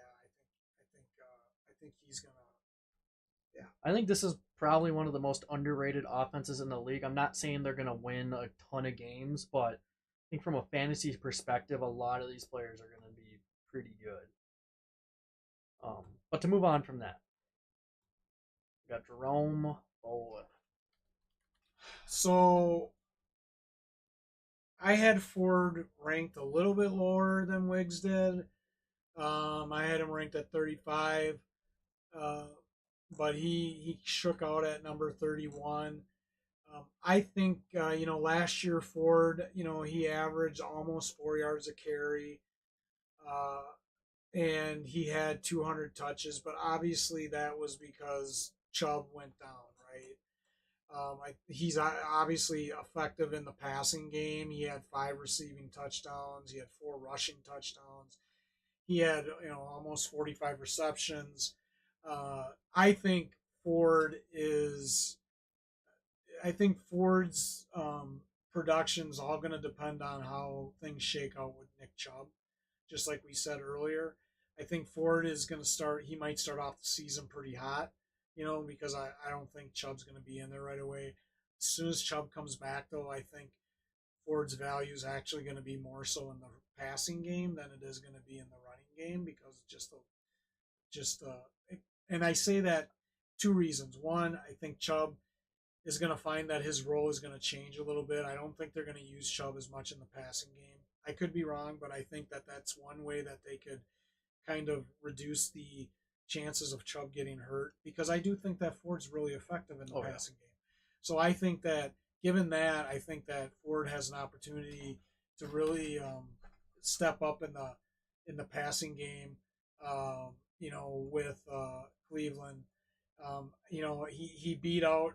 B: I think he's going to yeah.
A: I think this is probably one of the most underrated offenses in the league. I'm not saying they're going to win a ton of games, but I think from a fantasy perspective, a lot of these players are going to be pretty good. But to move on from that, we got Jerome Bowen.
B: So I had Ford ranked a little bit lower than Wiggs did. I had him ranked at 35, uh, but he shook out at number 31. I think last year Ford, he averaged almost 4 yards a carry, uh, and he had 200 touches. But obviously that was because Chubb went down, right? He's obviously effective in the passing game. He had 5 receiving touchdowns. He had 4 rushing touchdowns. He had almost 45 receptions. I think Ford is. I think Ford's production is all going to depend on how things shake out with Nick Chubb. Just like we said earlier, I think Ford is going to start. He might start off the season pretty hot, because I don't think Chubb's going to be in there right away. As soon as Chubb comes back, though, I think Ford's value is actually going to be more so in the passing game than it is going to be in the running game because just and I say that two reasons. One, I think Chubb is going to find that his role is going to change a little bit. I don't think they're going to use Chubb as much in the passing game. I could be wrong, but I think that that's one way that they could kind of reduce the chances of Chubb getting hurt because I do think that Ford's really effective in the
A: Oh yeah.
B: passing game. So I think that given that, I think that Ford has an opportunity to really step up in the passing game. With Cleveland, he beat out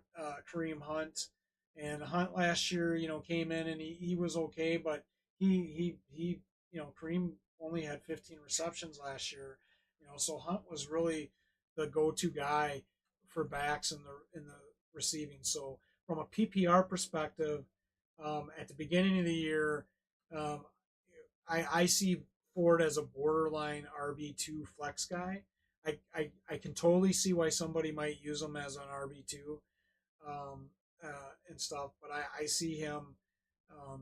B: Kareem Hunt, and Hunt last year, came in and he was okay, but Kareem only had 15 receptions last year, so Hunt was really the go-to guy for backs in the receiving. So from a PPR perspective, at the beginning of the year, um, I see Ford as a borderline RB2 flex guy. I can totally see why somebody might use him as an RB2 and stuff, but I see him, a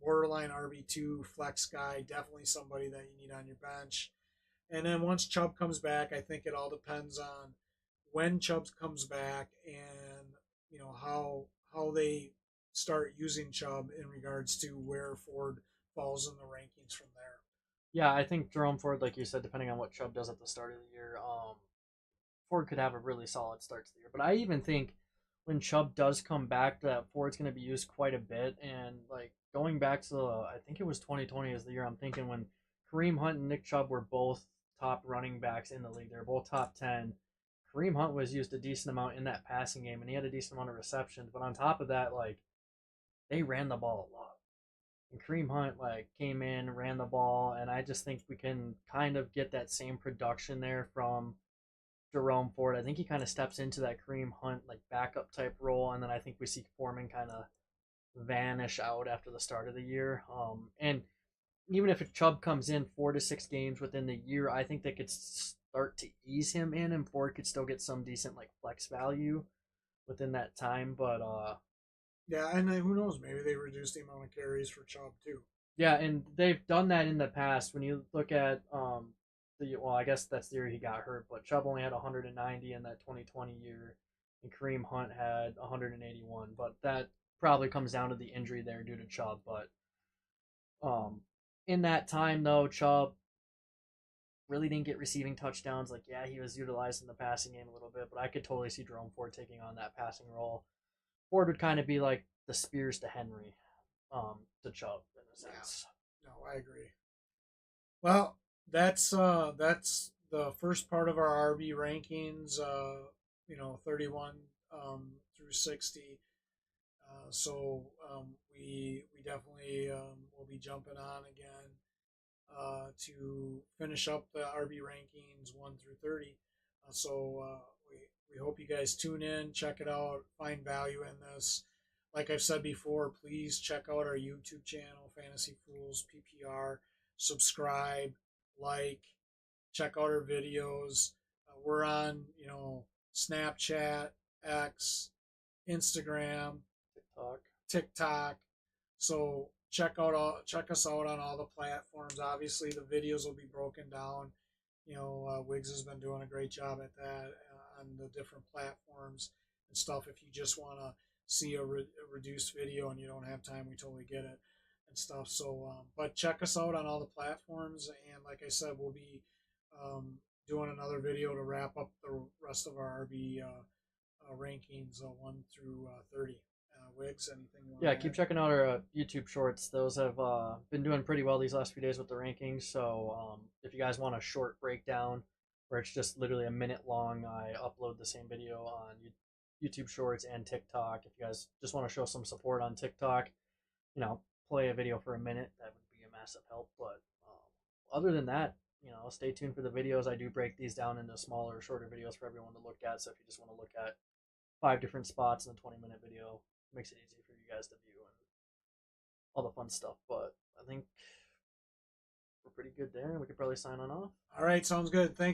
B: borderline RB2 flex guy, definitely somebody that you need on your bench. And then once Chubb comes back, I think it all depends on when Chubb comes back and how they start using Chubb in regards to where Ford falls in the rankings from there.
A: Yeah, I think Jerome Ford, like you said, depending on what Chubb does at the start of the year, Ford could have a really solid start to the year. But I even think when Chubb does come back, that Ford's going to be used quite a bit. And like going back to I think it was 2020 is the year I'm thinking when Kareem Hunt and Nick Chubb were both top running backs in the league. They're both top 10. Kareem Hunt was used a decent amount in that passing game, and he had a decent amount of receptions. But on top of that, like they ran the ball a lot. And Kareem Hunt like came in, ran the ball, and I just think we can kind of get that same production there from Jerome Ford. I think he kind of steps into that Kareem Hunt like backup type role, and then I think we see Foreman kind of vanish out after the start of the year. And even if Chubb comes in 4 to 6 games within the year, I think they could start to ease him in, and Ford could still get some decent like flex value within that time. But
B: Yeah, and who knows? Maybe they reduce the amount of carries for Chubb too.
A: yeah, and they've done that in the past. When you look at I guess that's the year he got hurt, but Chubb only had 190 in that 2020 year, and Kareem Hunt had 181. But that probably comes down to the injury there due to Chubb. But um, in that time though, Chubb really didn't get receiving touchdowns. Like yeah, he was utilized in the passing game a little bit, but I could totally see Jerome Ford taking on that passing role. Ford would kind of be like the Spears to Henry, to Chubb in a
B: Yeah,
A: sense.
B: no, I agree. Well, that's the first part of our RB rankings. 31 through 60. We definitely will be jumping on again to finish up the RB rankings 1 through 30. We hope you guys tune in, check it out, find value in this. Like I've said before, please check out our YouTube channel, Fantasy Fools PPR. Subscribe, like, check out our videos. We're on, Snapchat, X, Instagram,
A: TikTok.
B: TikTok. So check us out on all the platforms. Obviously, the videos will be broken down. Wiggs has been doing a great job at that on the different platforms and stuff. If you just want to see a reduced video and you don't have time, we totally get it and stuff. But check us out on all the platforms. And like I said, we'll be doing another video to wrap up the rest of our RB rankings 1 through 30. Wiggs, anything you want
A: Yeah,
B: to
A: keep
B: add?
A: checking out our YouTube shorts. Those have been doing pretty well these last few days with the rankings. So if you guys want a short breakdown where it's just literally a minute long, I upload the same video on YouTube Shorts and TikTok. If you guys just want to show some support on TikTok, play a video for a minute, that would be a massive help. But other than that, stay tuned for the videos. I do break these down into smaller, shorter videos for everyone to look at. So if you just want to look at 5 different spots in a 20-minute video, it makes it easy for you guys to view and all the fun stuff. But I think we're pretty good there. We could probably sign on off.
B: All right, sounds good. Thanks.